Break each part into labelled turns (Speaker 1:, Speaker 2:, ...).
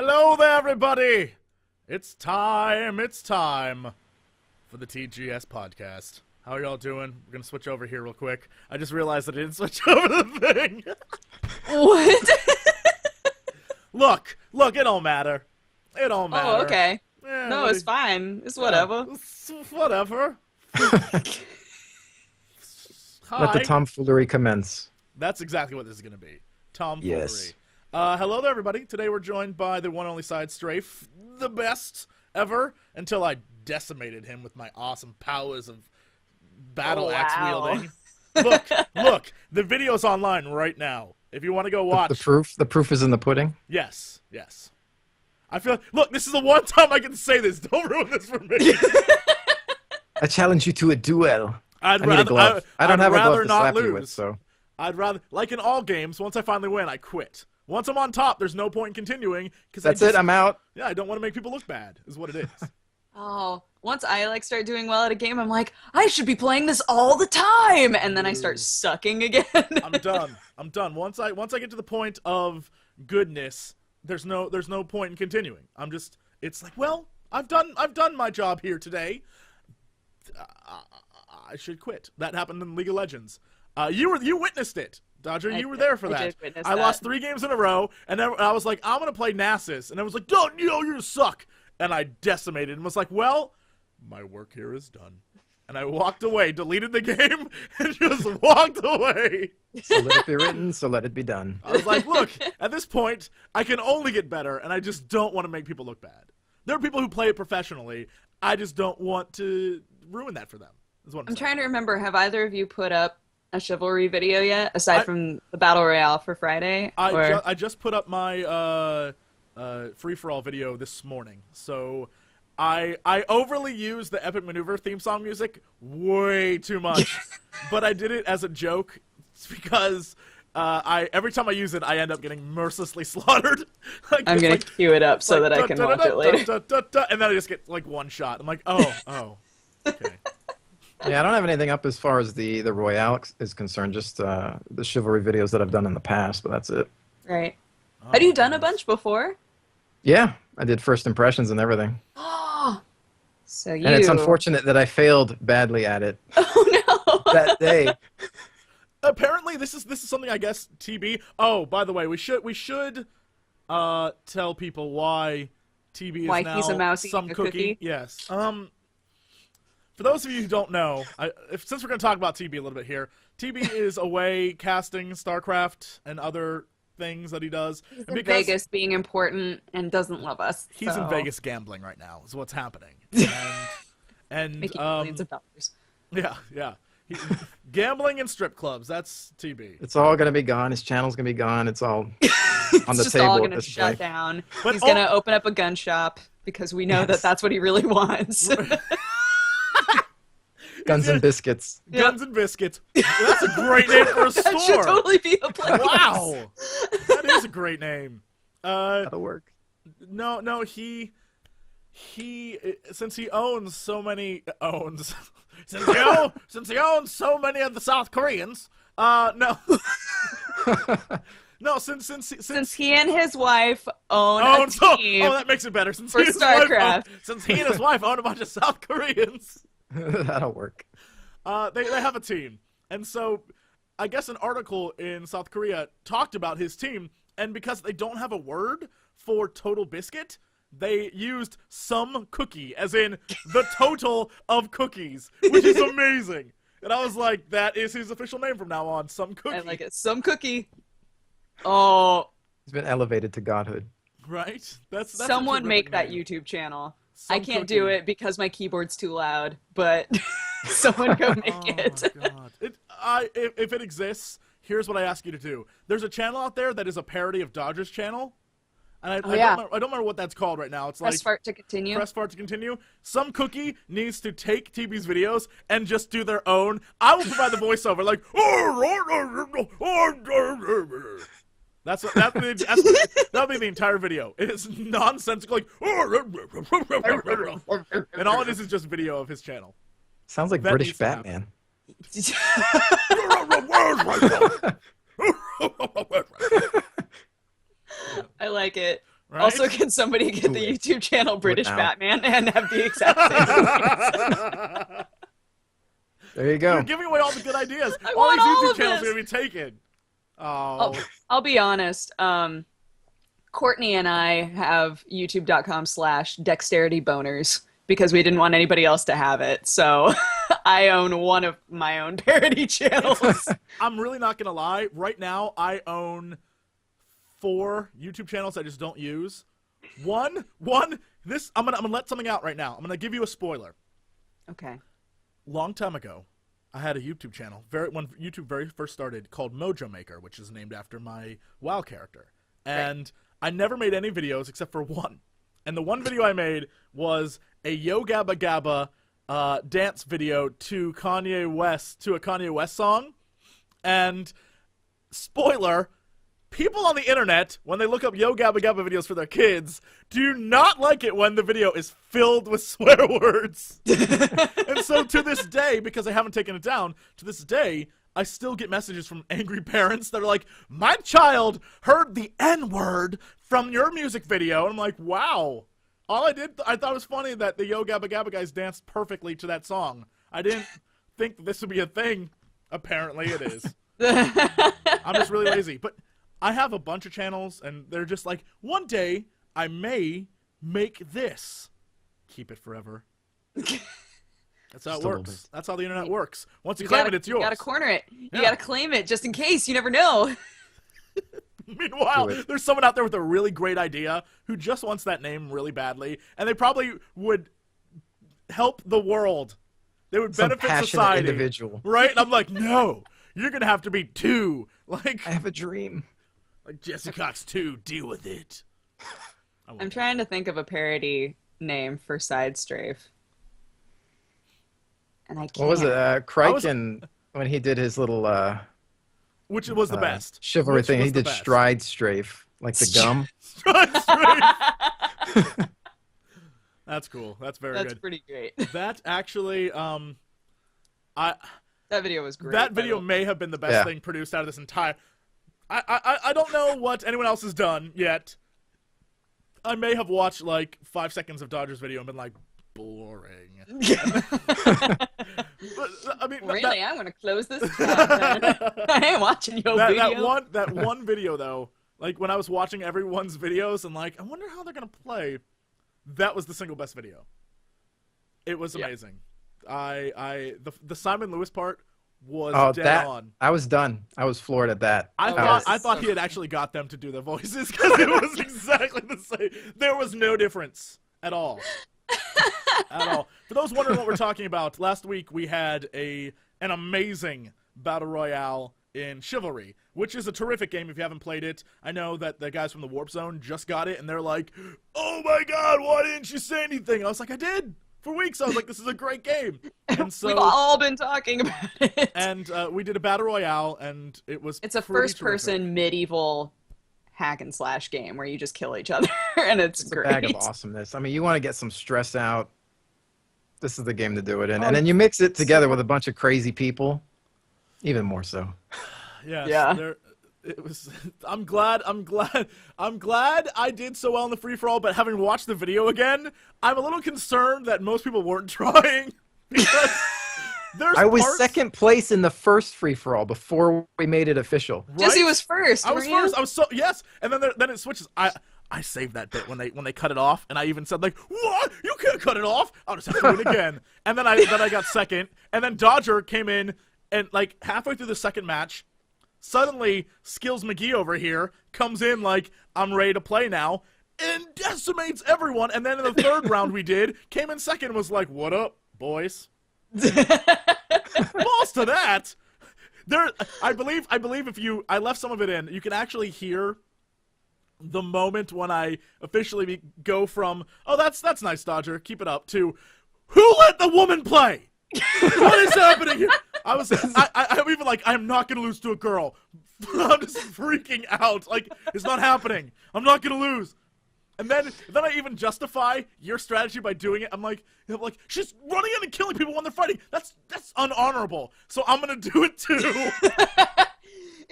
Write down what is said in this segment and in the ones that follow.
Speaker 1: Hello there, everybody! It's time for the TGS podcast. How are y'all doing? We're gonna switch over here real quick. I just realized that I didn't switch over the thing.
Speaker 2: What?
Speaker 1: Look, it don't matter. It don't matter.
Speaker 2: Oh, okay.
Speaker 1: Yeah,
Speaker 2: No, it's fine. It's whatever.
Speaker 1: It's whatever.
Speaker 3: Let the
Speaker 1: Hi.
Speaker 3: tomfoolery commence.
Speaker 1: That's exactly what this is gonna be. Tomfoolery.
Speaker 3: Yes.
Speaker 1: Hello there, everybody. Today we're joined by the one and only SideStrafe, the best ever, until I decimated him with my awesome powers of battle axe wielding. Look, the video's online right now. If you want to go watch.
Speaker 3: The proof is in the pudding.
Speaker 1: Yes. I feel. Look, this is the one time I can say this. Don't ruin this for me.
Speaker 3: I challenge you to a duel.
Speaker 1: I
Speaker 3: need a glove. I don't have a glove to slap
Speaker 1: lose.
Speaker 3: you with, so.
Speaker 1: I'd rather, like in all games, once I finally win, I quit. Once I'm on top, there's no point in continuing because
Speaker 3: That's it. I'm out.
Speaker 1: Yeah, I don't want to make people look bad. Is what it is.
Speaker 2: Oh, once I start doing well at a game, I'm like, I should be playing this all the time, and then I start sucking again.
Speaker 1: I'm done. Once I get to the point of goodness, there's no point in continuing. It's like, well, I've done my job here today. I should quit. That happened in League of Legends. You witnessed it, Dodger. You were there for that.
Speaker 2: I did witness
Speaker 1: I
Speaker 2: that.
Speaker 1: lost 3 games in a row, and then I was like, I'm gonna play Nasus, and I was like, don't, you suck, and I decimated, and was like, well, my work here is done, and I walked away, deleted the game, and just walked away.
Speaker 3: So let it be written, so let it be done.
Speaker 1: I was like, look, at this point, I can only get better, and I just don't want to make people look bad. There are people who play it professionally. I just don't want to ruin that for them. Is what I'm saying.
Speaker 2: trying to remember, have either of you put up a chivalry video yet, aside from the Battle Royale for Friday?
Speaker 1: I just put up my free-for-all video this morning. So I overly use the Epic Maneuver theme song music way too much. But I did it as a joke. It's because every time I use it, I end up getting mercilessly slaughtered.
Speaker 2: I'm going to cue it up so that I can watch it later.
Speaker 1: And then I just get like one shot. I'm like, oh, okay.
Speaker 3: Yeah, I don't have anything up as far as the Royale is concerned. Just the chivalry videos that I've done in the past, but that's it.
Speaker 2: Right. Had you done a bunch before?
Speaker 3: Yeah, I did first impressions and everything.
Speaker 2: Oh, so you.
Speaker 3: And it's unfortunate that I failed badly at it.
Speaker 2: Oh no.
Speaker 3: That day.
Speaker 1: Apparently, this is something I guess TB. Oh, by the way, we should tell people why TB is
Speaker 2: why
Speaker 1: now
Speaker 2: he's a mouse
Speaker 1: some
Speaker 2: eating a cookie.
Speaker 1: Yes. For those of you who don't know, since we're going to talk about TB a little bit here, TB is away casting StarCraft and other things that he does.
Speaker 2: He's in Vegas being important and doesn't love us.
Speaker 1: He's in Vegas gambling right now is what's happening. And
Speaker 2: making millions of dollars.
Speaker 1: Yeah. Gambling and strip clubs, that's TB.
Speaker 3: It's all going to be gone. His channel's going to be gone. It's all on the
Speaker 2: It's just
Speaker 3: table
Speaker 2: all
Speaker 3: at
Speaker 2: going to
Speaker 3: this
Speaker 2: shut
Speaker 3: point.
Speaker 2: down.
Speaker 1: But
Speaker 2: He's going to open up a gun shop because we know that that's what he really wants.
Speaker 3: Guns and biscuits.
Speaker 1: Guns and Biscuits. That's a great name for a store.
Speaker 2: That should totally be a place.
Speaker 1: Wow. That is a great name.
Speaker 3: That'll work.
Speaker 1: No, he since he owns so many since he owns so many of the South Koreans, no. No, since
Speaker 2: he and his wife own a team
Speaker 1: that makes it better. Since
Speaker 2: for
Speaker 1: he and his wife
Speaker 2: StarCraft.
Speaker 1: since he and his wife own a bunch of South Koreans.
Speaker 3: That'll work.
Speaker 1: They have a team, and so I guess an article in South Korea talked about his team, and because they don't have a word for total biscuit, they used some cookie, as in the total of cookies, which is amazing. And I was like, that is his official name from now on, some cookie.
Speaker 2: I like it. Some cookie. Oh,
Speaker 3: He's been elevated to godhood.
Speaker 1: Right? That's
Speaker 2: someone
Speaker 1: a
Speaker 2: make
Speaker 1: terrific
Speaker 2: that
Speaker 1: name.
Speaker 2: YouTube channel.
Speaker 1: Some
Speaker 2: I can't
Speaker 1: cookie.
Speaker 2: do it because my keyboard's too loud, but someone go make it.
Speaker 1: Oh my god! If it exists, here's what I ask you to do. There's a channel out there that is a parody of Dodger's channel, and I don't remember what that's called right now. It's
Speaker 2: Press
Speaker 1: like
Speaker 2: fart to continue.
Speaker 1: Press fart to continue. Some cookie needs to take TB's videos and just do their own. I will provide the voiceover, like. That'll be the entire video. It is nonsensical, like, and all it is just video of his channel.
Speaker 3: Sounds like
Speaker 1: That
Speaker 3: British
Speaker 1: needs to happen.
Speaker 3: Batman.
Speaker 2: I like it.
Speaker 1: Right?
Speaker 2: Also, can somebody get the
Speaker 3: Do it.
Speaker 2: YouTube channel British
Speaker 3: now.
Speaker 2: Batman and have the exact same voice?
Speaker 3: There you go.
Speaker 1: You're giving away all the good ideas.
Speaker 2: I
Speaker 1: All
Speaker 2: want
Speaker 1: these
Speaker 2: all
Speaker 1: YouTube
Speaker 2: of
Speaker 1: channels
Speaker 2: this.
Speaker 1: are going to be taken. Oh.
Speaker 2: I'll be honest. Courtney and I have youtube.com/dexterity-boners because we didn't want anybody else to have it. So I own one of my own parody channels.
Speaker 1: I'm really not going to lie. Right now, I own 4 YouTube channels I just don't use. I'm gonna let something out right now. I'm gonna give you a spoiler.
Speaker 2: Okay.
Speaker 1: Long time ago, I had a YouTube channel, when YouTube very first started, called Mojo Maker, which is named after my WoW character. And I never made any videos except for one. And the one video I made was a Yo Gabba Gabba dance video to a Kanye West song. And spoiler, people on the internet, when they look up Yo Gabba Gabba videos for their kids, do not like it when the video is filled with swear words. And so to this day, because I haven't taken it down, to this day, I still get messages from angry parents that are like, my child heard the N-word from your music video. And I'm like, wow. I thought it was funny that the Yo Gabba Gabba guys danced perfectly to that song. I didn't think that this would be a thing. Apparently it is. I'm just really lazy. But I have a bunch of channels, and they're just like, one day I may make this. Keep it forever. That's how it works. That's how the internet works. Once you claim it, it's yours.
Speaker 2: You gotta corner it. You
Speaker 1: Yeah.
Speaker 2: gotta claim it just in case. You never know.
Speaker 1: Meanwhile, there's someone out there with a really great idea who just wants that name really badly, and they probably would help the world. They would
Speaker 3: Some
Speaker 1: benefit
Speaker 3: passionate
Speaker 1: society.
Speaker 3: individual.
Speaker 1: Right? And I'm like, no, you're going to have to be 2. Like,
Speaker 3: I have a dream.
Speaker 1: like Jesse Cox 2, deal with it.
Speaker 2: I'm trying to think of a parody name for SideStrafe. And I can't.
Speaker 3: What was it? Crichton, when he did his little
Speaker 1: Which was the best?
Speaker 3: chivalry
Speaker 1: Which
Speaker 3: thing,
Speaker 1: was
Speaker 3: he
Speaker 1: the
Speaker 3: did
Speaker 1: best?
Speaker 3: stride strafe, like the gum.
Speaker 1: That's cool. That's very
Speaker 2: That's
Speaker 1: good.
Speaker 2: pretty great.
Speaker 1: That actually,
Speaker 2: That video was great.
Speaker 1: that
Speaker 2: by
Speaker 1: video
Speaker 2: the way.
Speaker 1: may have been the best
Speaker 3: Yeah.
Speaker 1: thing produced out of this entire. I don't know what anyone else has done yet. I may have watched like 5 seconds of Dodger's video and been like, boring. But, I mean,
Speaker 2: Really, I'm gonna close this tab. I ain't watching your video.
Speaker 1: that one video though, like when I was watching everyone's videos and like, I wonder how they're gonna play. That was the single best video. It was amazing. The Simon Lewis part was dead on.
Speaker 3: I was done. I was floored at that.
Speaker 1: I thought he had actually got them to do their voices because it was exactly the same. There was no difference at all. At all. For those wondering what we're talking about, last week we had an amazing battle royale in Chivalry, which is a terrific game if you haven't played it. I know that the guys from the Warp Zone just got it, and they're like, oh my god, why didn't you say anything? I was like, I did. For weeks, I was like, this is a great game. And so,
Speaker 2: We've all been talking about it.
Speaker 1: And we did a battle royale, and it was
Speaker 2: It's a
Speaker 1: pretty
Speaker 2: first-person
Speaker 1: terrific.
Speaker 2: medieval hack and slash game where you just kill each other, and it's
Speaker 3: It's a
Speaker 2: great.
Speaker 3: bag of awesomeness. I mean, you want to get some stress out. This is the game to do it in. And then you mix it together with a bunch of crazy people. Even more so.
Speaker 1: Yes,
Speaker 2: Yeah.
Speaker 1: It was. I'm glad I did so well in the free for all. But having watched the video again, I'm a little concerned that most people weren't trying because there's.
Speaker 3: I was
Speaker 1: parts-
Speaker 3: second place in the first free-for-all before we made it official.
Speaker 2: Jesse
Speaker 1: right?
Speaker 2: was first.
Speaker 1: I was
Speaker 2: weren't you?
Speaker 1: first. I was so yes, and then it switches. I saved that bit when they cut it off, and I even said like, "What? You can't cut it off. I'll just have to do it again." And then I got second, and then Dodger came in, and like halfway through the second match, suddenly Skills McGee over here comes in like, "I'm ready to play now," and decimates everyone. And then in the third round we came in second, and was like, "What up, boys?" Balls to that. I believe if I left some of it in, you can actually hear the moment when I officially go from, oh, that's nice, Dodger, keep it up, to, who let the woman play? What is happening here? I'm even like, I'm not going to lose to a girl. I'm just freaking out. Like, it's not happening. I'm not going to lose. And then I even justify your strategy by doing it. I'm like, she's running in and killing people when they're fighting. That's unhonorable. So I'm going to do it too.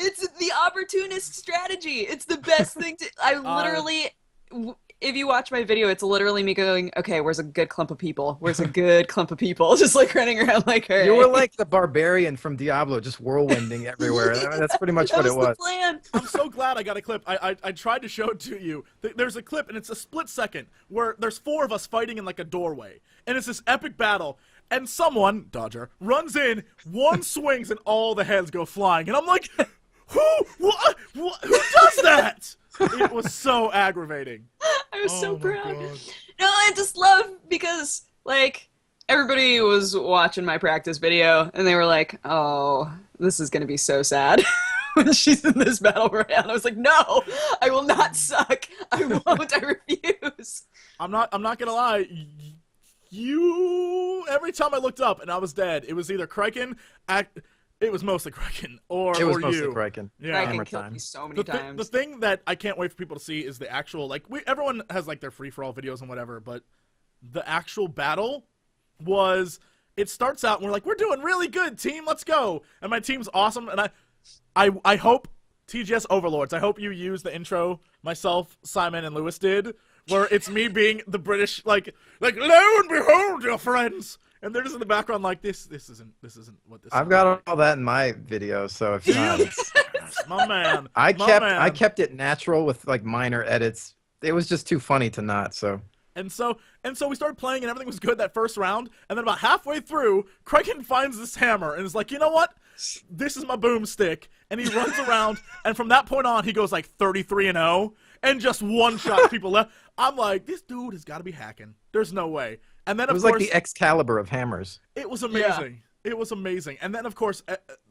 Speaker 2: It's the opportunist strategy. It's the best thing to. I literally if you watch my video, it's literally me going, okay, where's a good clump of people? Where's a good clump of people? Just like running around like her.
Speaker 3: You were like the barbarian from Diablo, just whirlwinding everywhere. I mean, that's pretty much what it was.
Speaker 2: The plan.
Speaker 1: I'm so glad I got a clip. I tried to show it to you. There's a clip, and it's a split second where there's 4 of us fighting in like a doorway, and it's this epic battle. And someone, Dodger, runs in, one swings, and all the heads go flying. And I'm like, who does that? It was so aggravating.
Speaker 2: I was so proud.
Speaker 1: God.
Speaker 2: No, I just love because, like, everybody was watching my practice video, and they were like, oh, this is going to be so sad when she's in this battle royale. I was like, no, I will not suck. I won't. I refuse.
Speaker 1: I'm not gonna lie. Every time I looked up and I was dead, it was either Kraken, it was mostly Kraken, or
Speaker 3: It was
Speaker 1: you.
Speaker 3: mostly Kraken.
Speaker 1: Yeah.
Speaker 2: Kraken
Speaker 3: Hammer
Speaker 2: killed
Speaker 3: time.
Speaker 2: me so many times.
Speaker 1: The thing that I can't wait for people to see is the actual, like, everyone has, like, their free-for-all videos and whatever, but the actual battle was, it starts out and we're like, we're doing really good, team, let's go. And my team's awesome, and I hope, TGS Overlords, I hope you use the intro myself, Simon, and Lewis did, where it's me being the British, like, lo and behold, your friends. And they're just in the background like, this isn't what this
Speaker 3: I've got all that in my video, so if not,
Speaker 1: my man.
Speaker 3: I
Speaker 1: my
Speaker 3: kept it natural with like minor edits. It was just too funny to not. So
Speaker 1: And so we started playing and everything was good that first round. And then about halfway through, Kraken finds this hammer and is like, you know what? This is my boomstick. And he runs around. And from that point on, he goes like 33-0 and just one-shot people left. I'm like, this dude has got to be hacking. There's no way. And then,
Speaker 3: it was
Speaker 1: of course,
Speaker 3: like the Excalibur of hammers.
Speaker 1: it was amazing. Yeah. It was amazing. And then, of course,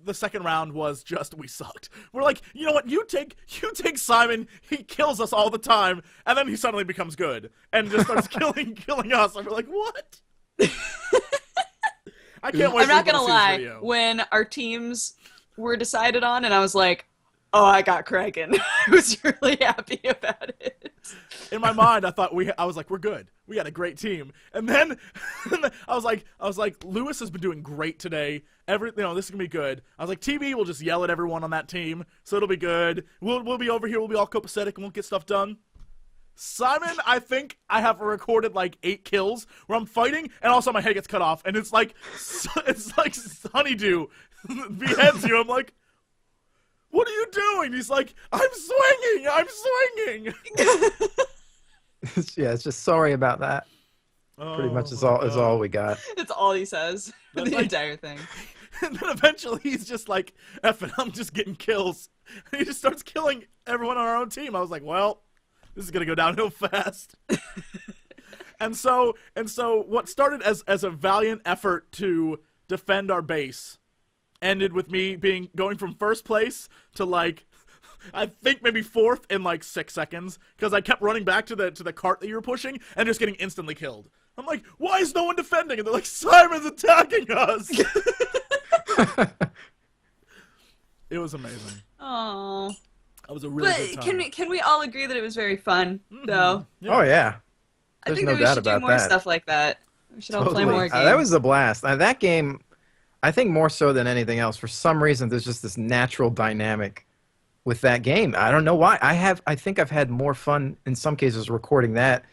Speaker 1: the second round was just, we sucked. We're like, you know what? You take Simon. He kills us all the time. And then he suddenly becomes good and just starts killing us. And we're like, what? I can't wait.
Speaker 2: I'm not
Speaker 1: for
Speaker 2: gonna
Speaker 1: people to see this
Speaker 2: lie.
Speaker 1: video.
Speaker 2: When our teams were decided on, and I was like, "Oh, I got Kraken." I was really happy about it.
Speaker 1: In my mind, I was like, we're good. We got a great team. And then I was like, Lewis has been doing great today. This is gonna be good. I was like, TB will just yell at everyone on that team, so it'll be good. We'll be over here. We'll be all copacetic and we'll get stuff done. Simon, I think I have recorded like 8 kills where I'm fighting and also my head gets cut off and it's like Honeydew beheads you. I'm like, what are you doing? He's like, I'm swinging.
Speaker 3: Yeah, it's just sorry about that. Pretty much is all we got.
Speaker 2: That's all he says for the
Speaker 1: Like-
Speaker 2: entire thing.
Speaker 1: And then eventually he's just like, F it, I'm just getting kills. And he just starts killing everyone on our own team. I was like, well, this is gonna go downhill fast. and so what started as a valiant effort to defend our base ended with me going from first place to like I think maybe 4th in like 6 seconds because I kept running back to the cart that you were pushing and just getting instantly killed. I'm like, why is no one defending? And they're like, Simon's attacking us. It was amazing.
Speaker 2: Oh.
Speaker 1: That was a really good
Speaker 2: But
Speaker 1: time.
Speaker 2: can we all agree that it was very fun, though?
Speaker 1: Yeah.
Speaker 3: Oh yeah.
Speaker 2: I
Speaker 3: There's
Speaker 2: think
Speaker 3: no
Speaker 2: that we
Speaker 3: doubt
Speaker 2: should do
Speaker 3: about
Speaker 2: more
Speaker 3: that.
Speaker 2: stuff like that. We should all play
Speaker 3: Totally.
Speaker 2: more games.
Speaker 3: That was a blast. That game, I think more so than anything else, for some reason, there's just this natural dynamic with that game. I don't know why. I think I've had more fun in some cases recording that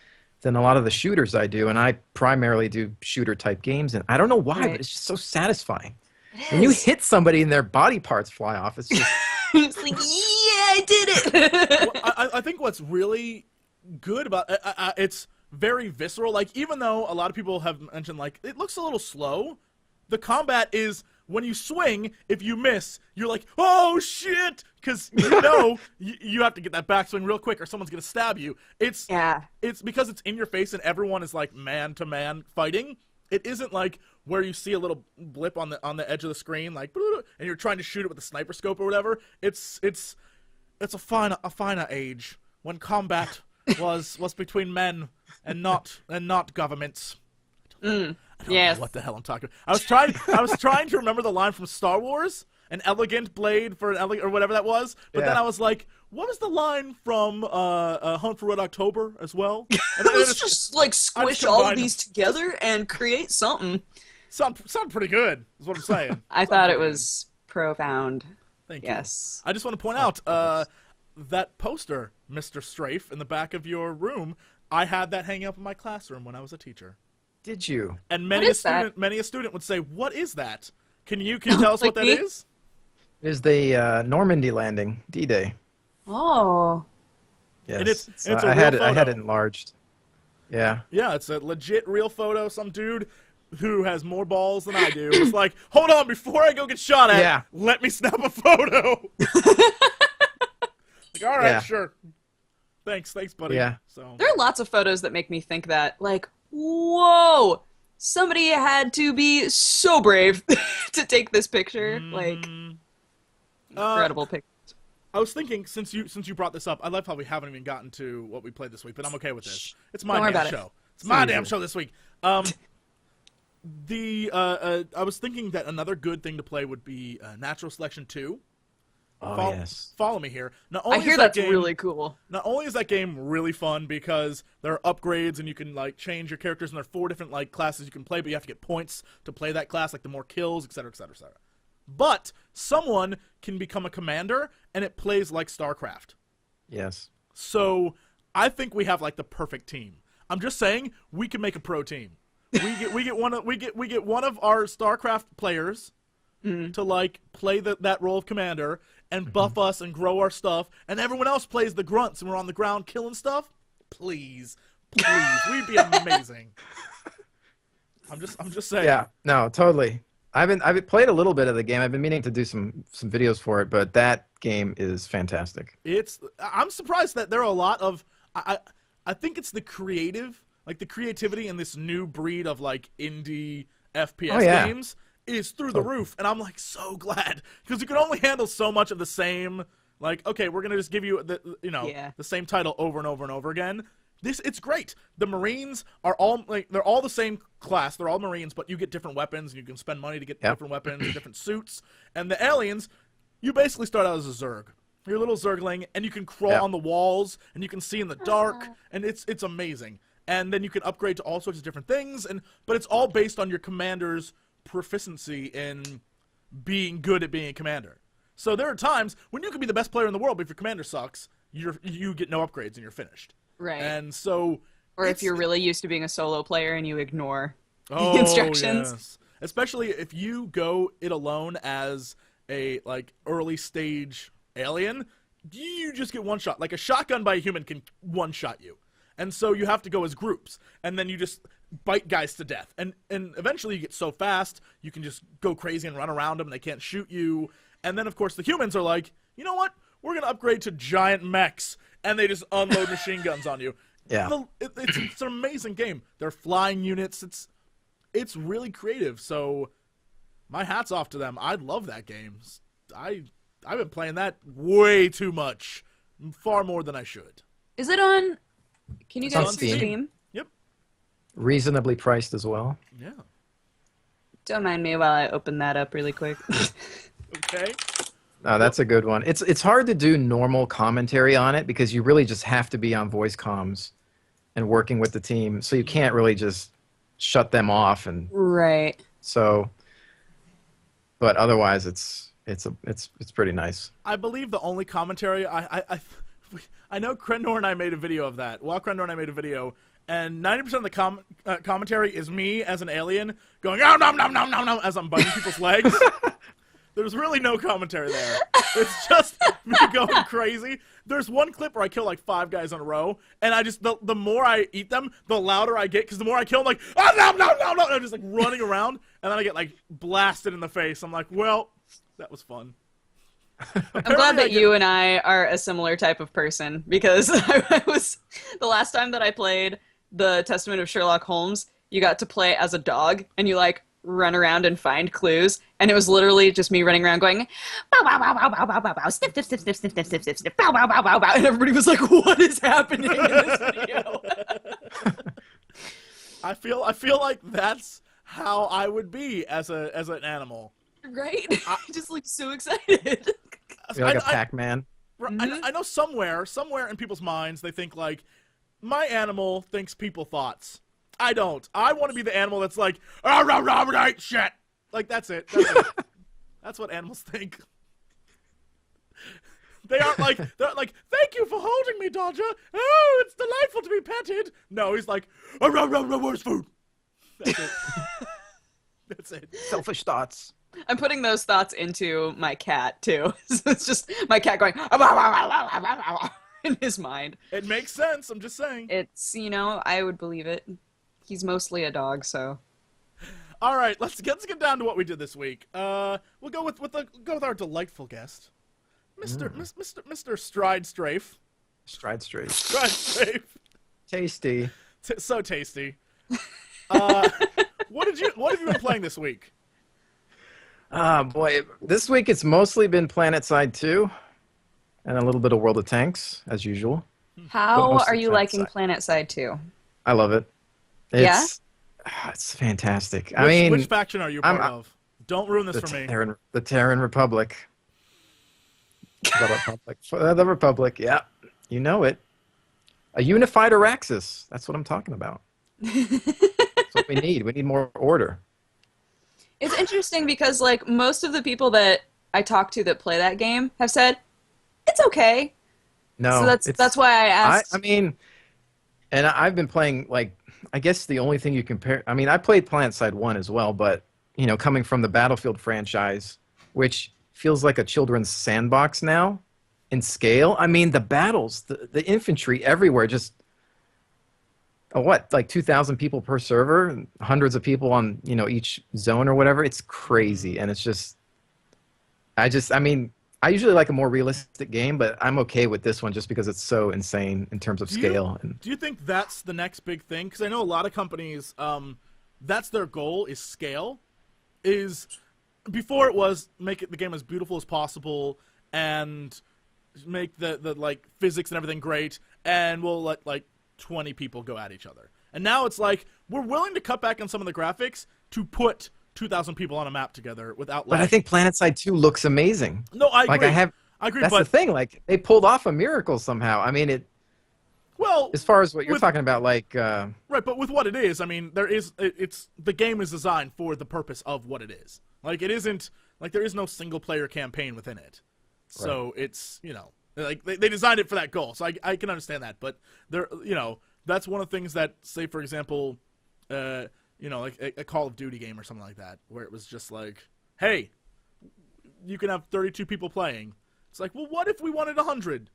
Speaker 3: than a lot of the shooters I do, and I primarily do shooter type games, and I don't know why,
Speaker 2: Right.
Speaker 3: but it's just so satisfying.
Speaker 2: It
Speaker 3: When you
Speaker 2: is.
Speaker 3: hit somebody and their body parts fly off, it's just
Speaker 2: It's like, yeah, I did it.
Speaker 1: Well, I think what's really good about it's very visceral. Like, even though a lot of people have mentioned, like, it looks a little slow, the combat is, when you swing, if you miss, you're like, oh, shit, because you have to get that backswing real quick or someone's going to stab you. It's because it's in your face and everyone is, like, man-to-man fighting. It isn't like where you see a little blip on the edge of the screen, like, and you're trying to shoot it with a sniper scope or whatever. It's a finer age when combat was between men and not governments. I don't
Speaker 2: Yes.
Speaker 1: know what the hell I'm talking about. I was trying to remember the line from Star Wars, an elegant blade for an elegant, or whatever that was. But then
Speaker 3: Yeah.
Speaker 1: I was like, what was the line from Hunt for Red October as well? And then
Speaker 2: Let's
Speaker 1: it
Speaker 2: just like squish all
Speaker 1: combined
Speaker 2: of these together and create something.
Speaker 1: sound pretty good, is what I'm saying.
Speaker 2: I thought it was profound.
Speaker 1: Thank you.
Speaker 2: Yes.
Speaker 1: I just want to point out, that poster, Mr. Strafe, in the back of your room, I had that hanging up in my classroom when I was a teacher.
Speaker 3: Did you?
Speaker 1: And
Speaker 2: What is that?
Speaker 1: many a student would say, "What is that? Can you tell us
Speaker 2: Like
Speaker 1: what that
Speaker 2: me?
Speaker 1: is?"
Speaker 3: It is the Normandy landing, D-Day.
Speaker 2: Oh.
Speaker 3: Yes.
Speaker 1: And it's a
Speaker 3: I
Speaker 1: real
Speaker 3: had it
Speaker 1: photo.
Speaker 3: enlarged. Yeah.
Speaker 1: Yeah, it's a legit real photo. Some dude who has more balls than I do was like, "Hold on, before I go get shot at,
Speaker 3: Yeah.
Speaker 1: let me snap a photo." Like, all right,
Speaker 3: Yeah.
Speaker 1: sure. Thanks, buddy.
Speaker 3: Yeah.
Speaker 1: So
Speaker 2: There are lots of photos that make me think that, like, whoa, somebody had to be so brave to take this picture. Like, incredible picture.
Speaker 1: I was thinking, since you brought this up, I love how we haven't even gotten to what we played this week, but I'm okay with this. It's my
Speaker 2: Don't worry
Speaker 1: damn
Speaker 2: about it.
Speaker 1: show. It's my damn
Speaker 3: easy.
Speaker 1: show this week. I was thinking that another good thing to play would be Natural Selection 2.
Speaker 3: Oh, yes.
Speaker 1: Follow me here. Not
Speaker 2: I
Speaker 1: only
Speaker 2: hear
Speaker 1: is that
Speaker 2: that's
Speaker 1: game,
Speaker 2: really cool.
Speaker 1: Not only is that game really fun because there are upgrades and you can like change your characters, and there are 4 different like classes you can play, but you have to get points to play that class, like the more kills, etc., etc., etc. But someone can become a commander, and it plays like StarCraft.
Speaker 3: Yes.
Speaker 1: So I think we have like the perfect team. I'm just saying we can make a pro team. We get one of our StarCraft players to like play that role of commander and buff us and grow our stuff, and everyone else plays the grunts and we're on the ground killing stuff. Please, we'd be amazing. I'm just saying.
Speaker 3: Yeah. No, totally. I've played a little bit of the game. I've been meaning to do some videos for it, but that game is fantastic.
Speaker 1: I'm surprised that there are a lot of I think it's the creativity in this new breed of like indie FPS games is through the roof, and I'm like so glad because you can only handle so much of the same. Like, okay, we're gonna just give you the same title over and over and over again. It's great. The Marines are all like they're all the same class. They're all Marines, but you get different weapons, and you can spend money to get different weapons and different suits. And the aliens, you basically start out as a Zerg. You're a little Zergling, and you can crawl on the walls, and you can see in the dark, and it's amazing. And then you can upgrade to all sorts of different things, but it's all based on your commander's proficiency in being good at being a commander. So there are times when you can be the best player in the world, but if your commander sucks, you get no upgrades and you're finished.
Speaker 2: Right.
Speaker 1: And so,
Speaker 2: or if you're really used to being a solo player and you ignore the
Speaker 1: oh,
Speaker 2: instructions.
Speaker 1: Yes. Especially if you go it alone as a like early stage alien, you just get one shot. Like a shotgun by a human can one shot you. And so you have to go as groups, and then you just bite guys to death. And eventually you get so fast, you can just go crazy and run around them, and they can't shoot you. And then, of course, the humans are like, you know what? We're going to upgrade to giant mechs, and they just unload machine guns on you.
Speaker 3: Yeah.
Speaker 1: It's an amazing game. They're flying units. It's really creative, so my hat's off to them. I love that game. I've been playing that way too much, far more than I should.
Speaker 2: Is it on? Can you
Speaker 3: It's
Speaker 2: guys
Speaker 3: on
Speaker 2: see
Speaker 3: Steam.
Speaker 2: Steam?
Speaker 1: Yep.
Speaker 3: Reasonably priced as well.
Speaker 1: Yeah.
Speaker 2: Don't mind me while I open that up really quick.
Speaker 1: Okay.
Speaker 3: No, that's a good one. It's hard to do normal commentary on it because you really just have to be on voice comms and working with the team, so you can't really just shut them off. And
Speaker 2: Right.
Speaker 3: so, but otherwise, it's pretty nice.
Speaker 1: I believe the only commentary I know Krendor and I made a video of that. Well, Krendor and I made a video, and 90% of the commentary is me as an alien going nom nom nom nom nom nom as I'm biting people's legs. There's really no commentary there. It's just me going crazy. There's one clip where I kill like 5 guys in a row, and I just the more I eat them, the louder I get because the more I kill, I'm like nom nom nom nom. I'm just like running around, and then I get like blasted in the face. I'm like, well, that was fun.
Speaker 2: I'm glad that you and I are a similar type of person because I was the last time that I played the Testament of Sherlock Holmes, you got to play as a dog and you like run around and find clues, and it was literally just me running around going bow bow bow bow bow bow bow bow sniff sniff sniff sniff sniff sniff sniff sniff sniff bow bow bow bow bow, and everybody was like, what is happening in this video?
Speaker 1: I feel like that's how I would be as an animal.
Speaker 2: Right? I just look so excited.
Speaker 3: You're like a Pac-Man.
Speaker 1: I know somewhere in people's minds they think like, my animal thinks people thoughts. I don't. I want to be the animal that's like, Robert ate shit. Like that's it. That's what animals think. They aren't like, they're like, you for holding me, Dodger. Oh, it's delightful to be petted. No, he's like, where's food? That's it. That's it.
Speaker 3: Selfish thoughts.
Speaker 2: I'm putting those thoughts into my cat too. So it's just my cat going in his mind.
Speaker 1: It makes sense. I'm just saying.
Speaker 2: It's, I would believe it. He's mostly a dog, so.
Speaker 1: All right, let's get down to what we did this week. We'll go with our delightful guest, Mr. SideStrafe.
Speaker 3: SideStrafe.
Speaker 1: SideStrafe.
Speaker 3: Tasty.
Speaker 1: So tasty. What have you been playing this week?
Speaker 3: Boy, this week it's mostly been PlanetSide 2 and a little bit of World of Tanks as usual.
Speaker 2: How are you liking PlanetSide 2?
Speaker 3: I love it. It's fantastic.
Speaker 1: Which faction are you part of? Don't ruin this for me.
Speaker 3: The Terran Republic. The Republic, yeah. You know it. A unified Araxis. That's what I'm talking about. That's what we need. We need more order.
Speaker 2: It's interesting because, like, most of the people that I talk to that play that game have said, it's okay.
Speaker 3: No.
Speaker 2: So that's why I asked.
Speaker 3: And I've been playing, like, I guess the only thing you compare... I mean, I played PlanetSide 1 as well, but, coming from the Battlefield franchise, which feels like a children's sandbox now in scale. I mean, the battles, the infantry everywhere, just... like 2,000 people per server, hundreds of people on, each zone or whatever. It's crazy. And it's just... I usually like a more realistic game, but I'm okay with this one just because it's so insane in terms of scale.
Speaker 1: Do you think that's the next big thing? Because I know a lot of companies, that's their goal, is scale. Before it was make the game as beautiful as possible and make the like physics and everything great, and we'll let like 20 people go at each other. And now it's like we're willing to cut back on some of the graphics to put 2,000 people on a map together without.
Speaker 3: But I think PlanetSide 2 looks amazing.
Speaker 1: No, I agree. I agree.
Speaker 3: That's the thing. Like they pulled off a miracle somehow. I mean, Well, as far as what you're talking about, like
Speaker 1: right, but with what it is, I mean, the game is designed for the purpose of what it is. Like it isn't like there is no single player campaign within it. So it's like they designed it for that goal. So I can understand that, but there that's one of the things that, say for example, like a Call of Duty game or something like that, where it was just like, hey, you can have 32 people playing. It's like, well, what if we wanted 100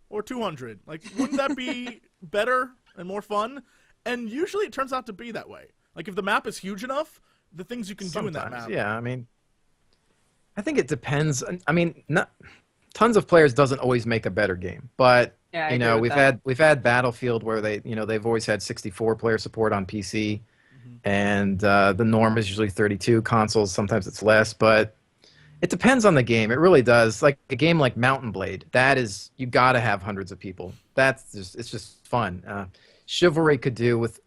Speaker 1: or 200? Like, wouldn't that be better and more fun? And usually it turns out to be that way. Like, if the map is huge enough, the things you can do in that map.
Speaker 3: Yeah, I mean, I think it depends. I mean, tons of players doesn't always make a better game, but we've had Battlefield where they've always had 64 player support on PC. And the norm is usually 32 consoles. Sometimes it's less, but it depends on the game. It really does. Like a game like Mountain Blade, you got to have hundreds of people. It's just fun. Chivalry could do with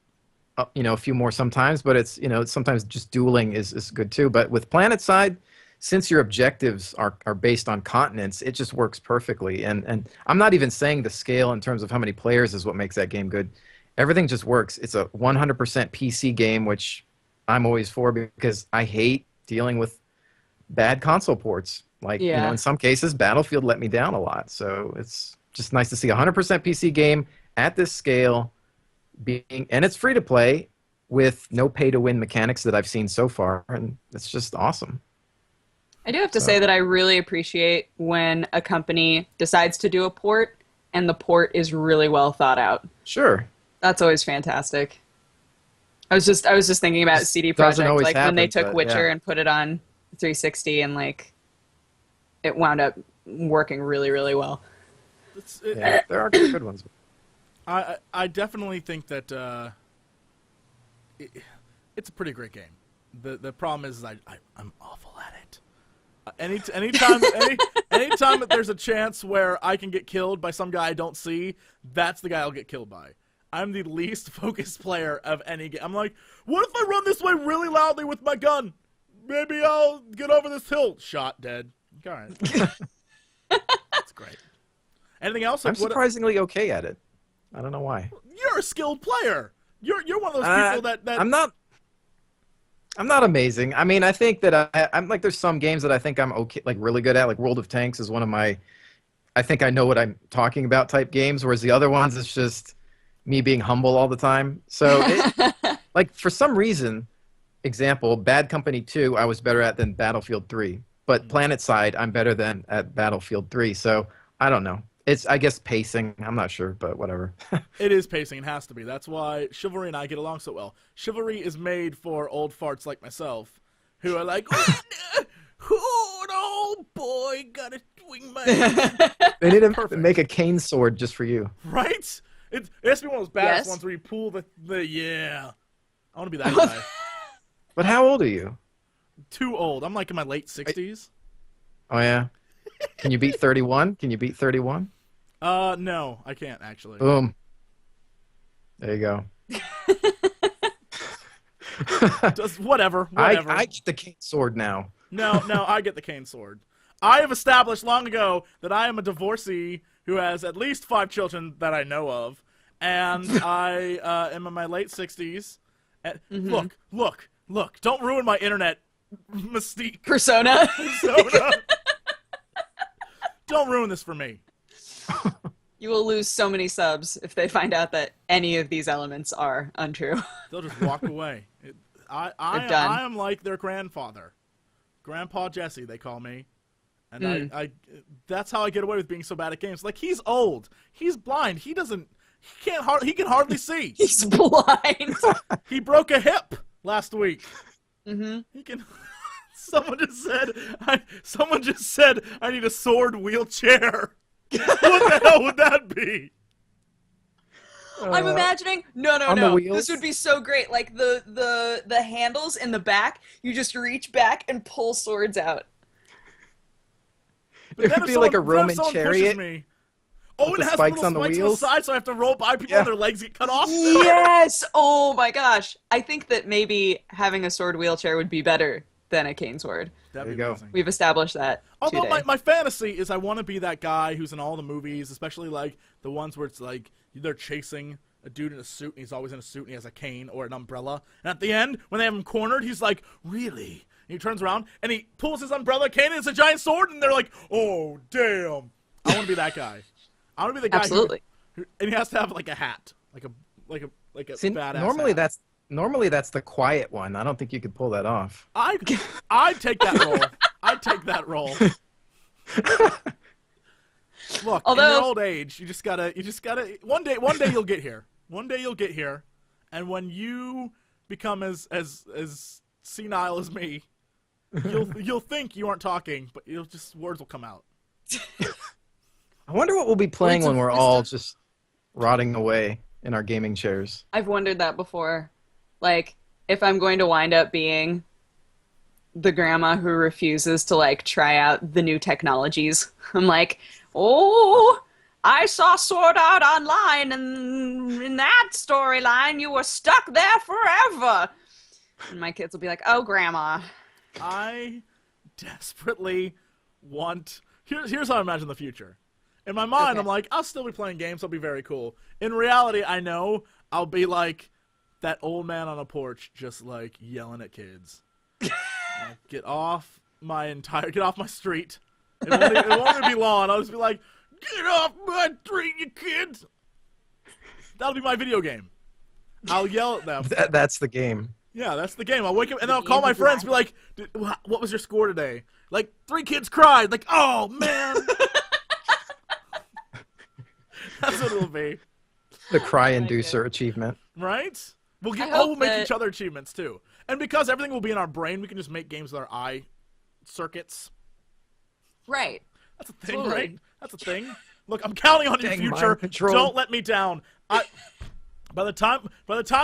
Speaker 3: a few more sometimes, but it's sometimes just dueling is good too. But with PlanetSide, since your objectives are based on continents, it just works perfectly. And I'm not even saying the scale in terms of how many players is what makes that game good. Everything just works. It's a 100% PC game, which I'm always for because I hate dealing with bad console ports. Like, in some cases, Battlefield let me down a lot. So it's just nice to see a 100% PC game at this scale, and it's free to play with no pay-to-win mechanics that I've seen so far, and it's just awesome.
Speaker 2: I do have to say that I really appreciate when a company decides to do a port, and the port is really well thought out.
Speaker 3: Sure.
Speaker 2: That's always fantastic. I was just thinking about CD Projekt, like when they took Witcher and put it on 360, and like it wound up working really, really well.
Speaker 3: There are good ones.
Speaker 1: I definitely think that it's a pretty great game. The problem is I'm awful at it. Anytime that there's a chance where I can get killed by some guy I don't see, that's the guy I'll get killed by. I'm the least focused player of any game. I'm like, what if I run this way really loudly with my gun? Maybe I'll get over this hill. Shot, dead. All right. That's great. Anything else?
Speaker 3: I'm surprisingly okay at it. I don't know why.
Speaker 1: You're a skilled player. You're one of those people that
Speaker 3: I'm not amazing. I mean, I think that I'm like, there's some games that I think I'm okay, like really good at. Like World of Tanks is one of my I think I know what I'm talking about type games, whereas the other ones, it's just me being humble all the time. So, like, for some reason, example, Bad Company 2, I was better at than Battlefield 3. But Planet Side, I'm better than at Battlefield 3. So, I don't know. It's, I guess, pacing. I'm not sure, but whatever.
Speaker 1: It is pacing. It has to be. That's why Chivalry and I get along so well. Chivalry is made for old farts like myself, who are like, oh boy, gotta swing my.
Speaker 3: They need to make a cane sword just for you.
Speaker 1: Right? It has to be one of those badass ones where you pull the yeah. I want to be that guy.
Speaker 3: But how old are you?
Speaker 1: Too old. I'm like in my late 60s.
Speaker 3: Oh, yeah? Can you beat 31? Can you beat 31?
Speaker 1: No, I can't actually.
Speaker 3: Boom. There you go.
Speaker 1: Whatever.
Speaker 3: I get the cane sword now.
Speaker 1: No, I get the cane sword. I have established long ago that I am a divorcee who has at least 5 children that I know of, and I am in my late 60s. And look! Don't ruin my internet mystique.
Speaker 2: Persona.
Speaker 1: Don't ruin this for me.
Speaker 2: You will lose so many subs if they find out that any of these elements are untrue.
Speaker 1: They'll just walk away. I am like their grandfather. Grandpa Jesse, they call me. And I that's how I get away with being so bad at games. Like, he's old. He's blind. He can hardly see.
Speaker 2: He's blind.
Speaker 1: He broke a hip last week.
Speaker 2: Mm-hmm.
Speaker 1: He can Someone just said I need a sword wheelchair. What the hell would that be?
Speaker 2: I'm imagining no. This would be so great. Like the handles in the back, you just reach back and pull swords out.
Speaker 3: It would be like a Roman chariot.
Speaker 1: Oh, it has
Speaker 3: spikes
Speaker 1: little
Speaker 3: on the
Speaker 1: spikes on the
Speaker 3: wheels.
Speaker 1: side, so I have to roll by people and their legs get cut off.
Speaker 2: Yes! Oh my gosh. I think that maybe having a sword wheelchair would be better than a cane sword.
Speaker 1: That'd be amazing.
Speaker 2: We've established that.
Speaker 1: Although
Speaker 2: today.
Speaker 1: my fantasy is I want to be that guy who's in all the movies, especially like the ones where it's like they're chasing a dude in a suit and he's always in a suit and he has a cane or an umbrella. And at the end, when they have him cornered, he's like, really? And he turns around and he pulls his umbrella cane and it's a giant sword and they're like, oh, damn. I want to be that guy. I want to be the guy
Speaker 2: Absolutely.
Speaker 1: who and he has to have like a hat, like a badass hat.
Speaker 3: Normally that's the quiet one. I don't think you could pull that off.
Speaker 1: I'd take that role. I'd take that role. Look, in your old age, you just gotta one day you'll get here. One day you'll get here, and when you become as senile as me, you'll think you aren't talking, but words will come out.
Speaker 3: I wonder what we'll be playing when we're all just rotting away in our gaming chairs.
Speaker 2: I've wondered that before. Like, if I'm going to wind up being the grandma who refuses to, like, try out the new technologies. I'm like, oh, I saw Sword Art Online, and in that storyline, you were stuck there forever. And my kids will be like, oh, grandma.
Speaker 1: I desperately want... Here's how I imagine the future. In my mind, I'm like, I'll still be playing games. I'll be very cool. In reality, I know I'll be like that old man on a porch just, like, yelling at kids. Like, get off my street. It won't even be long. I'll just be like, get off my street, you kids. That'll be my video game. I'll yell at them.
Speaker 3: That's the game.
Speaker 1: Yeah, that's the game. I'll wake up and then I'll call my friends and be like, what was your score today? Like, 3 kids cried. Like, oh, man. That's what it'll be.
Speaker 3: The cry inducer achievement.
Speaker 1: Right? We'll make each other achievements, too. And because everything will be in our brain, we can just make games with our eye circuits.
Speaker 2: Right.
Speaker 1: That's a thing, right? That's a thing. Look, I'm counting on your future. Don't let me down. By the time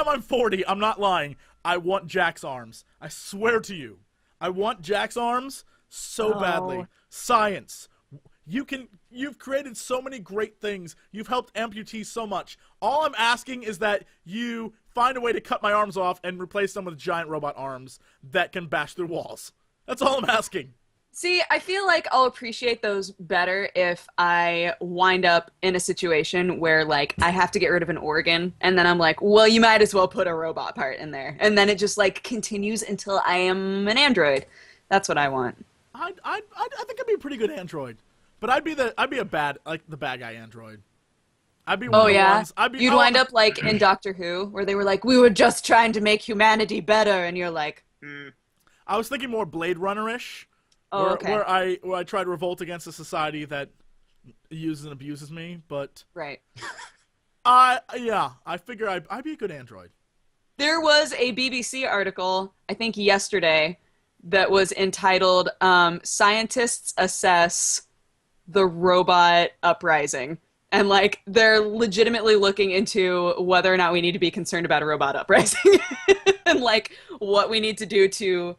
Speaker 1: I'm 40, I'm not lying. I want Jack's arms. I swear to you. I want Jack's arms so badly. Science. You've created so many great things. You've helped amputees so much. All I'm asking is that you find a way to cut my arms off and replace them with giant robot arms that can bash through walls. That's all I'm asking.
Speaker 2: See, I feel like I'll appreciate those better if I wind up in a situation where, like, I have to get rid of an organ, and then I'm like, well, you might as well put a robot part in there. And then it just, like, continues until I am an android. That's what I want.
Speaker 1: I think I'd be a pretty good android. But I'd be a bad the bad guy android. I'd be one
Speaker 2: Oh
Speaker 1: of the
Speaker 2: yeah,
Speaker 1: ones.
Speaker 2: you'd wind up like in Doctor Who, where they were like, "We were just trying to make humanity better," and you're like,
Speaker 1: I was thinking more Blade Runner-ish.
Speaker 2: "Oh, okay,
Speaker 1: Where I try to revolt against a society that uses and abuses me, but
Speaker 2: right."
Speaker 1: I figure I'd be a good android.
Speaker 2: There was a BBC article, I think yesterday, that was entitled "Scientists Assess the Robot Uprising." And, like, they're legitimately looking into whether or not we need to be concerned about a robot uprising. And, like, what we need to do to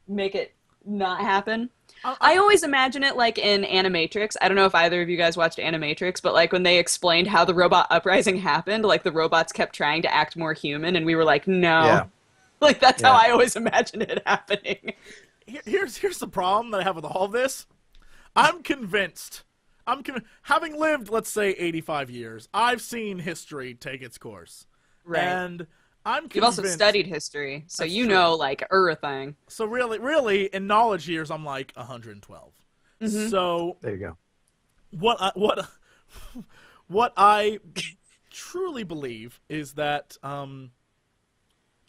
Speaker 2: make it not happen. I always imagine it, like, in Animatrix. I don't know if either of you guys watched Animatrix, but, like, when they explained how the robot uprising happened, like, the robots kept trying to act more human, and we were like, no.
Speaker 3: Yeah.
Speaker 2: Like, that's how I always imagine it happening.
Speaker 1: Here's the problem that I have with all this. I'm convinced. Having lived, let's say, 85 years, I've seen history take its course.
Speaker 2: Right.
Speaker 1: And I'm convinced.
Speaker 2: You've also studied history, so
Speaker 1: That's
Speaker 2: you
Speaker 1: true.
Speaker 2: know, like, everything.
Speaker 1: So really, in knowledge years, I'm like 112. So
Speaker 3: There you go.
Speaker 1: what I truly believe is that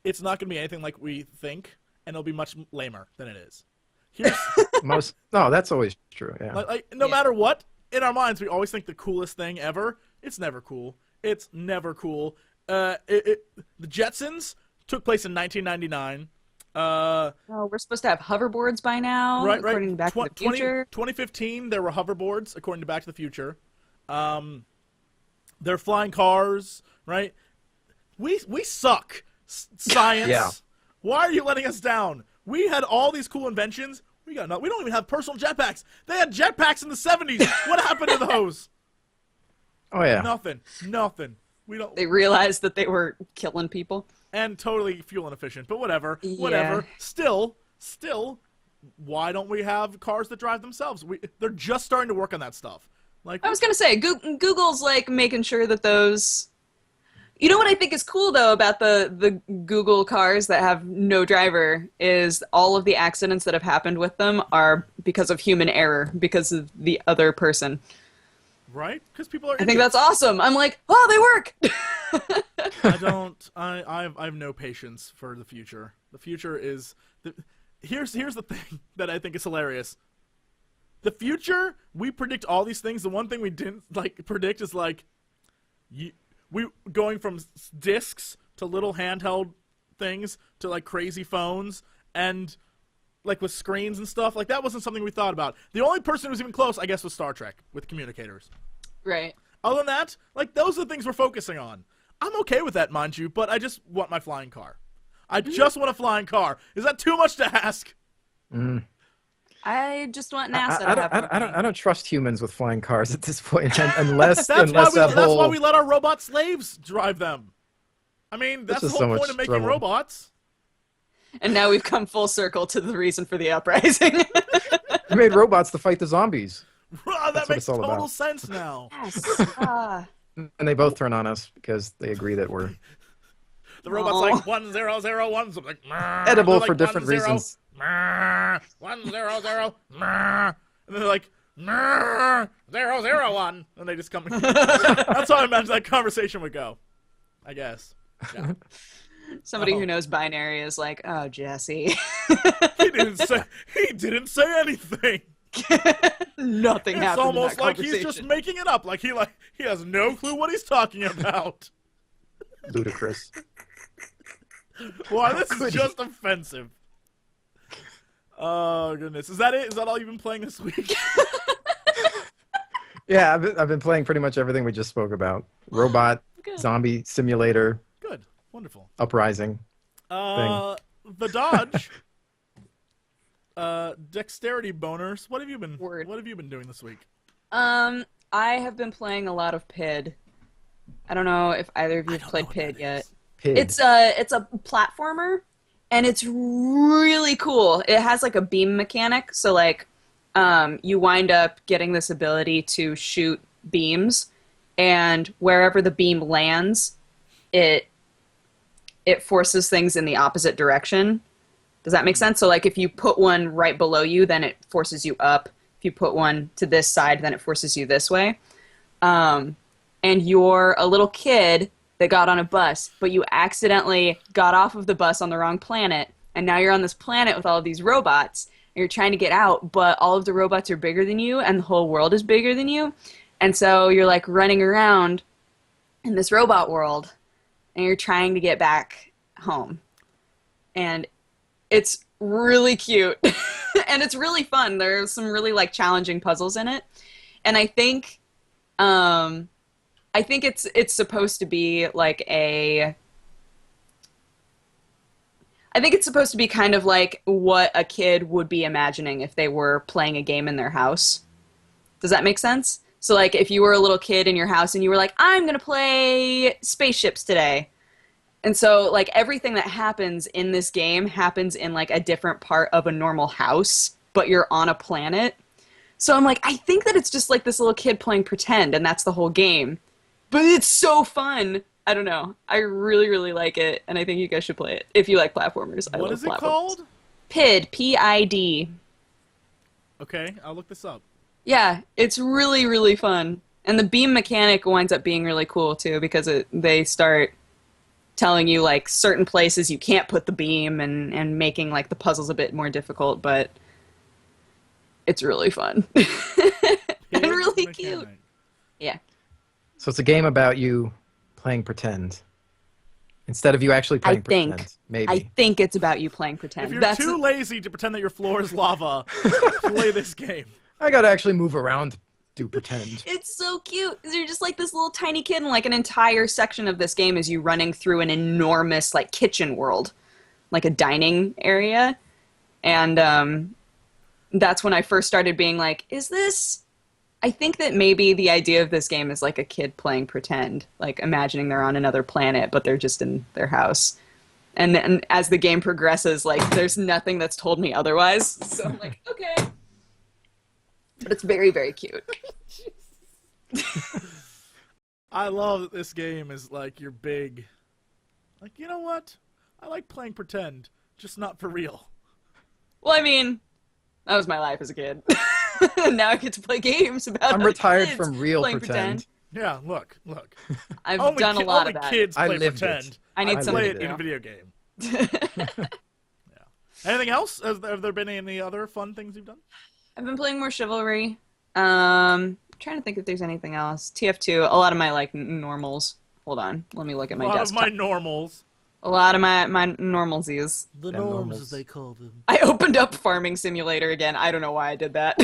Speaker 1: it's not going to be anything like we think, and it'll be much lamer than it is. Here's
Speaker 3: No, that's always true. Yeah.
Speaker 1: like no matter what, in our minds, we always think the coolest thing ever. It's never cool. It's never cool. The Jetsons took place in 1999.
Speaker 2: Oh, we're supposed to have hoverboards by now,
Speaker 1: Right.
Speaker 2: according to Back to the Future.
Speaker 1: 2015, there were hoverboards, according to Back to the Future. They're flying cars, right? We suck. Science.
Speaker 3: Yeah.
Speaker 1: Why are you letting us down? We had all these cool inventions. We don't even have personal jetpacks. They had jetpacks in the 70s. What happened to those?
Speaker 3: Oh yeah.
Speaker 1: Nothing. We don't.
Speaker 2: They realized that they were killing people.
Speaker 1: And totally fuel inefficient, but whatever.
Speaker 2: Yeah.
Speaker 1: Whatever. Still, why don't we have cars that drive themselves? They're just starting to work on that stuff. Like
Speaker 2: I was gonna say, Google's like making sure that those. You know what I think is cool though about the Google cars that have no driver is all of the accidents that have happened with them are because of human error, because of the other person.
Speaker 1: right? Because people are.
Speaker 2: I think that's awesome. I'm like, oh, they work.
Speaker 1: I have no patience for the future. The future is. Here's the thing that I think is hilarious. The future, we predict all these things. The one thing we didn't predict is we going from discs to little handheld things to like crazy phones and like with screens and stuff. Like that wasn't something we thought about. The only person who was even close, I guess, was Star Trek with communicators.
Speaker 2: Right.
Speaker 1: Other than that, like those are the things we're focusing on. I'm okay with that, mind you, but I just want my flying car. I just want a flying car. Is that too much to ask?
Speaker 2: I just want NASA to have
Speaker 3: I don't trust humans with flying cars at this point, unless
Speaker 1: That's
Speaker 3: that whole.
Speaker 1: why we let our robot slaves drive them. I mean, that's the
Speaker 3: is
Speaker 1: whole
Speaker 3: so
Speaker 1: point
Speaker 3: much
Speaker 1: of making
Speaker 3: trouble.
Speaker 1: robots.
Speaker 2: And now we've come full circle to the reason for the uprising.
Speaker 3: We made robots to fight the zombies,
Speaker 1: That
Speaker 3: what
Speaker 1: makes
Speaker 3: it's all
Speaker 1: total
Speaker 3: about.
Speaker 1: sense now.
Speaker 2: Yes.
Speaker 3: and they both turn on us because they agree that we're
Speaker 1: The robot's
Speaker 2: Aw.
Speaker 1: like 1001. So I'm like, "Meh."
Speaker 3: edible
Speaker 1: They're like,
Speaker 3: for different
Speaker 1: 10,
Speaker 3: reasons.
Speaker 1: meh, 100. Meh. And they're like 001, and they just come. That's how I imagine that conversation would go. I guess. Yeah.
Speaker 2: Somebody
Speaker 1: Oh.
Speaker 2: who knows binary is like, oh, Jesse.
Speaker 1: He didn't say anything.
Speaker 2: Nothing
Speaker 1: It's
Speaker 2: happened
Speaker 1: almost
Speaker 2: in that
Speaker 1: like he's just making it up. Like he has no clue what he's talking about.
Speaker 3: Ludicrous.
Speaker 1: Why, this is
Speaker 3: Could
Speaker 1: just offensive. Oh goodness, is that it? Is that all you've been playing this week?
Speaker 3: Yeah, I've been playing pretty much everything we just spoke about. Robot,
Speaker 2: Good.
Speaker 3: zombie simulator,
Speaker 1: Good, wonderful.
Speaker 3: uprising.
Speaker 1: The Dodge. Dexterity boners. What have you been?
Speaker 2: Word.
Speaker 1: What have you been doing this week?
Speaker 2: I have been playing a lot of PID. I don't know if either of you have played PID yet.
Speaker 3: Pig.
Speaker 2: It's a platformer, and it's really cool. It has like a beam mechanic, so like you wind up getting this ability to shoot beams, and wherever the beam lands, it forces things in the opposite direction. Does that make sense? So like if you put one right below you, then it forces you up. If you put one to this side, then it forces you this way. And you're a little kid that got on a bus, but you accidentally got off of the bus on the wrong planet, and now you're on this planet with all of these robots, and you're trying to get out, but all of the robots are bigger than you, and the whole world is bigger than you. And so you're like running around in this robot world, and you're trying to get back home. And it's really cute. And it's really fun. There's some really like challenging puzzles in it. And I think it's supposed to be like I think it's supposed to be kind of like what a kid would be imagining if they were playing a game in their house. Does that make sense? So like if you were a little kid in your house and you were like, I'm going to play spaceships today. And so like everything that happens in this game happens in like a different part of a normal house, but you're on a planet. So I'm like, I think that it's just like this little kid playing pretend, and that's the whole game. But it's so fun. I don't know. I really, really like it, and I think you guys should play it if you like platformers. I love
Speaker 1: What is it
Speaker 2: platformers.
Speaker 1: called?
Speaker 2: PID, P-I-D.
Speaker 1: Okay, I'll look this up.
Speaker 2: Yeah, it's really, really fun. And the beam mechanic winds up being really cool, too, because they start telling you, like, certain places you can't put the beam and making, like, the puzzles a bit more difficult, but it's really fun. And really cute. Yeah.
Speaker 3: So it's a game about you playing pretend. Instead of you actually playing pretend. Maybe.
Speaker 2: I think it's about you playing pretend.
Speaker 1: If you're too lazy to pretend that your floor is lava, play this game.
Speaker 3: I gotta actually move around, do pretend.
Speaker 2: It's so cute. You're just like this little tiny kid, and like an entire section of this game is you running through an enormous like kitchen world, like a dining area. And that's when I first started being like, I think that maybe the idea of this game is like a kid playing pretend, like imagining they're on another planet, but they're just in their house. And then as the game progresses, like there's nothing that's told me otherwise. So I'm like, okay. But it's very, very cute.
Speaker 1: I love that this game is like your big, like, you know what? I like playing pretend, just not for real.
Speaker 2: Well, I mean, that was my life as a kid. Now I get to play games about
Speaker 3: I'm
Speaker 2: other
Speaker 3: retired
Speaker 2: kids
Speaker 3: from real
Speaker 2: playing
Speaker 3: pretend.
Speaker 1: Yeah, look.
Speaker 2: I've done a lot of that.
Speaker 1: Only kids
Speaker 3: I
Speaker 1: play
Speaker 3: lived
Speaker 1: pretend.
Speaker 3: it.
Speaker 2: I need
Speaker 3: I
Speaker 2: something
Speaker 1: play
Speaker 2: to
Speaker 1: it in
Speaker 2: do.
Speaker 1: a video game. Yeah. Anything else? Have there been any other fun things you've done?
Speaker 2: I've been playing more Chivalry. Trying to think if there's anything else. TF2, a lot of my like normals. Hold on, let me look at my
Speaker 1: A lot
Speaker 2: desktop.
Speaker 1: of my normals.
Speaker 2: A lot of my normalsies.
Speaker 1: The
Speaker 3: Yeah,
Speaker 1: norms,
Speaker 3: normals.
Speaker 1: as they call them.
Speaker 2: I opened up Farming Simulator again. I don't know why I did that.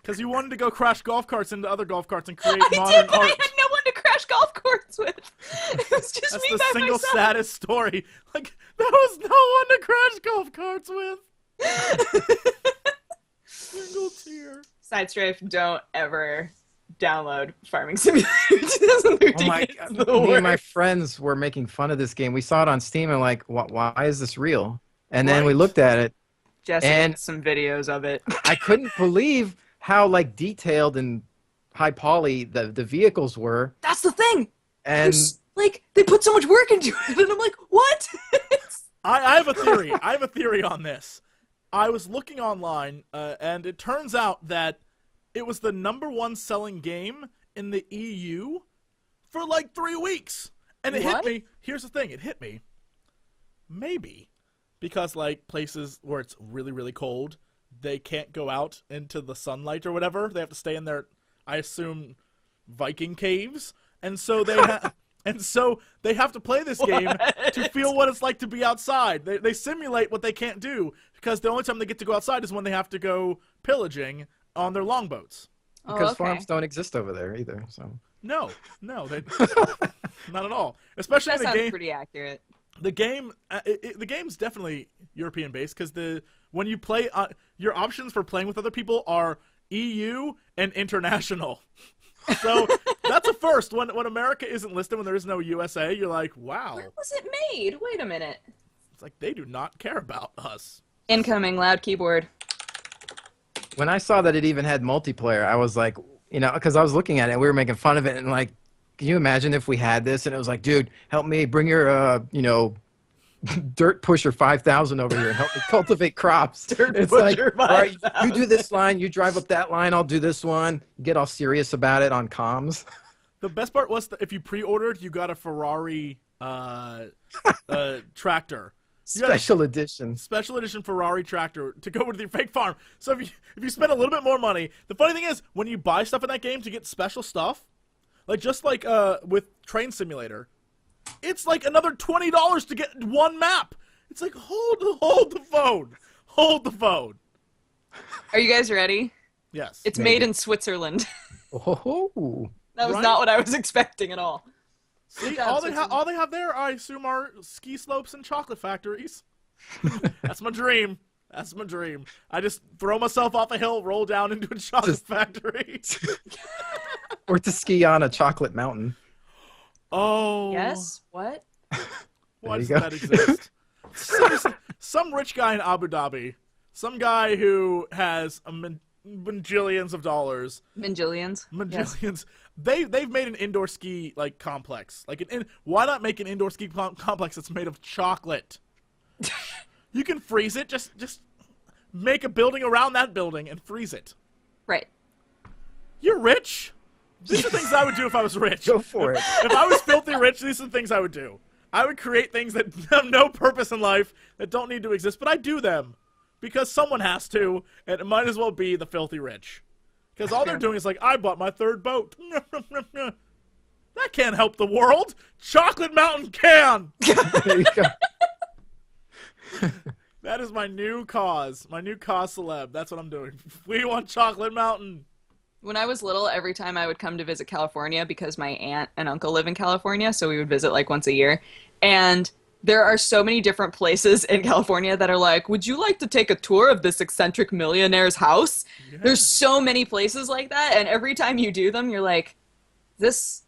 Speaker 1: Because you wanted to go crash golf carts into other golf carts and create
Speaker 2: I
Speaker 1: modern
Speaker 2: did, but I
Speaker 1: art.
Speaker 2: had no one to crash golf courts with. It was just
Speaker 1: That's
Speaker 2: me
Speaker 1: the
Speaker 2: by
Speaker 1: single
Speaker 2: myself.
Speaker 1: saddest story. Like, there was no one to crash golf carts with. Single tear.
Speaker 2: SideStrafe, don't ever download Farming Simulator 2013.
Speaker 3: Oh my
Speaker 2: It's
Speaker 3: god!
Speaker 2: the
Speaker 3: Me and my
Speaker 2: worst.
Speaker 3: friends were making fun of this game. We saw it on Steam and like, why is this real? And then we
Speaker 1: Right.
Speaker 3: looked at it.
Speaker 2: Jesse
Speaker 3: And-
Speaker 2: had some videos of it.
Speaker 3: I couldn't believe how like detailed and high poly the vehicles were.
Speaker 2: That's the thing.
Speaker 3: And
Speaker 2: There's, like, they put so much work into it, and I'm like, what?
Speaker 1: I have a theory. I have a theory on this. I was looking online, and it turns out that it was the #1 selling game in the EU for like 3 weeks. And it
Speaker 2: What?
Speaker 1: hit me. Here's the thing. It hit me. Maybe because like places where it's really, really cold, they can't go out into the sunlight or whatever. They have to stay in their, I assume, Viking caves. And so they they have to play this game to feel what it's like to be outside. They simulate what they can't do because the only time they get to go outside is when they have to go pillaging on their longboats.
Speaker 3: because
Speaker 2: okay.
Speaker 3: farms don't exist over there either. So
Speaker 1: No, they, not at all. Especially
Speaker 2: That
Speaker 1: in the
Speaker 2: sounds
Speaker 1: game.
Speaker 2: pretty accurate.
Speaker 1: The game, the game's definitely European based because when you play, your options for playing with other people are EU and international. So that's a first. When America isn't listed, when there is no USA, you're like, wow.
Speaker 2: Where was it made? Wait a minute.
Speaker 1: It's like they do not care about us.
Speaker 2: Incoming, loud keyboard.
Speaker 3: when I saw that it even had multiplayer, I was like, you know, because I was looking at it and we were making fun of it and like, can you imagine if we had this and it was like, dude, help me bring your, you know, Dirt Pusher 5000 over here and help me cultivate crops. It's
Speaker 2: Pusher
Speaker 3: like, all right,
Speaker 2: 5000.
Speaker 3: you do this line, you drive up that line, I'll do this one. Get all serious about it on comms.
Speaker 1: The best part was that if you pre-ordered, you got a Ferrari tractor.
Speaker 3: Special edition.
Speaker 1: Special edition Ferrari tractor to go with your fake farm. So if you spend a little bit more money, the funny thing is when you buy stuff in that game to get special stuff, like just like with Train Simulator, it's like another $20 to get one map. It's like hold the phone, hold the phone.
Speaker 2: Are you guys ready?
Speaker 1: Yes.
Speaker 2: It's
Speaker 3: Maybe.
Speaker 2: made in Switzerland.
Speaker 3: Oh,
Speaker 2: That was
Speaker 1: Right?
Speaker 2: not what I was expecting at all.
Speaker 1: See,
Speaker 2: job,
Speaker 1: all
Speaker 2: Switzerland.
Speaker 1: they have there, I assume, are ski slopes and chocolate factories. That's my dream. That's my dream. I just throw myself off a hill, roll down into a chocolate factory.
Speaker 3: or to ski on a chocolate mountain.
Speaker 1: Oh.
Speaker 2: Yes? What?
Speaker 1: Why
Speaker 3: There you
Speaker 1: doesn't
Speaker 3: go.
Speaker 1: that exist? Seriously, some rich guy in Abu Dhabi, some guy who has bajillions of dollars,
Speaker 2: Minjillions? Yes.
Speaker 1: bajillions. They've made an indoor ski like complex. Like why not make an indoor ski complex that's made of chocolate? You can freeze it. Just make a building around that building and freeze it.
Speaker 2: Right.
Speaker 1: You're rich. These are things I would do if I was rich.
Speaker 3: Go for it.
Speaker 1: If I was filthy rich, these are the things I would do. I would create things that have no purpose in life, that don't need to exist, but I do them. Because someone has to, and it might as well be the filthy rich. Because all they're doing is like, I bought my third boat. That can't help the world. Chocolate Mountain can.
Speaker 3: There you go.
Speaker 1: That is my new cause. My new cause celeb. That's what I'm doing. We want Chocolate Mountain.
Speaker 2: When I was little, every time I would come to visit California, because my aunt and uncle live in California, so we would visit like once a year. And there are so many different places in California that are like, would you like to take a tour of this eccentric millionaire's house?
Speaker 1: Yeah.
Speaker 2: There's so many places like that, and every time you do them, you're like, this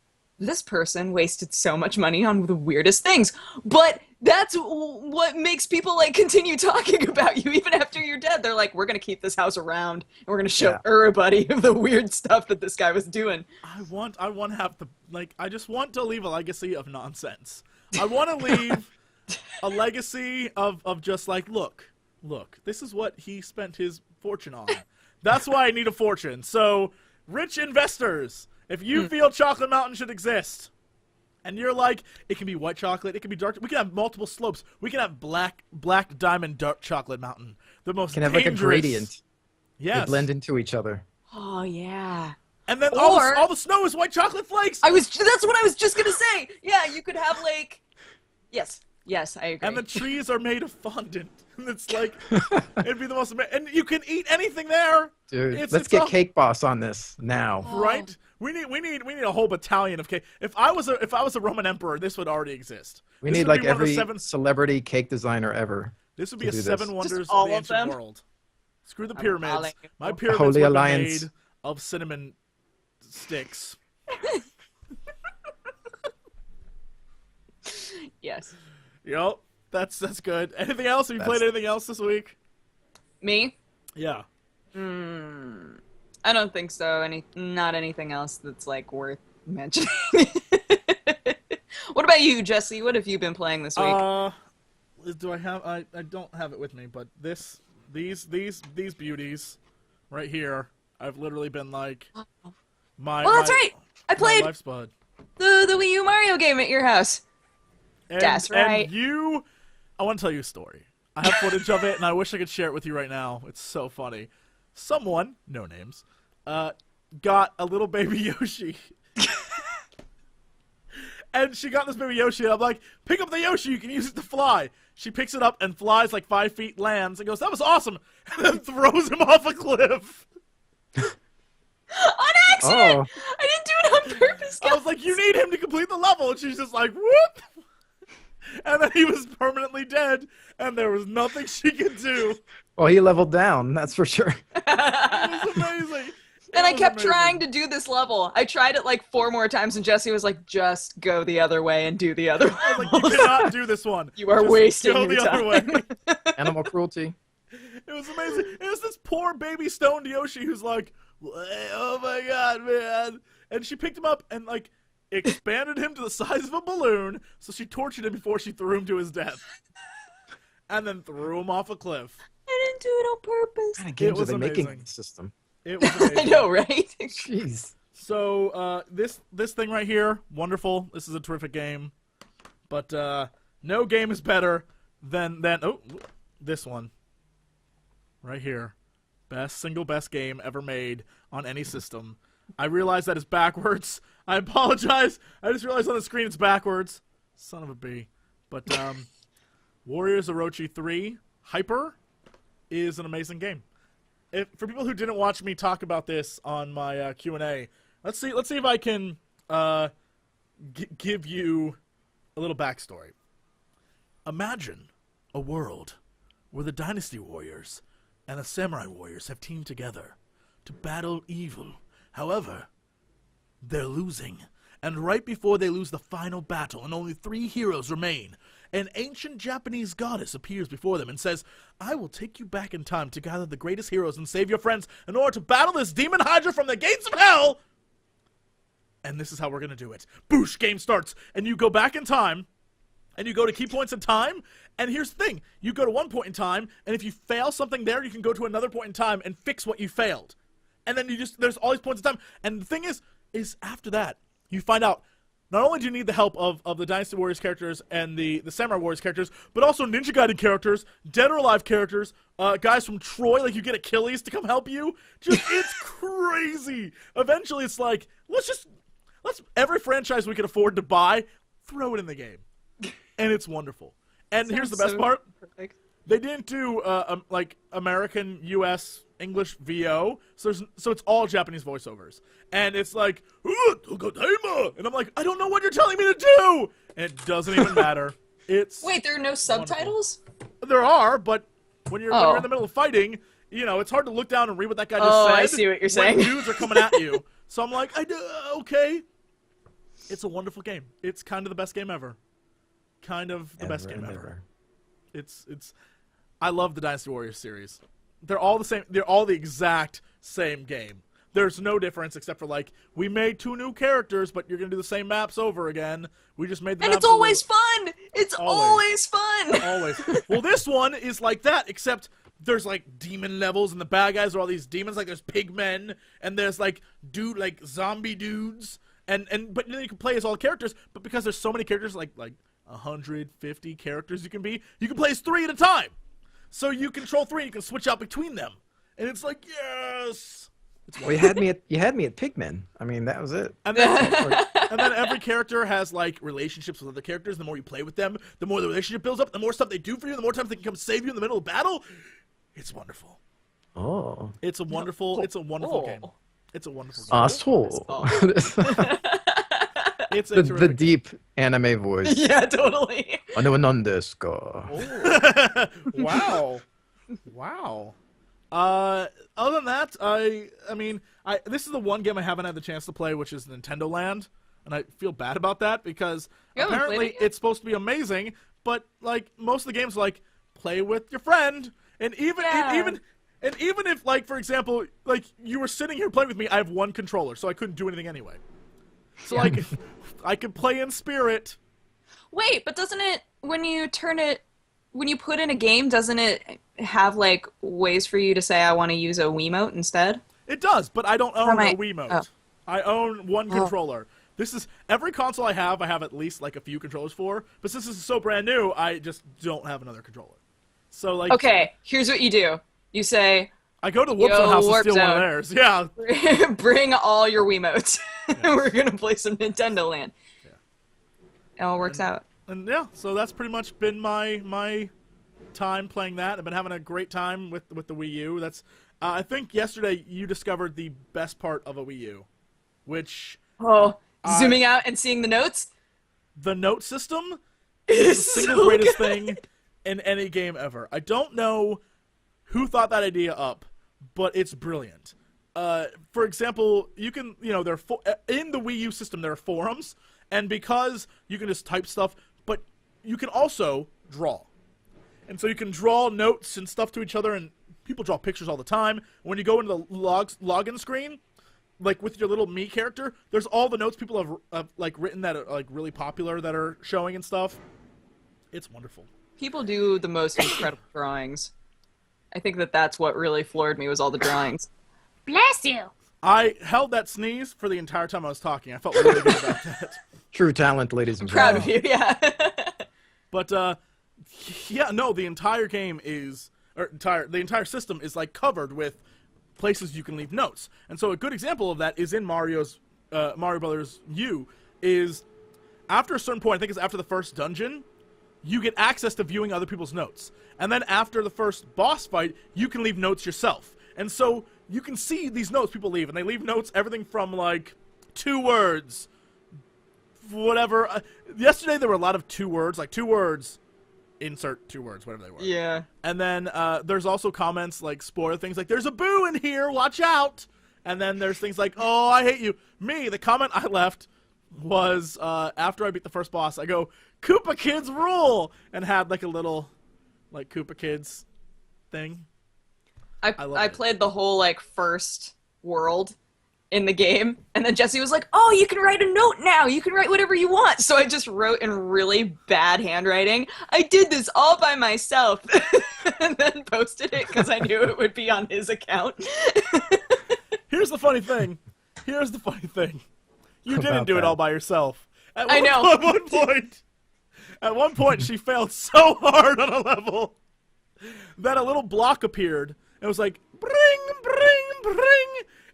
Speaker 2: person wasted so much money on the weirdest things. But that's what makes people like continue talking about you even after you're dead. They're like, we're gonna keep this house around and we're gonna show
Speaker 3: Yeah.
Speaker 2: everybody the weird stuff that this guy was doing.
Speaker 1: I want to have the, like, I just want to leave a legacy of nonsense. I want to leave a legacy of just like, look, this is what he spent his fortune on. That's why I need a fortune. So, rich investors, if you feel Chocolate Mountain should exist, and you're like, it can be white chocolate, it can be dark, we can have multiple slopes, we can have black diamond dark Chocolate Mountain, the most
Speaker 3: Can have
Speaker 1: dangerous.
Speaker 3: like a gradient. They
Speaker 1: Yes.
Speaker 3: blend into each other.
Speaker 2: Oh yeah.
Speaker 1: And then
Speaker 2: Or-
Speaker 1: all the snow is white chocolate flakes.
Speaker 2: That's what I was just gonna say. Yeah, you could have like, yes, I agree.
Speaker 1: And the trees are made of fondant. And it's like, it'd be the most and you can eat anything there.
Speaker 3: Dude,
Speaker 1: It's-
Speaker 3: let's
Speaker 1: it's
Speaker 3: get
Speaker 1: a-
Speaker 3: Cake Boss on this now.
Speaker 1: Right? We need a whole battalion of cake. If I was a Roman emperor, this would already exist.
Speaker 3: We
Speaker 1: This
Speaker 3: need
Speaker 1: would
Speaker 3: like
Speaker 1: be one of the
Speaker 3: every
Speaker 1: seven.
Speaker 3: celebrity cake designer ever.
Speaker 1: This would be
Speaker 3: to
Speaker 1: a
Speaker 3: do this.
Speaker 1: seven wonders
Speaker 2: Just
Speaker 1: of
Speaker 2: all
Speaker 1: the
Speaker 2: of
Speaker 1: ancient
Speaker 2: them?
Speaker 1: world. Screw the
Speaker 2: I'm
Speaker 1: pyramids.
Speaker 2: calling you.
Speaker 1: My pyramids
Speaker 3: Holy
Speaker 1: would
Speaker 3: Alliance.
Speaker 1: be made of cinnamon sticks.
Speaker 2: Yes.
Speaker 1: Yep. That's good. Anything else? Have you played anything else this week?
Speaker 2: Me?
Speaker 1: Yeah.
Speaker 2: I don't think so. Not anything else that's like worth mentioning. What about you, Jesse? What have you been playing this week?
Speaker 1: Do I have? I don't have it with me, but these beauties, right here. I've literally been like, my.
Speaker 2: Well, that's right. I
Speaker 1: My
Speaker 2: played
Speaker 1: life's bud.
Speaker 2: the Wii U Mario game at your house.
Speaker 1: And,
Speaker 2: That's right.
Speaker 1: And I want to tell you a story. I have footage of it, and I wish I could share it with you right now. It's so funny. Someone, no names, got a little baby Yoshi. And she got this baby Yoshi, and I'm like, pick up the Yoshi, you can use it to fly. She picks it up and flies like 5 feet, lands, and goes, that was awesome, and then throws him off a cliff.
Speaker 2: On accident!
Speaker 3: Oh.
Speaker 2: I didn't do it on purpose,
Speaker 1: I was like, you need him to complete the level, and she's just like, whoop! And then he was permanently dead, and there was nothing she could do.
Speaker 3: Well, he leveled down, that's for sure.
Speaker 1: It was amazing.
Speaker 2: And I
Speaker 1: It was
Speaker 2: kept
Speaker 1: amazing.
Speaker 2: trying to do this level. I tried it like 4 more times, and Jesse was like, just go the other way and do the other
Speaker 1: I was
Speaker 2: one.
Speaker 1: like, you cannot do this one.
Speaker 2: You are
Speaker 1: Just
Speaker 2: wasting
Speaker 1: go
Speaker 2: your
Speaker 1: the other
Speaker 2: time.
Speaker 1: way.
Speaker 3: Animal cruelty.
Speaker 1: It was amazing. It was this poor baby stoned Yoshi who's like, oh my god, man. And she picked him up and like expanded him to the size of a balloon, so she tortured him before she threw him to his death. and then threw him off a cliff.
Speaker 2: I didn't do it on purpose.
Speaker 3: What kind of games
Speaker 1: was
Speaker 3: are they making
Speaker 1: amazing.
Speaker 3: in the system?
Speaker 1: It was amazing.
Speaker 2: I know, right?
Speaker 3: Jeez.
Speaker 1: So this thing right here, wonderful. This is a terrific game, but no game is better than this one right here. Single best game ever made on any system. I realize that is backwards. I apologize. I just realized on the screen it's backwards. Son of a b. But Warriors Orochi 3 Hyper is an amazing game. For people who didn't watch me talk about this on my Q&A, let's see if I can give you a little backstory. Imagine a world where the Dynasty Warriors and the Samurai Warriors have teamed together to battle evil. However, they're losing, and right before they lose the final battle and only 3 heroes remain, an ancient Japanese goddess appears before them and says, "I will take you back in time to gather the greatest heroes and save your friends in order to battle this demon hydra from the gates of hell. And this is how we're going to do it." Boosh, game starts, and you go back in time, and you go to key points in time, and here's the thing. You go to one point in time, and if you fail something there, you can go to another point in time and fix what you failed. And then there's all these points in time. And the thing is after that, you find out, not only do you need the help of the Dynasty Warriors characters and the Samurai Warriors characters, but also Ninja Gaiden characters, Dead or Alive characters, guys from Troy, like you get Achilles to come help you. Just, it's crazy. Eventually it's like, let's every franchise we can afford to buy, throw it in the game. And it's wonderful. And here's the best part.
Speaker 2: Perfect.
Speaker 1: They didn't do like American, U.S., English VO, so it's all Japanese voiceovers, and it's like, and I'm like, I don't know what you're telling me to do, and it doesn't even matter.
Speaker 2: Wait, there are no subtitles?
Speaker 1: There are, but when you're in the middle of fighting, it's hard to look down and read what that guy just said.
Speaker 2: Oh, I see what you're saying.
Speaker 1: When dudes are coming at you, so I'm like, okay. It's a wonderful game. It's kind of the best game ever. Kind of the best game ever. It's. I love the Dynasty Warriors series. They're all the same. They're all the exact same game. There's no difference except for, like, we made 2 new characters, but you're going to do the same maps over again. We just made the
Speaker 2: And
Speaker 1: maps
Speaker 2: it's always fun! It's always fun!
Speaker 1: Always. Well, this one is like that, except there's, like, demon levels, and the bad guys are all these demons. Like, there's pigmen, and there's, like, zombie dudes. But then you can play as all the characters, but because there's so many characters, like 150 characters you can play as 3 at a time. So you control 3, and you can switch out between them. And it's like, yes!
Speaker 3: Well, you had me at Pigmen. I mean, that was it.
Speaker 1: And then every character has, like, relationships with other characters. The more you play with them, the more the relationship builds up, the more stuff they do for you, the more times they can come save you in the middle of battle. It's wonderful.
Speaker 3: Oh.
Speaker 1: It's a wonderful game. It's a wonderful game.
Speaker 3: Asshole.
Speaker 1: It's
Speaker 3: the deep anime voice.
Speaker 2: Yeah, totally.
Speaker 1: Wow. Wow. Other than that, I mean, this is the one game I haven't had the chance to play, which is Nintendo Land, and I feel bad about that because apparently it's supposed to be amazing, but like most of the games, like play with your friend, and even if, like, for example, like you were sitting here playing with me, I have 1 controller, so I couldn't do anything anyway. So like, I could play in spirit.
Speaker 2: Wait, but doesn't it, when you put in a game, doesn't it have, like, ways for you to say, I want to use a Wiimote instead?
Speaker 1: It does, but I don't own a Wiimote. Oh. I own 1 controller. This is, every console I have at least, like, a few controllers for, but since this is so brand new, I just don't have another controller. So, like...
Speaker 2: Okay, here's what you do. You say...
Speaker 1: I go to Warp Zone House and steal one of theirs. Yeah.
Speaker 2: Bring all your Wiimotes. Yes. We're going to play some Nintendo Land. Yeah. It all works out.
Speaker 1: And yeah, so that's pretty much been my time playing that. I've been having a great time with the Wii U. That's I think yesterday you discovered the best part of a Wii U, which
Speaker 2: zooming out and seeing the notes.
Speaker 1: The note system is the single greatest thing in any game ever. I don't know who thought that idea up, but it's brilliant. For example, you can, there are in the Wii U system there are forums, and because you can just type stuff, but you can also draw. And so you can draw notes and stuff to each other, and people draw pictures all the time. When you go into the login screen, like with your little me character, there's all the notes people have like written that are like really popular that are showing and stuff. It's wonderful.
Speaker 2: People do the most incredible drawings. I think that's what really floored me was all the drawings.
Speaker 4: Bless you.
Speaker 1: I held that sneeze for the entire time I was talking. I felt really good about that.
Speaker 3: True talent, ladies and
Speaker 2: Proud
Speaker 3: gentlemen.
Speaker 2: of you, yeah.
Speaker 1: But yeah, no, the entire game is, the entire system is like covered with places you can leave notes. And so a good example of that is in Mario Brothers U. Is after a certain point, I think it's after the first dungeon, you get access to viewing other people's notes. And then after the first boss fight, you can leave notes yourself. And so you can see these notes people leave, and they leave notes everything from like 2 words, whatever. Yesterday there were a lot of 2 words, like 2 words, insert 2 words, whatever they were.
Speaker 2: Yeah.
Speaker 1: And then there's also comments like spoiler things like, there's a boo in here, watch out. And then there's things like, oh, I hate you. Me, the comment I left was after I beat the first boss, I go, Koopa Kids rule, and had like a little like Koopa Kids thing.
Speaker 2: I played the whole like first world in the game, and then Jesse was like, oh, you can write a note now, you can write whatever you want. So I just wrote in really bad handwriting, I did this all by myself, and then posted it because I knew it would be on his account.
Speaker 1: Here's the funny thing. You didn't do it all by yourself.
Speaker 2: I know.
Speaker 1: At one point, she failed so hard on a level that a little block appeared. It was like, bring, bring, bring.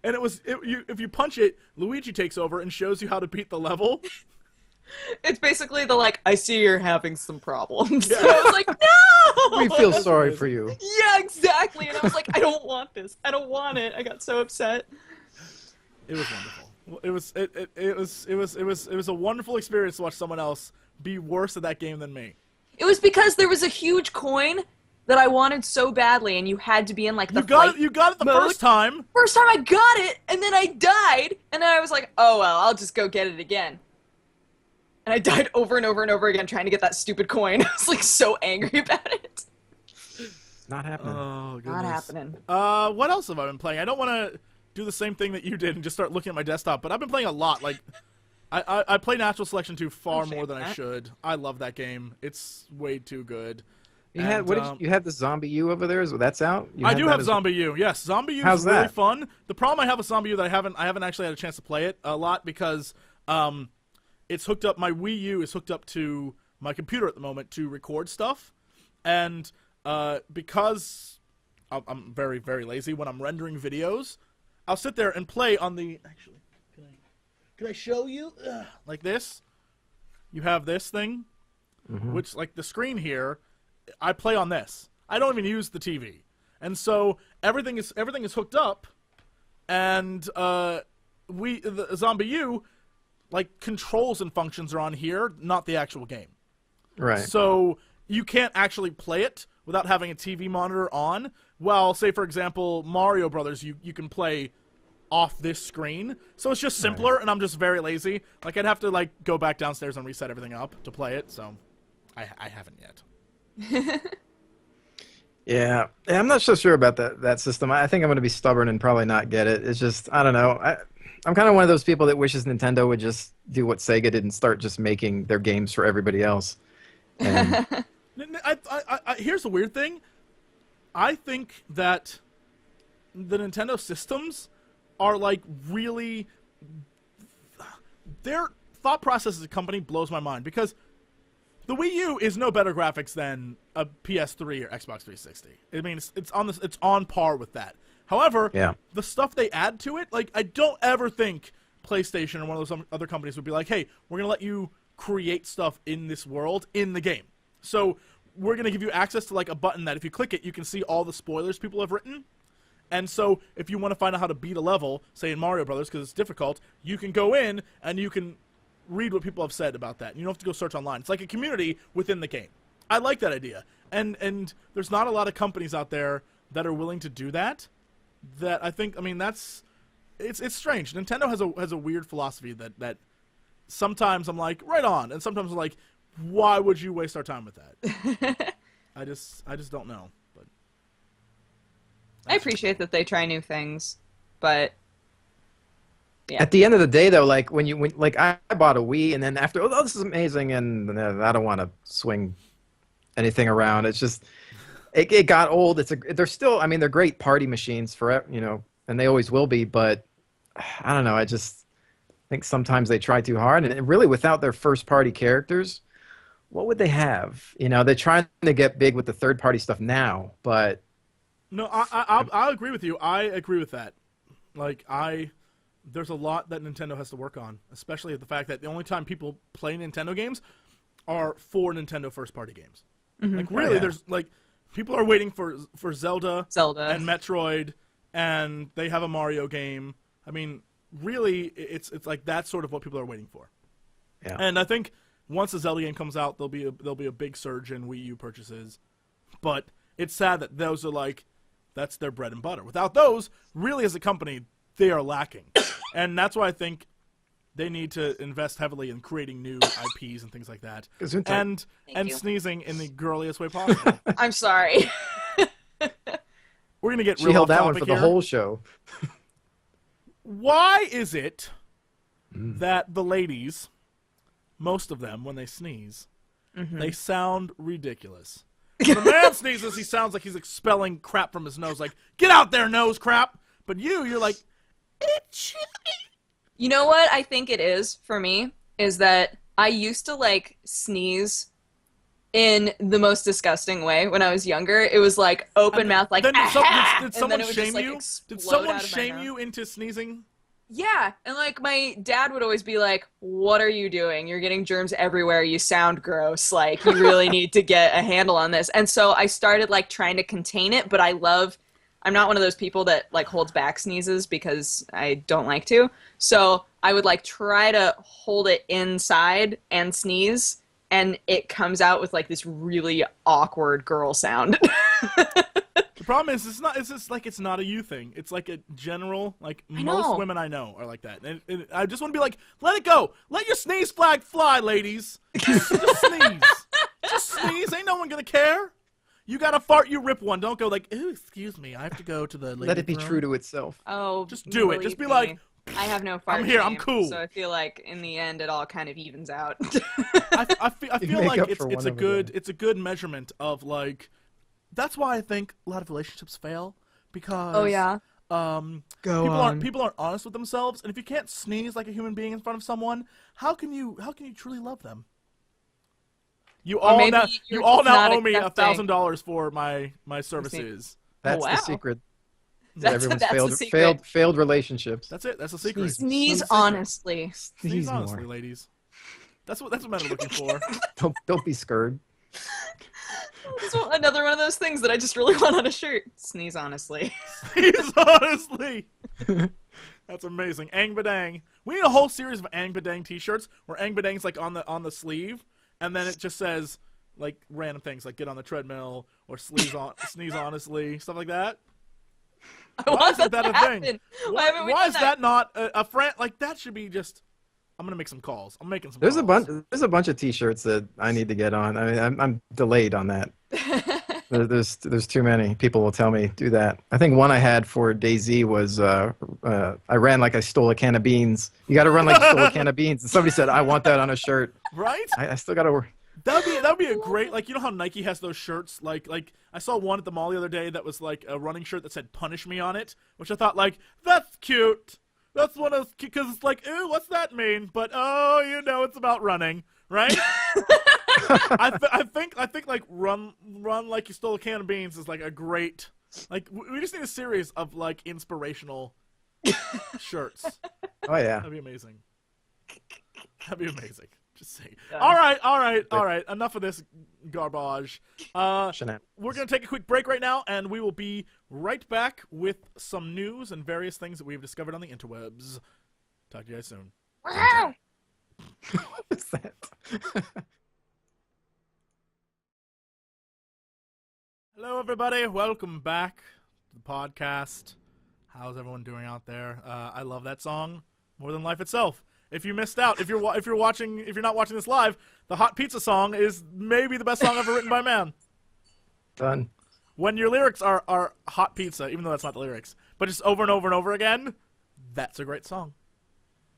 Speaker 1: And if you punch it, Luigi takes over and shows you how to beat the level.
Speaker 2: It's basically the like, I see you're having some problems.
Speaker 1: Yeah.
Speaker 2: And I was like, no!
Speaker 3: We feel sorry for you.
Speaker 2: Yeah, exactly. And I was like, I don't want this. I don't want it. I got so upset.
Speaker 1: It was wonderful. It was a wonderful experience to watch someone else be worse at that game than me.
Speaker 2: It was because there was a huge coin that I wanted so badly, and you had to be in like the
Speaker 1: You got it the
Speaker 2: mode.
Speaker 1: first time.
Speaker 2: First time I got it, and then I died, and then I was like, oh well, I'll just go get it again. And I died over and over and over again trying to get that stupid coin. I was like so angry about it.
Speaker 3: Not happening.
Speaker 1: Oh, goodness.
Speaker 2: Not happening.
Speaker 1: What else have I been playing? I don't want to do the same thing that you did and just start looking at my desktop, but I've been playing a lot. Like, I play Natural Selection 2 far more than I should. I love that game. It's way too good.
Speaker 3: You had the Zombie U over there? That's out?
Speaker 1: I do have Zombie U. Yes, Zombie U is really fun. The problem I have with Zombie U that I haven't actually had a chance to play it a lot because it's hooked up. My Wii U is hooked up to my computer at the moment to record stuff, and because I'm very, very lazy when I'm rendering videos, I'll sit there and play on the. Actually, can I show you? Like this. You have this thing, which like the screen here. I play on this. I don't even use the TV, and so everything is hooked up, and the Zombie U, like controls and functions are on here, not the actual game.
Speaker 3: Right.
Speaker 1: So you can't actually play it without having a TV monitor on. Well, say for example Mario Brothers, you can play off this screen, so it's just simpler, right. And I'm just very lazy. Like I'd have to like go back downstairs and reset everything up to play it. So I haven't yet.
Speaker 3: Yeah, I'm not so sure about that system. I think I'm going to be stubborn and probably not get it. It's just, I don't know. I'm kind of one of those people that wishes Nintendo would just do what Sega did and start just making their games for everybody else. And
Speaker 1: here's the weird thing. I think that the Nintendo systems are like really... Their thought process as a company blows my mind because the Wii U is no better graphics than a PS3 or Xbox 360. I mean, it's on par with that. However, the stuff they add to it, like I don't ever think PlayStation or one of those other companies would be like, "Hey, we're gonna let you create stuff in this world in the game. So we're gonna give you access to like a button that if you click it, you can see all the spoilers people have written. And so if you want to find out how to beat a level, say in Mario Brothers, because it's difficult, you can go in and you can read what people have said about that. You don't have to go search online. It's like a community within the game. I like that idea. And there's not a lot of companies out there that are willing to do that. That I think, I mean, it's strange. Nintendo has a weird philosophy that sometimes I'm like, right on, and sometimes I'm like, why would you waste our time with that? I just don't know. But
Speaker 2: I appreciate that they try new things, but yeah.
Speaker 3: At the end of the day, though, like when I bought a Wii, and then after, oh, this is amazing, and I don't want to swing anything around. It's just it got old. They're still, I mean, they're great party machines for, you know, and they always will be. But I don't know. I just think sometimes they try too hard, and really without their first party characters, what would they have? You know, they're trying to get big with the third party stuff now, but
Speaker 1: no, I agree with you. I agree with that. Like there's a lot that Nintendo has to work on, especially the fact that the only time people play Nintendo games are for Nintendo first party games.
Speaker 2: Mm-hmm.
Speaker 1: Like really,
Speaker 3: yeah.
Speaker 1: there's like people are waiting for Zelda and Metroid, and they have a Mario game. I mean, really, it's like that's sort of what people are waiting for.
Speaker 3: yeah.
Speaker 1: And I think once the Zelda game comes out, there'll be a big surge in Wii U purchases. But it's sad that those are like that's their bread and butter. Without those, really as a company, they are lacking. And that's why I think they need to invest heavily in creating new IPs and things like that. And
Speaker 2: you.
Speaker 1: sneezing in the girliest way possible.
Speaker 2: I'm sorry.
Speaker 1: We're going to get
Speaker 3: She
Speaker 1: real
Speaker 3: held
Speaker 1: off
Speaker 3: that one
Speaker 1: topic
Speaker 3: for the
Speaker 1: here.
Speaker 3: whole show.
Speaker 1: Why is it that the ladies, most of them, when they sneeze, they sound ridiculous? When a man sneezes, he sounds like he's expelling crap from his nose, like, get out there, nose crap! But you're like, itchy.
Speaker 2: You know what I think it is for me is that I used to like sneeze in the most disgusting way when I was younger. It was like open mouth, like
Speaker 1: Then did
Speaker 2: and
Speaker 1: someone
Speaker 2: then it would
Speaker 1: shame
Speaker 2: just, like,
Speaker 1: you? Did
Speaker 2: explode
Speaker 1: someone
Speaker 2: out of my
Speaker 1: shame
Speaker 2: mouth.
Speaker 1: you into sneezing?
Speaker 2: Yeah, and like my dad would always be like, "What are you doing? You're getting germs everywhere. You sound gross. Like you really need to get a handle on this." And so I started like trying to contain it, but I'm not one of those people that like holds back sneezes because I don't like to. So I would like try to hold it inside and sneeze, and it comes out with like this really awkward girl sound.
Speaker 1: The problem is, it's just like it's not a you thing. It's like a general, like most women I know are like that. And I just want to be like, let it go. Let your sneeze flag fly, ladies. Just sneeze. Just sneeze. Ain't no one gonna care. You got to fart, you rip one. Don't go like, ooh, excuse me, I have to go to the ladies'
Speaker 3: Let it be
Speaker 1: room.
Speaker 3: true to itself.
Speaker 2: Oh,
Speaker 1: Just do it. Just be like,
Speaker 2: I have no fart
Speaker 1: I'm here, I'm
Speaker 2: shame,
Speaker 1: cool.
Speaker 2: So I feel like in the end it all kind of evens out.
Speaker 1: I feel
Speaker 3: make
Speaker 1: like
Speaker 3: up
Speaker 1: it's
Speaker 3: for
Speaker 1: it's
Speaker 3: one
Speaker 1: a
Speaker 3: over
Speaker 1: good
Speaker 3: there.
Speaker 1: it's a good measurement of like. That's why I think a lot of relationships fail because
Speaker 2: Oh yeah.
Speaker 1: people aren't honest with themselves, and if you can't sneeze like a human being in front of someone, how can you truly love them? You
Speaker 2: Or
Speaker 1: all
Speaker 2: maybe
Speaker 1: now
Speaker 2: you're
Speaker 1: you all
Speaker 2: just
Speaker 1: now
Speaker 2: not
Speaker 1: owe me
Speaker 2: accepting.
Speaker 1: $1,000 for my services.
Speaker 3: That's
Speaker 2: wow.
Speaker 3: the secret.
Speaker 2: That's
Speaker 3: Everyone's
Speaker 2: the secret.
Speaker 3: failed relationships.
Speaker 1: That's it. That's the secret.
Speaker 2: Sneeze
Speaker 1: That's the secret.
Speaker 2: honestly.
Speaker 1: Sneeze
Speaker 3: more.
Speaker 1: honestly, ladies. That's what men are looking for.
Speaker 3: Don't be scared.
Speaker 2: This is another one of those things that I just really want on a shirt. Sneeze honestly.
Speaker 1: Sneeze honestly. That's amazing. Ang Badang. We need a whole series of Ang Badang t-shirts where Ang Badang's like on the sleeve, and then it just says like random things like get on the treadmill or sneeze honestly, stuff like that.
Speaker 2: I
Speaker 1: Why
Speaker 2: want
Speaker 1: isn't that
Speaker 2: to
Speaker 1: a
Speaker 2: happen.
Speaker 1: thing?
Speaker 2: Why
Speaker 1: Why is that not a friend? Like that should be just. I'm gonna make some calls. I'm making some.
Speaker 3: There's
Speaker 1: calls.
Speaker 3: There's a bunch of T-shirts that I need to get on. I mean, I'm delayed on that. There's too many. People will tell me do that. I think one I had for DayZ was I ran like I stole a can of beans. You got to run like you stole a can of beans. And somebody said I want that on a shirt.
Speaker 1: Right?
Speaker 3: I still got to.
Speaker 1: That'd be a great, like, you know how Nike has those shirts, like I saw one at the mall the other day that was like a running shirt that said "Punish Me" on it, which I thought like that's cute. That's one of because it's like, ooh, what's that mean? But oh, you know, it's about running, right? I think like run like you stole a can of beans is like a great, like we just need a series of like inspirational shirts.
Speaker 3: Oh yeah.
Speaker 1: That'd be amazing. That'd be amazing. Just saying.
Speaker 2: Done.
Speaker 1: All right. Enough of this garbage.
Speaker 3: Shenanigans.
Speaker 1: We're going to take a quick break right now, and we will be right back with some news and various things that we've discovered on the interwebs. Talk to you guys soon.
Speaker 2: Wow.
Speaker 3: What was that?
Speaker 1: Hello, everybody. Welcome back to the podcast. How's everyone doing out there? I love that song more than life itself. If you missed out, if you're not watching this live, the Hot Pizza song is maybe the best song ever written by man.
Speaker 3: Done.
Speaker 1: When your lyrics are hot pizza, even though that's not the lyrics, but just over and over and over again, that's a great song.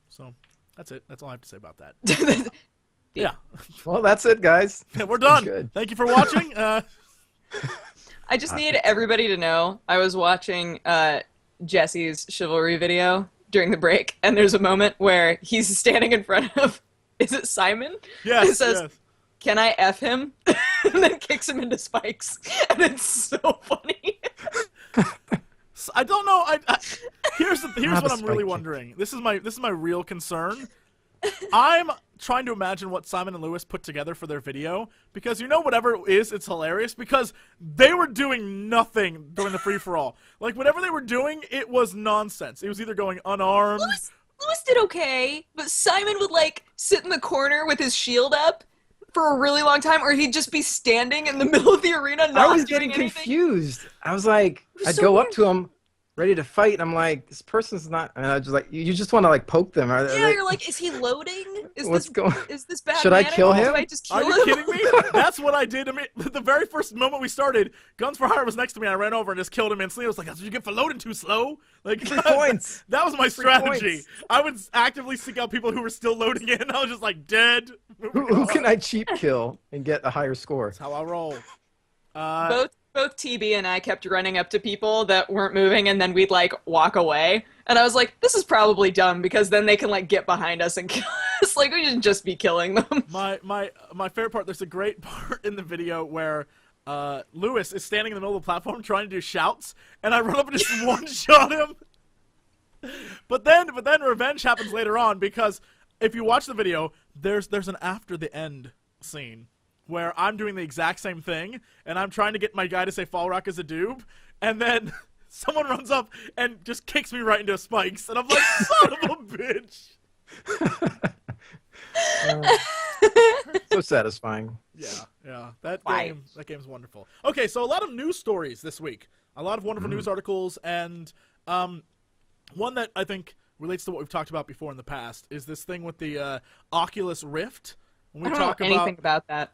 Speaker 1: So that's it. That's all I have to say about that. Yeah.
Speaker 3: Well, that's it, guys.
Speaker 1: We're done.
Speaker 3: Good.
Speaker 1: Thank you for watching.
Speaker 2: I just need everybody to know I was watching Jesse's chivalry video during the break, and there's a moment where he's standing in front of, is it Simon?
Speaker 1: Yes,
Speaker 2: It says,
Speaker 1: yes.
Speaker 2: "Can I F him?" and then kicks him into spikes. And it's so funny.
Speaker 1: I don't know. Here's
Speaker 3: Not
Speaker 1: what
Speaker 3: a
Speaker 1: I'm really
Speaker 3: spike kick.
Speaker 1: wondering. This is my real concern. I'm trying to imagine what Simon and Lewis put together for their video, because whatever it is, it's hilarious because they were doing nothing during the free for all. Like whatever they were doing, it was nonsense. It was either going unarmed.
Speaker 2: Lewis did okay, but Simon would like sit in the corner with his shield up for a really long time, or he'd just be standing in the middle of the arena not
Speaker 3: I was
Speaker 2: doing
Speaker 3: getting
Speaker 2: anything.
Speaker 3: confused. I was like,
Speaker 2: was
Speaker 3: I'd
Speaker 2: so
Speaker 3: go up
Speaker 2: weird.
Speaker 3: to him, ready to fight, and I'm like, this person's not. And I just like, you just want to like poke them.
Speaker 2: Yeah, you're like, is he loading?
Speaker 3: What's going?
Speaker 2: Is this bad?
Speaker 3: Should I kill him?
Speaker 2: Do I just kill
Speaker 1: Are
Speaker 2: him?
Speaker 1: you kidding me? That's what I did. The very first moment we started, Guns for Hire was next to me. I ran over and just killed him instantly. I was like, "That's what you get for loading too slow." Like
Speaker 3: 3 points.
Speaker 1: That was my
Speaker 3: Free
Speaker 1: strategy.
Speaker 3: points.
Speaker 1: I would actively seek out people who were still loading in. I was just like, dead.
Speaker 3: Who can I cheap kill and get a higher score?
Speaker 1: That's how I roll.
Speaker 2: Both TB and I kept running up to people that weren't moving, and then we'd like walk away. And I was like, this is probably dumb because then they can like get behind us and kill us. Like we should just be killing them.
Speaker 1: My favorite part. There's a great part in the video where Lewis is standing in the middle of the platform trying to do shouts, and I run up and just one-shot him. But then revenge happens later on, because if you watch the video, there's an after the end scene where I'm doing the exact same thing, and I'm trying to get my guy to say Fall Rock is a doob, and then someone runs up and just kicks me right into spikes, and I'm like, son of a bitch.
Speaker 3: So satisfying.
Speaker 1: Yeah. That
Speaker 2: Why?
Speaker 1: game's wonderful. Okay, so a lot of news stories this week. A lot of wonderful news articles, and one that I think relates to what we've talked about before in the past is this thing with the Oculus Rift. When we
Speaker 2: I don't
Speaker 1: talk
Speaker 2: know anything about that.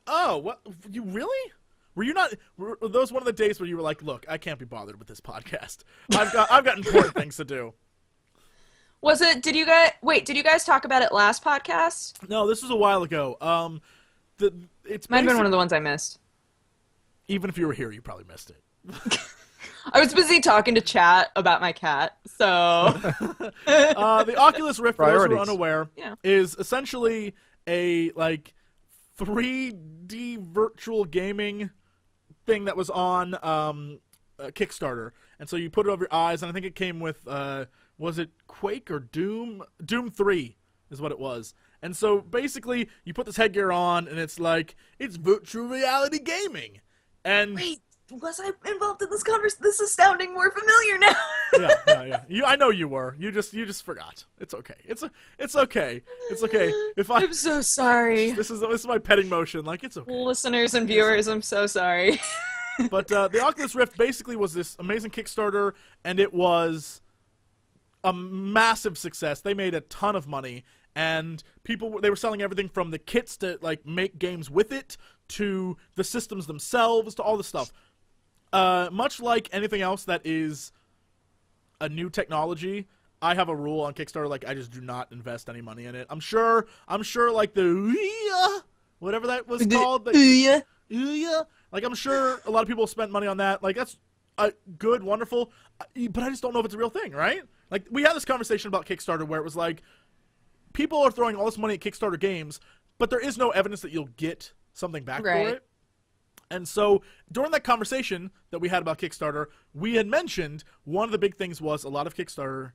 Speaker 1: Oh, what? You really? Were you not? Were those one of the days where you were like, "Look, I can't be bothered with this podcast. I've got important things to do."
Speaker 2: Was it? Did you guys talk about it last podcast?
Speaker 1: No, this was a while ago. It's
Speaker 2: Might have been one
Speaker 1: basic-
Speaker 2: of the ones I missed.
Speaker 1: Even if you were here, you probably missed it.
Speaker 2: I was busy talking to chat about my cat, so
Speaker 1: The Oculus Rift, for those who are
Speaker 3: Priorities.
Speaker 1: unaware,
Speaker 2: Yeah.
Speaker 1: is essentially a 3D virtual gaming thing that was on Kickstarter, and so you put it over your eyes, and I think it came with was it Quake or Doom? Doom 3 is what it was. And so basically, you put this headgear on, and it's virtual reality gaming. And
Speaker 2: wait, was I involved in this conversation? This is sounding more familiar now.
Speaker 1: yeah. I know you were. You just forgot. It's okay. It's okay. It's okay. If
Speaker 2: I'm so sorry.
Speaker 1: this is my petting motion. Like, it's okay.
Speaker 2: Listeners and viewers, I'm so sorry.
Speaker 1: But the Oculus Rift basically was this amazing Kickstarter, and it was a massive success. They made a ton of money, and they were selling everything from the kits to make games with it, to the systems themselves, to all the stuff. Much like anything else that is a new technology, I have a rule on Kickstarter, I just do not invest any money in it. I'm sure the whatever that was called.
Speaker 2: Yeah.
Speaker 1: I'm sure a lot of people spent money on that. That's good, wonderful, but I just don't know if it's a real thing, right? We had this conversation about Kickstarter where it was people are throwing all this money at Kickstarter games, but there is no evidence that you'll get something back for
Speaker 2: Right.
Speaker 1: it. And so during that conversation that we had about Kickstarter, we had mentioned one of the big things was a lot of Kickstarter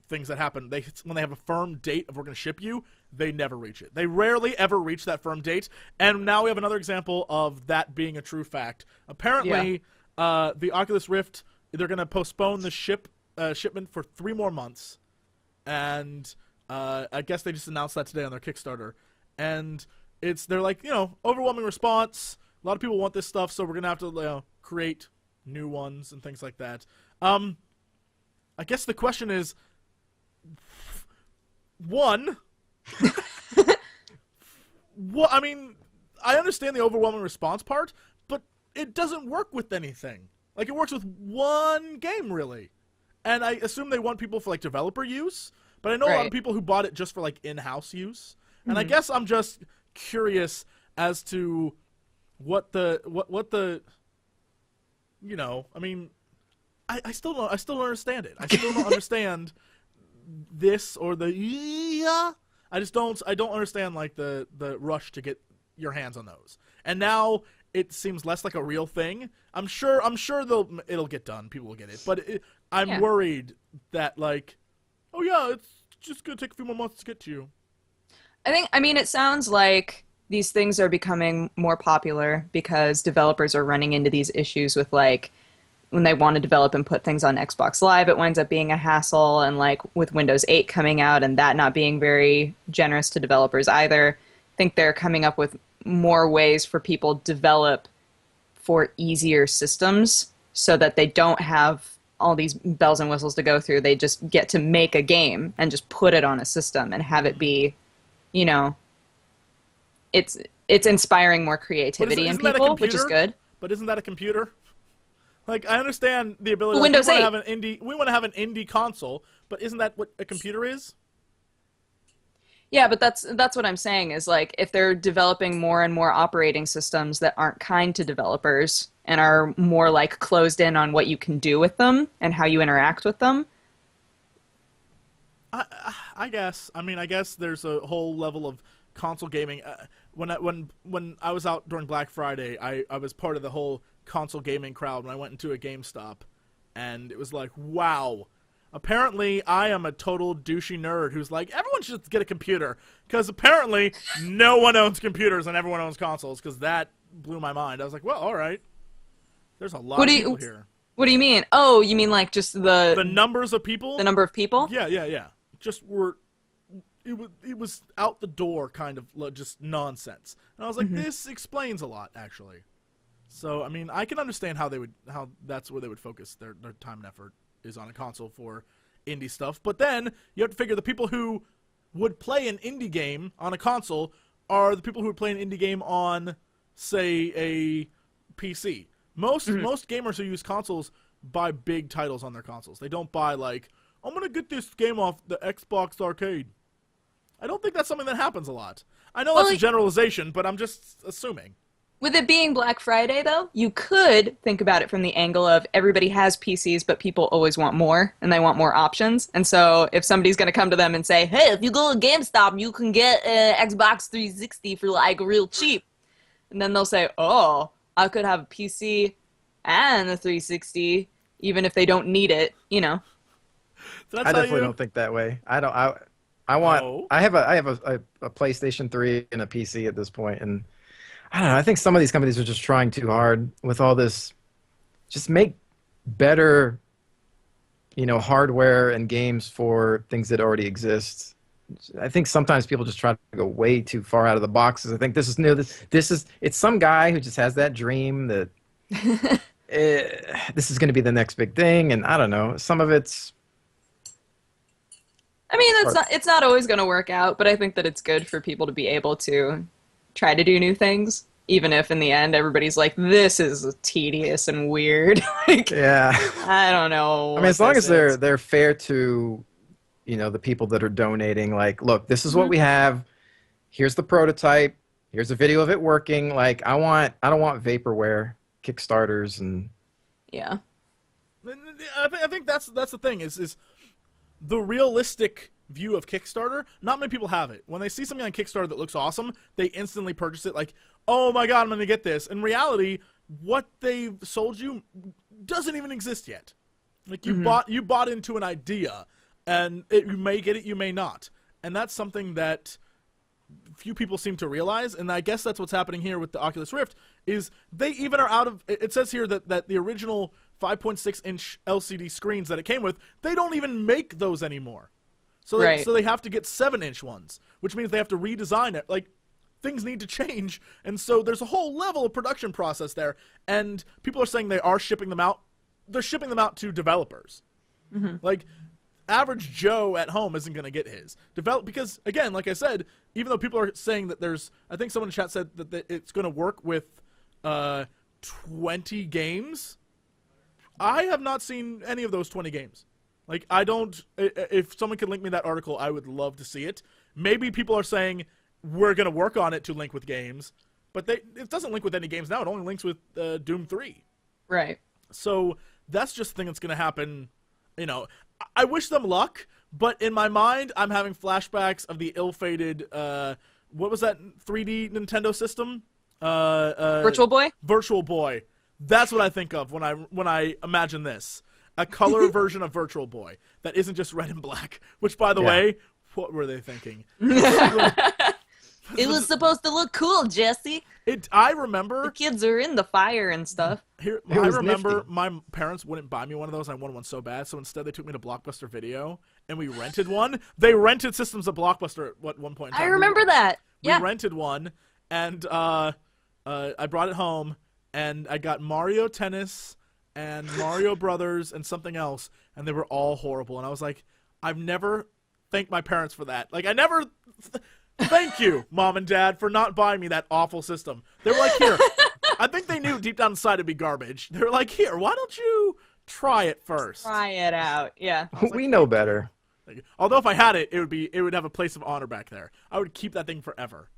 Speaker 1: things that happen. When they have a firm date of we're going to ship you, they never reach it. They rarely ever reach that firm date. And now we have another example of that being a true fact. Apparently, the Oculus Rift, they're going to postpone the shipment for 3 more months. And I guess they just announced that today on their Kickstarter. And they're overwhelming response. A lot of people want this stuff, so we're going to have to create new ones and things like that. I guess the question is, one, I understand the overwhelming response part, but it doesn't work with anything. It works with one game, really. And I assume they want people for, developer use, but I know a lot of
Speaker 2: Right.
Speaker 1: people who bought it just for, in-house use. And I guess I'm just curious as to what the you know, I mean, I still don't understand it. I still don't understand this or the I don't understand like the rush to get your hands on those. And now it seems less like a real thing. I'm sure it'll get done. People will get it. But I'm worried that like, oh yeah, it's just going to take a few more months to get to you.
Speaker 2: I mean, it sounds like these things are becoming more popular because developers are running into these issues with like when they want to develop and put things on Xbox Live, it winds up being a hassle. And like with Windows 8 coming out and that not being very generous to developers either, I think they're coming up with more ways for people to develop for easier systems so that they don't have all these bells and whistles to go through. They just get to make a game and just put it on a system and have it be, you know, it's inspiring more creativity in people, which is good.
Speaker 1: But isn't that a computer? Like, I understand the ability.
Speaker 2: Windows 8.
Speaker 1: We want to have an indie console, but isn't that what a computer is?
Speaker 2: Yeah, but that's what I'm saying is like if they're developing more and more operating systems that aren't kind to developers and are more like closed in on what you can do with them and how you interact with them.
Speaker 1: I guess. I mean, I guess there's a whole level of console gaming. When I was out during Black Friday, I was part of the whole console gaming crowd when I went into a GameStop, and it was like, wow. Apparently, I am a total douchey nerd who's like, everyone should get a computer, because apparently no one owns computers and everyone owns consoles, because that blew my mind. I was like, well, all right. There's a lot of people here.
Speaker 2: What do you mean? Oh, you mean like just the
Speaker 1: numbers of people?
Speaker 2: The number of people?
Speaker 1: Yeah. Just it was out the door kind of just nonsense. And I was like, this explains a lot, actually. So, I mean, I can understand how that's where they would focus their time and effort is on a console for indie stuff. But then you have to figure the people who would play an indie game on a console are the people who would play an indie game on, say, a PC. Most gamers who use consoles buy big titles on their consoles. They don't buy, like, I'm going to get this game off the Xbox Arcade. I don't think that's something that happens a lot. I know that's a generalization, but I'm just assuming.
Speaker 2: With it being Black Friday, though, you could think about it from the angle of everybody has PCs, but people always want more, and they want more options. And so if somebody's going to come to them and say, hey, if you go to GameStop, you can get an Xbox 360 for, like, real cheap. And then they'll say, oh, I could have a PC and a 360, even if they don't need it, you know.
Speaker 1: So
Speaker 3: I definitely don't think that way. I have a PlayStation 3 and a PC at this point, and I don't know. I think some of these companies are just trying too hard with all this. Just make better, hardware and games for things that already exist. I think sometimes people just try to go way too far out of the boxes. I think this is new. It's some guy who just has that dream that this is going to be the next big thing, and I don't know. Some of it's.
Speaker 2: I mean, it's not always going to work out, but I think that it's good for people to be able to try to do new things, even if in the end everybody's like, this is tedious and weird. Like,
Speaker 3: yeah.
Speaker 2: I don't know.
Speaker 3: I mean, as long as they're fair to, the people that are donating, like, look, this is what we have. Here's the prototype. Here's a video of it working. Like, I don't want vaporware Kickstarters and.
Speaker 2: Yeah.
Speaker 1: I think that's the thing is the realistic view of Kickstarter. Not many people have it. When they see something on Kickstarter that looks awesome, they instantly purchase it like, oh my god, I'm going to get this. In reality, what they've sold you doesn't even exist yet. Like, you bought into an idea, and you may get it, you may not. And that's something that few people seem to realize, and I guess that's what's happening here with the Oculus Rift, is they even are out of, it says here that the original 5.6-inch LCD screens that it came with, they don't even make those anymore. So they have to get 7-inch ones, which means they have to redesign it. Like, things need to change, and so there's a whole level of production process there, and people are saying they are shipping them out. They're shipping them out to developers. Like, average Joe at home isn't going to get his. Because, again, like I said, even though people are saying that there's, I think someone in chat said that it's going to work with 20 games. I have not seen any of those 20 games. Like, I don't, if someone could link me that article, I would love to see it. Maybe people are saying we're gonna work on it to link with games, but it doesn't link with any games now. It only links with Doom 3.
Speaker 2: Right.
Speaker 1: So that's just the thing that's gonna happen. You know, I wish them luck, but in my mind, I'm having flashbacks of the ill-fated what was that 3D Nintendo system?
Speaker 2: Virtual Boy.
Speaker 1: Virtual Boy. That's what I think of when I imagine this. A color version of Virtual Boy that isn't just red and black. Which, by the way, what were they thinking?
Speaker 2: It was supposed to look cool, Jesse.
Speaker 1: I remember
Speaker 2: The kids are in the fire and stuff.
Speaker 1: I
Speaker 3: was
Speaker 1: remember
Speaker 3: nifty.
Speaker 1: my parents wouldn't buy me one of those. I wanted one so bad, so instead they took me to Blockbuster Video and we rented one. They rented systems at Blockbuster at one point in time.
Speaker 2: I remember that.
Speaker 1: We
Speaker 2: Yeah.
Speaker 1: rented one, and I brought it home, and I got Mario Tennis and Mario Brothers and something else, and they were all horrible. And I was like, I've never thanked my parents for that. Like, I never... Thank you, Mom and Dad, for not buying me that awful system. They were like, here. I think they knew deep down inside it'd be garbage. They were like, here, why don't you try it first?
Speaker 2: Try it out. Yeah.
Speaker 3: We know better.
Speaker 1: Although if I had it, it would have a place of honor back there. I would keep that thing forever.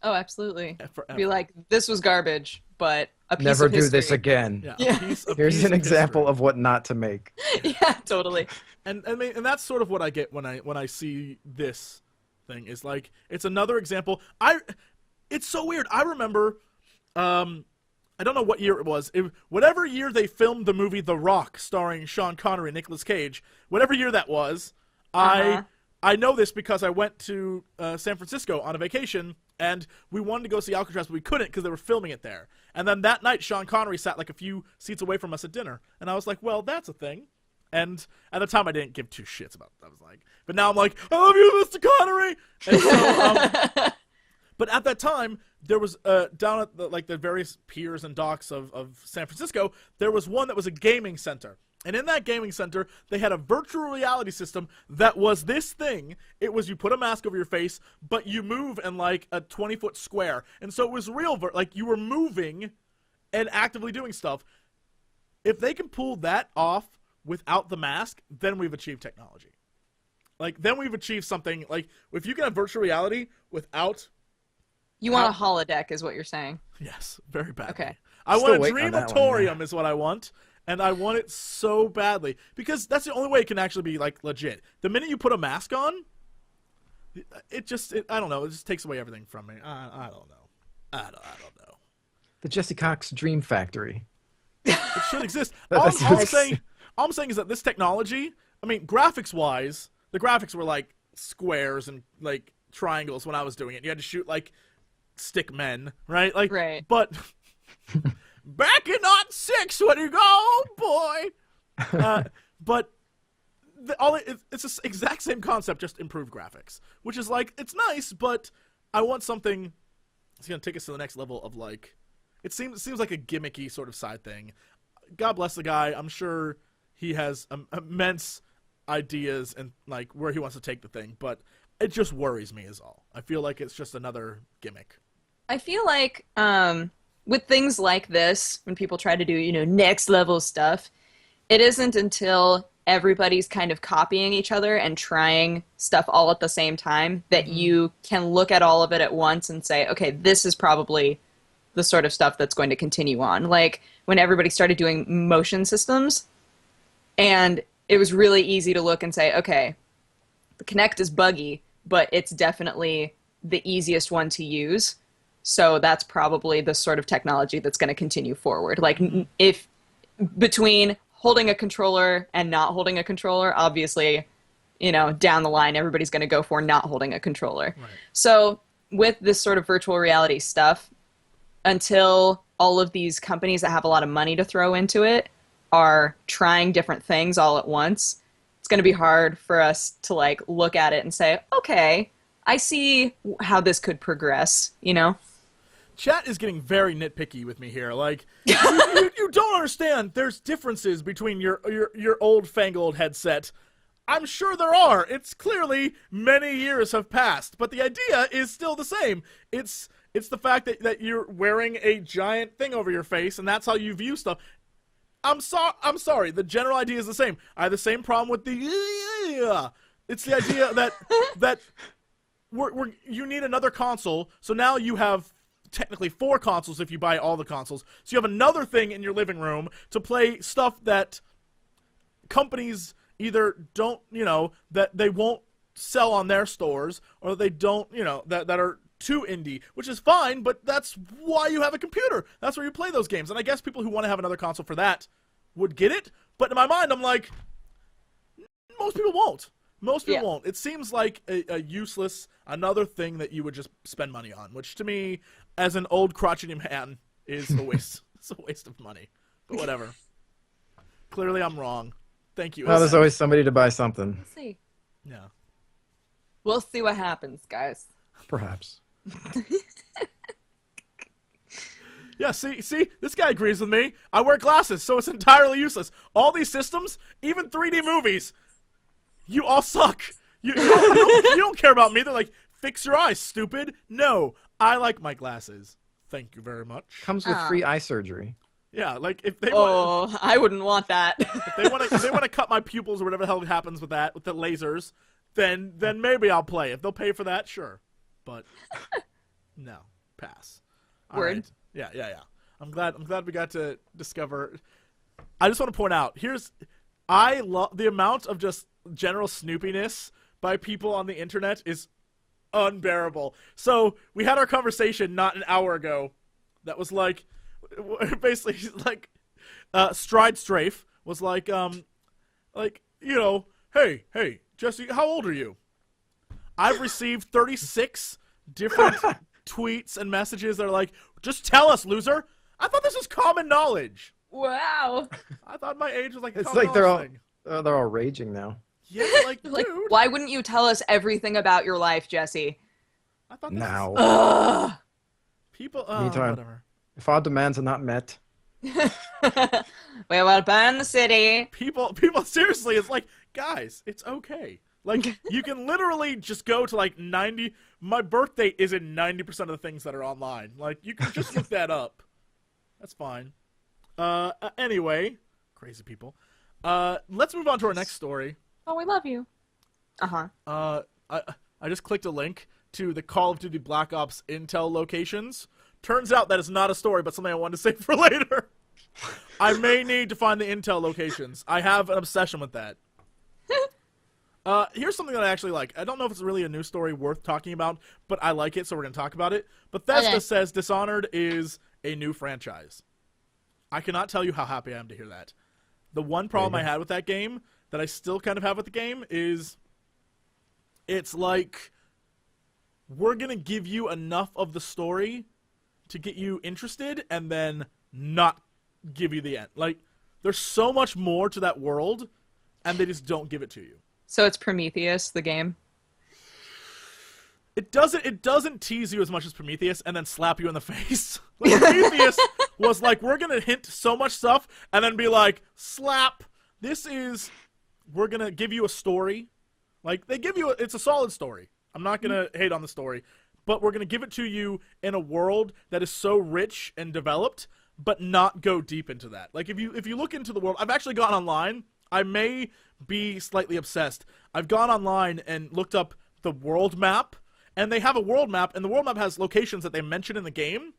Speaker 2: Oh, absolutely.
Speaker 1: Forever.
Speaker 2: Be like, this was garbage, but a piece
Speaker 3: Never
Speaker 2: of
Speaker 3: do
Speaker 2: history.
Speaker 3: this again.
Speaker 1: Yeah,
Speaker 2: Yeah.
Speaker 3: Here's an example of what not to make.
Speaker 2: Yeah, totally.
Speaker 1: And that's sort of what I get when I see this thing is like it's another example. It's so weird. I remember I don't know what year it was. Whatever year they filmed the movie The Rock starring Sean Connery and Nicolas Cage, whatever year that was, I know this because I went to San Francisco on a vacation and we wanted to go see Alcatraz, but we couldn't because they were filming it there. And then that night, Sean Connery sat like a few seats away from us at dinner, and I was like, well, that's a thing. And at the time, I didn't give two shits about it. I was like, but now I'm like, I love you, Mr. Connery. And so, but at that time, there was down at the various piers and docks of San Francisco, there was one that was a gaming center. And in that gaming center, they had a virtual reality system that was this thing. It was you put a mask over your face, but you move in like a 20-foot square. And so it was real, like you were moving and actively doing stuff. If they can pull that off without the mask, then we've achieved technology. Like, then we've achieved something. Like, if you can have virtual reality without...
Speaker 2: You want a holodeck is what you're saying.
Speaker 1: Yes, very badly.
Speaker 2: Okay.
Speaker 1: I
Speaker 3: Still
Speaker 1: want a
Speaker 3: waiting on that one,
Speaker 1: Dreamatorium is what I want. And I want it so badly. Because that's the only way it can actually be, like, legit. The minute you put a mask on, I don't know. It just takes away everything from me. I don't know. I don't know.
Speaker 3: The Jesse Cox Dream Factory.
Speaker 1: It should exist.
Speaker 3: That's
Speaker 1: All I'm
Speaker 3: just-
Speaker 1: saying is that this technology, I mean, graphics-wise, the graphics were, like, squares and, like, triangles when I was doing it. You had to shoot, like, stick men, right? Like,
Speaker 2: Right.
Speaker 1: But... Back in '06 when you go, oh boy. But it's the exact same concept, just improved graphics, which is like it's nice, but I want something that's gonna take us to the next level of like. It seems like a gimmicky sort of side thing. God bless the guy. I'm sure he has immense ideas and like where he wants to take the thing, but it just worries me is all. I feel like it's just another gimmick.
Speaker 2: I feel like with things like this, when people try to do, next level stuff, it isn't until everybody's kind of copying each other and trying stuff all at the same time that you can look at all of it at once and say, okay, this is probably the sort of stuff that's going to continue on. Like when everybody started doing motion systems, and it was really easy to look and say, okay, the Kinect is buggy, but it's definitely the easiest one to use. So that's probably the sort of technology that's going to continue forward. Like if between holding a controller and not holding a controller, obviously, down the line, everybody's going to go for not holding a controller.
Speaker 1: Right.
Speaker 2: So with this sort of virtual reality stuff, until all of these companies that have a lot of money to throw into it are trying different things all at once, it's going to be hard for us to like look at it and say, okay, I see how this could progress,
Speaker 1: Chat is getting very nitpicky with me here. Like, you don't understand. There's differences between your old fangled headset. I'm sure there are. It's clearly many years have passed, but the idea is still the same. It's the fact that you're wearing a giant thing over your face, and that's how you view stuff. I'm sorry. The general idea is the same. I have the same problem with the. It's the idea that you need another console, so now you have technically 4 consoles if you buy all the consoles. So you have another thing in your living room to play stuff that companies either don't, that they won't sell on their stores, or they don't, that are too indie, which is fine, but that's why you have a computer. That's where you play those games. And I guess people who want to have another console for that would get it, but in my mind, I'm like, most people won't. Most people won't. It seems like a useless, another thing that you would just spend money on, which to me, as an old crotchety man, is a waste. It's a waste of money. But whatever. Clearly, I'm wrong. Thank you.
Speaker 3: Well, there's always somebody to buy something.
Speaker 2: We'll see.
Speaker 1: Yeah.
Speaker 2: We'll see what happens, guys.
Speaker 3: Perhaps.
Speaker 1: Yeah, see, this guy agrees with me. I wear glasses, so it's entirely useless. All these systems, even 3D movies, you all suck. You don't care about me. They're like, fix your eyes, stupid. No, I like my glasses. Thank you very much.
Speaker 3: Comes with free eye surgery.
Speaker 1: Yeah, like if they
Speaker 2: I wouldn't want that.
Speaker 1: if they want to cut my pupils or whatever the hell happens with that, with the lasers, then maybe I'll play. If they'll pay for that, sure. But no, pass. All
Speaker 2: Word.
Speaker 1: right. Yeah. I'm glad we got to discover. I just want to point out, I love the amount of just general snoopiness by people on the internet is unbearable. So we had our conversation not an hour ago that was like, basically like, SideStrafe was like, hey, Jesse, how old are you? I've received 36 different tweets and messages that are like, just tell us, loser. I thought this was common knowledge.
Speaker 2: Wow.
Speaker 1: I thought my age was like
Speaker 3: It's
Speaker 1: common
Speaker 3: like they're all
Speaker 1: thing.
Speaker 3: they're all raging now.
Speaker 1: Yeah, like,
Speaker 2: Like,
Speaker 1: dude.
Speaker 2: why wouldn't you tell us everything about your life, Jesse?
Speaker 1: I thought this
Speaker 3: Now,
Speaker 1: was,
Speaker 2: Ugh.
Speaker 1: people.
Speaker 3: Meantime.
Speaker 1: Whatever.
Speaker 3: if our demands are not met,
Speaker 2: We will burn the city.
Speaker 1: People. Seriously, it's like, guys, it's okay. Like, you can literally just go to like 90. My birth date is in 90% of the things that are online. Like, you can just look that up. That's fine. Anyway, crazy people. Let's move on to our next story.
Speaker 2: Oh, we love you. Uh-huh.
Speaker 1: I just clicked a link to the Call of Duty Black Ops Intel locations. Turns out that is not a story, but something I wanted to save for later. I may need to find the Intel locations. I have an obsession with that. Here's something that I actually like. I don't know if it's really a news story worth talking about, but I like it, so we're going to talk about it. Bethesda says Dishonored is a new franchise. I cannot tell you how happy I am to hear that. The one problem I had with that game, that I still kind of have with the game, is it's like, we're going to give you enough of the story to get you interested, and then not give you the end. Like, there's so much more to that world, and they just don't give it to you.
Speaker 2: So it's Prometheus, the game?
Speaker 1: It doesn't tease you as much as Prometheus and then slap you in the face. Like, Prometheus was like, we're going to hint so much stuff and then be like, slap. We're going to give you a story. Like, it's a solid story. I'm not going to hate on the story. But we're going to give it to you in a world that is so rich and developed, but not go deep into that. Like, if you look into the world, I've actually gone online. I may be slightly obsessed. I've gone online and looked up the world map, and they have a world map, and the world map has locations that they mention in the game,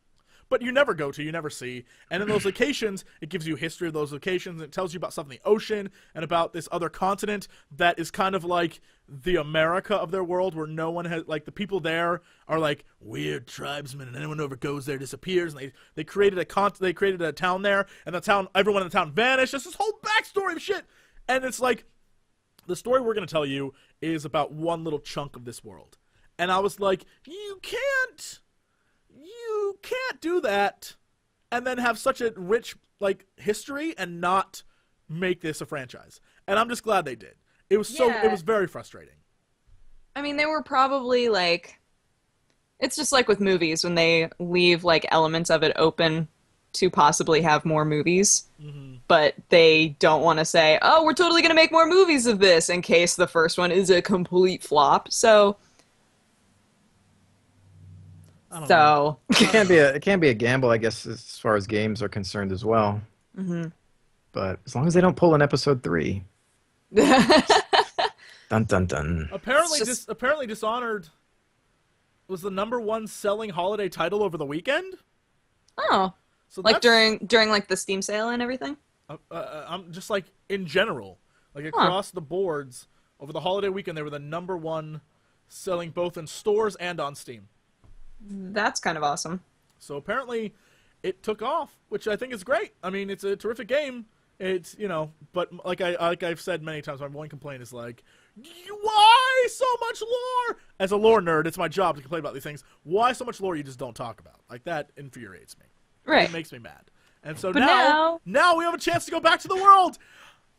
Speaker 1: but you never go to, you never see. And in those locations, it gives you history of those locations, and it tells you about stuff in the ocean, and about this other continent that is kind of like the America of their world, where no one has, like, the people there are like weird tribesmen, and anyone who ever goes there disappears, and they created a town there, and everyone in the town vanished. There's this whole backstory of shit. And it's like, the story we're going to tell you is about one little chunk of this world. And I was like, you can't do that and then have such a rich, like, history and not make this a franchise. And I'm just glad they did. It was it was very frustrating.
Speaker 2: I mean, they were probably like, it's just like with movies when they leave like elements of it open to possibly have more movies, but they don't want to say, oh, we're totally going to make more movies of this in case the first one is a complete flop. So
Speaker 3: it can be a gamble, I guess, as far as games are concerned as well.
Speaker 2: Mm-hmm.
Speaker 3: But as long as they don't pull an episode 3. Dun dun dun.
Speaker 1: Apparently Dishonored was the #1 selling holiday title over the weekend.
Speaker 2: Oh,
Speaker 1: So
Speaker 2: like during like the Steam sale and everything.
Speaker 1: I'm just like in general, like across the boards over the holiday weekend, they were the #1 selling both in stores and on Steam.
Speaker 2: That's kind of awesome.
Speaker 1: So apparently, it took off, which I think is great. I mean, it's a terrific game. It's but like I've said many times, my one complaint is like, why so much lore? As a lore nerd, it's my job to complain about these things. Why so much lore you just don't talk about? Like that infuriates me.
Speaker 2: Right.
Speaker 1: It makes me mad. And so
Speaker 2: But
Speaker 1: now we have a chance to go back to the world.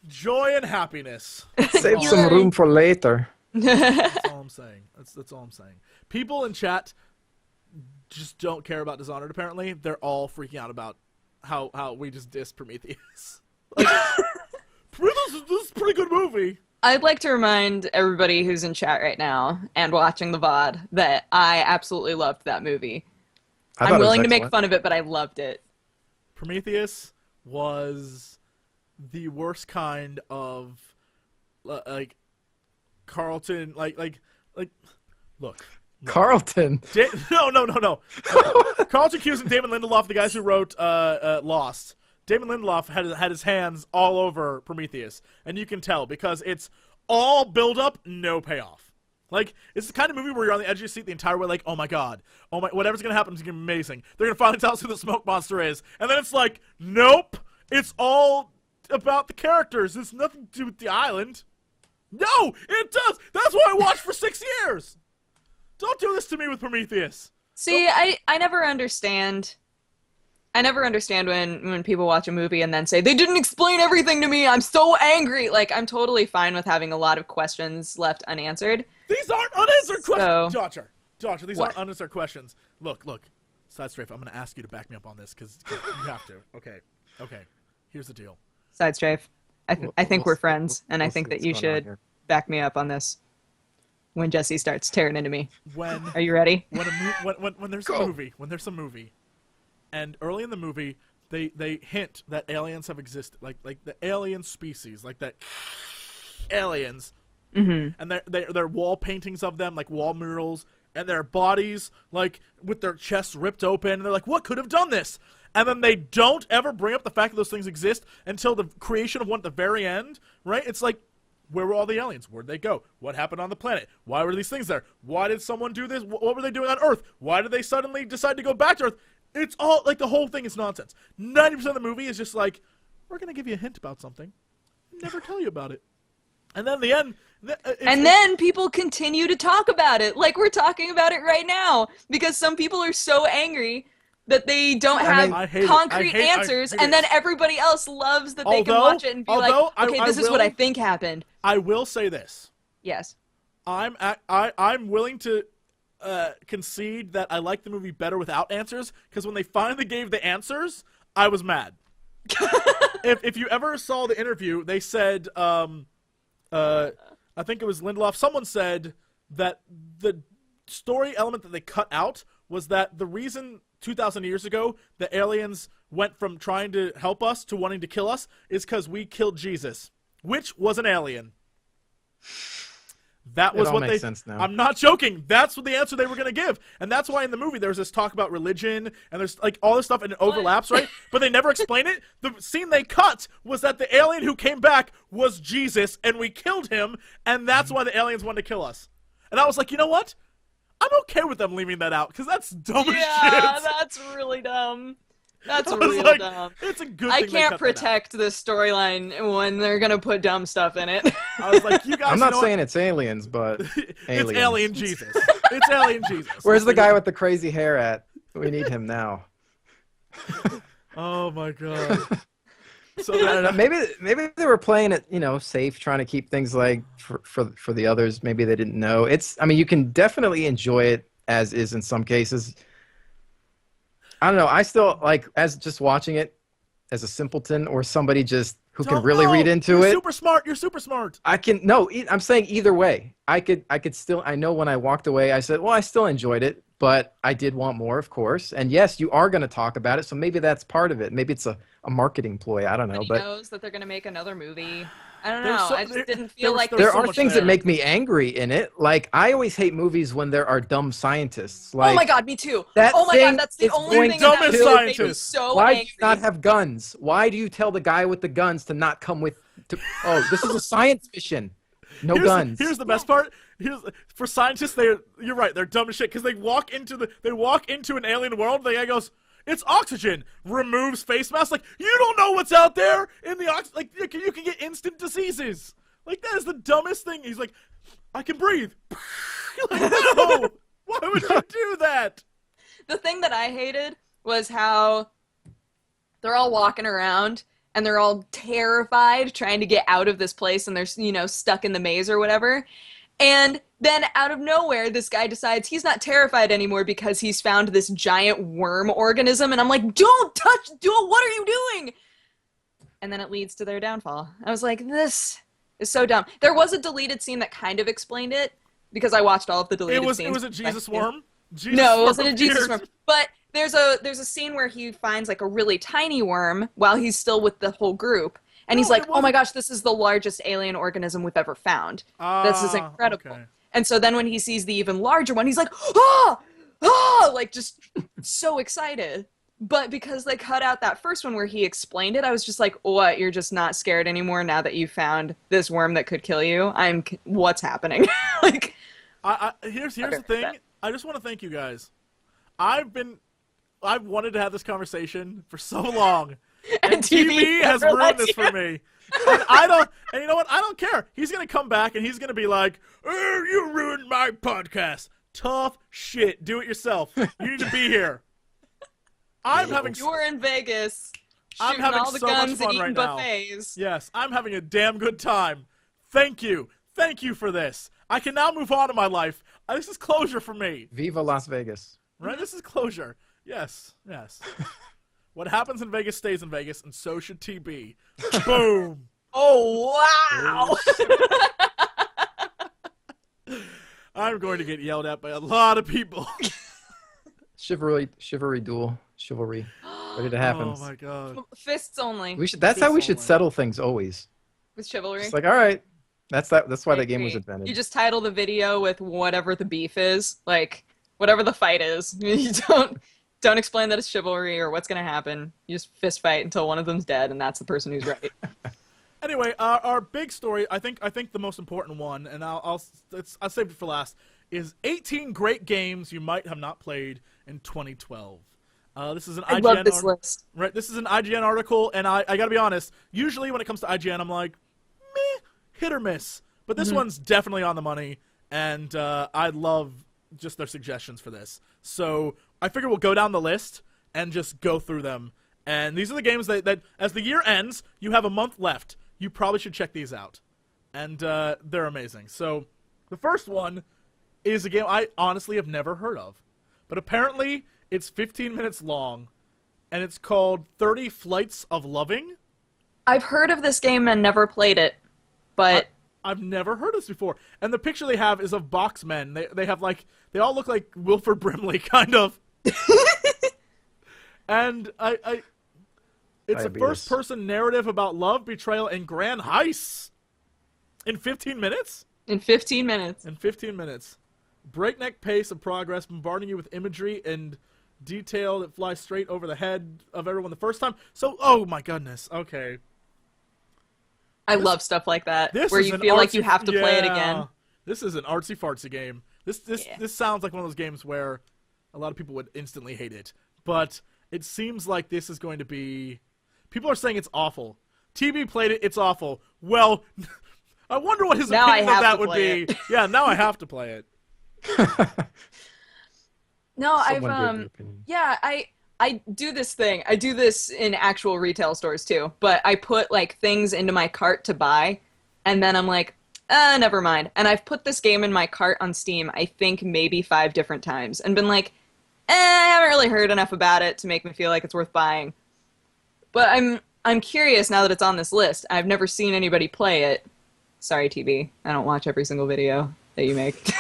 Speaker 1: Joy and happiness.
Speaker 3: Save some room for later.
Speaker 1: That's all I'm saying. That's all I'm saying. People in chat just don't care about Dishonored, apparently. They're all freaking out about how we just dissed Prometheus. Like, this is a pretty good movie.
Speaker 2: I'd like to remind everybody who's in chat right now and watching the VOD that I absolutely loved that movie. I'm willing to make fun of it, but I loved it.
Speaker 1: Prometheus was the worst kind of like Carlton look.
Speaker 3: Carlton.
Speaker 1: No. Carlton Cuse and Damon Lindelof, the guys who wrote Lost. Damon Lindelof had his hands all over Prometheus, and you can tell because it's all build up, no payoff. Like, it's the kind of movie where you're on the edge of your seat the entire way, like, oh my god, whatever's gonna happen is gonna be amazing. They're gonna finally tell us who the smoke monster is, and then it's like, nope, it's all about the characters. It's nothing to do with the island. No, it does. That's why I watched for 6 years. Don't do this to me with Prometheus.
Speaker 2: See, I never understand. I never understand when people watch a movie and then say, they didn't explain everything to me, I'm so angry. Like, I'm totally fine with having a lot of questions left unanswered.
Speaker 1: These aren't unanswered questions! Dodger, these aren't
Speaker 2: What?
Speaker 1: unanswered questions. Look. SideStrafe, I'm going to ask you to back me up on this, because you have to. Okay. Here's the deal.
Speaker 2: SideStrafe, I think we're friends, and I
Speaker 3: we'll
Speaker 2: think
Speaker 3: see
Speaker 2: that
Speaker 3: what's
Speaker 2: you
Speaker 3: going on
Speaker 2: should
Speaker 3: here.
Speaker 2: back me up on this when Jesse starts tearing into me.
Speaker 1: When
Speaker 2: Are you ready?
Speaker 1: when there's a movie, and early in the movie, they hint that aliens have existed, like the alien species, like that aliens, and they're wall paintings of them, like wall murals, and their bodies, like with their chests ripped open, and they're like, what could have done this? And then they don't ever bring up the fact that those things exist until the creation of one at the very end, right? It's like, where were all the aliens? Where'd they go? What happened on the planet? Why were these things there? Why did someone do this? What were they doing on Earth? Why did they suddenly decide to go back to Earth? It's all, like, the whole thing is nonsense. 90% of the movie is just like, we're going to give you a hint about something. Never tell you about it. And then at the end...
Speaker 2: then people continue to talk about it, like we're talking about it right now, because some people are so angry that they don't have concrete answers, and then everybody else loves that they can watch it and be like, okay, this is what I think happened.
Speaker 1: I will say this.
Speaker 2: Yes.
Speaker 1: I'm willing to concede that I like the movie better without answers, because when they finally gave the answers, I was mad. if you ever saw the interview, they said, I think it was Lindelof, someone said that the story element that they cut out was that the reason 2,000 years ago the aliens went from trying to help us to wanting to kill us is because we killed Jesus, which was an alien. That was
Speaker 3: it all
Speaker 1: what
Speaker 3: makes
Speaker 1: they.
Speaker 3: Sense now.
Speaker 1: I'm not joking. That's what the answer they were gonna give, and that's why in the movie there's this talk about religion and there's like all this stuff and it overlaps, right? But they never explain it. The scene they cut was that the alien who came back was Jesus, and we killed him, and that's why the aliens wanted to kill us. And I was like, you know what? I'm okay with them leaving that out because that's dumb as shit.
Speaker 2: Yeah, that's really dumb. That's real
Speaker 1: like,
Speaker 2: dumb.
Speaker 1: It's a good
Speaker 2: I
Speaker 1: thing they
Speaker 2: can't
Speaker 1: cut
Speaker 2: protect this storyline when they're gonna put dumb stuff in it.
Speaker 1: I was like, you guys.
Speaker 3: I'm not
Speaker 1: know
Speaker 3: saying it's aliens, but aliens.
Speaker 1: It's alien Jesus. It's alien Jesus.
Speaker 3: Where's the guy with the crazy hair at? We need him now.
Speaker 1: Oh my god. So
Speaker 3: I don't know. Maybe they were playing it, safe, trying to keep things like for the others. Maybe they didn't know. I mean, you can definitely enjoy it as is in some cases. I don't know. I still like as just watching it as a simpleton or somebody just who can really read into it.
Speaker 1: Super smart. You're super smart.
Speaker 3: I'm saying either way. I could still. I know when I walked away, I said, well, I still enjoyed it, but I did want more, of course. And yes, you are going to talk about it, so maybe that's part of it. Maybe it's a marketing ploy. I don't know.
Speaker 2: Nobody
Speaker 3: But
Speaker 2: knows that they're going to make another movie I don't
Speaker 1: There's
Speaker 2: know.
Speaker 1: so-
Speaker 2: I just
Speaker 1: there-
Speaker 2: didn't feel
Speaker 1: there's-
Speaker 2: like
Speaker 1: there's
Speaker 3: There
Speaker 1: so
Speaker 3: are
Speaker 1: much
Speaker 3: things
Speaker 1: there.
Speaker 3: that make me angry in it. Like, I always hate movies when there are dumb scientists. Like,
Speaker 2: oh my god, me too.
Speaker 3: that
Speaker 2: Oh my
Speaker 3: thing
Speaker 2: god, that's the
Speaker 3: is
Speaker 2: only
Speaker 3: going
Speaker 2: thing
Speaker 1: to
Speaker 2: that
Speaker 1: kill
Speaker 2: made
Speaker 1: you.
Speaker 2: me
Speaker 1: Scientists.
Speaker 2: so
Speaker 3: why
Speaker 2: angry.
Speaker 3: do you not have guns? Why do you tell the guy with the guns to not come with? Oh, this is a science mission. No guns.
Speaker 1: Here's the best part. For scientists, you're right. They're dumb as shit because they walk into an alien world. The guy goes, "It's oxygen." Removes face mask. Like, you don't know what's out there in the oxygen. Like, you can get instant diseases. Like, that is the dumbest thing. He's like, "I can breathe." Like, no. Why would you do that?
Speaker 2: The thing that I hated was how they're all walking around and they're all terrified trying to get out of this place, and they're, you know, stuck in the maze or whatever. And then out of nowhere, this guy decides he's not terrified anymore because he's found this giant worm organism. And I'm like, don't touch, what are you doing? And then it leads to their downfall. I was like, this is so dumb. There was a deleted scene that kind of explained it because I watched all of the deleted scenes.
Speaker 1: It was a Jesus worm?
Speaker 2: No, it wasn't a Jesus
Speaker 1: appeared.
Speaker 2: worm. But there's a scene where he finds like a really tiny worm while he's still with the whole group. And he's
Speaker 1: No,
Speaker 2: like,
Speaker 1: it
Speaker 2: oh my
Speaker 1: wasn't.
Speaker 2: gosh, this is the largest alien organism we've ever found. This is incredible.
Speaker 1: Okay.
Speaker 2: And so then when he sees the even larger one, he's like, ah! Ah! Like, just so excited. But because they cut out that first one where he explained it, I was just like, what? You're just not scared anymore now that you found this worm that could kill you? What's happening? Like,
Speaker 1: Here's
Speaker 2: Okay,
Speaker 1: the thing.
Speaker 2: that.
Speaker 1: I just want to thank you guys. I've wanted to have this conversation for so long, and TV has
Speaker 2: never
Speaker 1: ruined
Speaker 2: lets
Speaker 1: this
Speaker 2: you.
Speaker 1: for me. And you know what? I don't care. He's gonna come back and he's gonna be like, "Oh, you ruined my podcast." Tough shit. Do it yourself. You need to be here. I'm having.
Speaker 2: You were in Vegas
Speaker 1: I'm
Speaker 2: shooting
Speaker 1: having
Speaker 2: all the
Speaker 1: so much
Speaker 2: guns
Speaker 1: fun
Speaker 2: and eating
Speaker 1: right now.
Speaker 2: buffets.
Speaker 1: Yes, I'm having a damn good time. Thank you. Thank you for this. I can now move on in my life. This is closure for me.
Speaker 3: Viva Las Vegas.
Speaker 1: Right? This is closure. Yes. What happens in Vegas stays in Vegas, and so should TB. Boom.
Speaker 2: Oh, wow!
Speaker 1: I'm going to get yelled at by a lot of people.
Speaker 3: Chivalry duel. Chivalry. Ready to happen.
Speaker 1: Oh my god.
Speaker 2: Fists only
Speaker 3: That's how we
Speaker 1: Fist
Speaker 3: should
Speaker 1: only.
Speaker 3: settle things always.
Speaker 2: with chivalry.
Speaker 3: It's like, all right. That's why
Speaker 2: I
Speaker 3: that game was
Speaker 2: agree.
Speaker 3: invented.
Speaker 2: You just title the video with whatever the beef is, like whatever the fight is. You don't explain that it's chivalry or what's gonna happen. You just fist fight until one of them's dead, and that's the person who's right.
Speaker 1: Anyway, our big story, I think the most important one, and I'll save it for last, is 18 great games you might have not played in 2012. This is an
Speaker 2: I
Speaker 1: IGN
Speaker 2: love this list.
Speaker 1: Right, this is an IGN article, and I gotta be honest. Usually, when it comes to IGN, I'm like, meh, hit or miss. But this one's definitely on the money, and I love just their suggestions for this. So I figure we'll go down the list and just go through them. And these are the games that as the year ends, you have a month left. You probably should check these out, and they're amazing. So the first one is a game I honestly have never heard of, but apparently it's 15 minutes long, and it's called 30 Flights of Loving.
Speaker 2: I've heard of this game and never played it, but
Speaker 1: I've never heard of this before. And the picture they have is of boxmen. They have they all look like Wilford Brimley, kind of. And it's a
Speaker 3: Diabetes.
Speaker 1: first-person narrative about love, betrayal, and grand heists. In 15 minutes?
Speaker 2: in 15 minutes.
Speaker 1: In 15 minutes. Breakneck pace of progress, bombarding you with imagery and detail that flies straight over the head of everyone the first time. So, oh my goodness. Okay.
Speaker 2: I love stuff like that,
Speaker 1: This
Speaker 2: where
Speaker 1: is
Speaker 2: you
Speaker 1: an
Speaker 2: feel like you
Speaker 1: artsy-
Speaker 2: have to play it
Speaker 1: yeah.
Speaker 2: again.
Speaker 1: This is an artsy-fartsy game. This
Speaker 2: Yeah.
Speaker 1: sounds like one of those games where a lot of people would instantly hate it. But it seems like this is going to be... People are saying it's awful. TB played it, it's awful. Well, I wonder what his
Speaker 2: Now I
Speaker 1: opinion of
Speaker 2: have
Speaker 1: that
Speaker 2: to
Speaker 1: would
Speaker 2: play
Speaker 1: be.
Speaker 2: it.
Speaker 1: Yeah, now I have to play it.
Speaker 2: No,
Speaker 3: Someone gave their opinion.
Speaker 2: yeah, I do this thing. I do this in actual retail stores too, but I put like things into my cart to buy, and then I'm like, never mind. And I've put this game in my cart on Steam, I think maybe 5 different times, and been like, I haven't really heard enough about it to make me feel like it's worth buying. But I'm curious now that it's on this list. I've never seen anybody play it. Sorry, TB. I don't watch every single video that you make.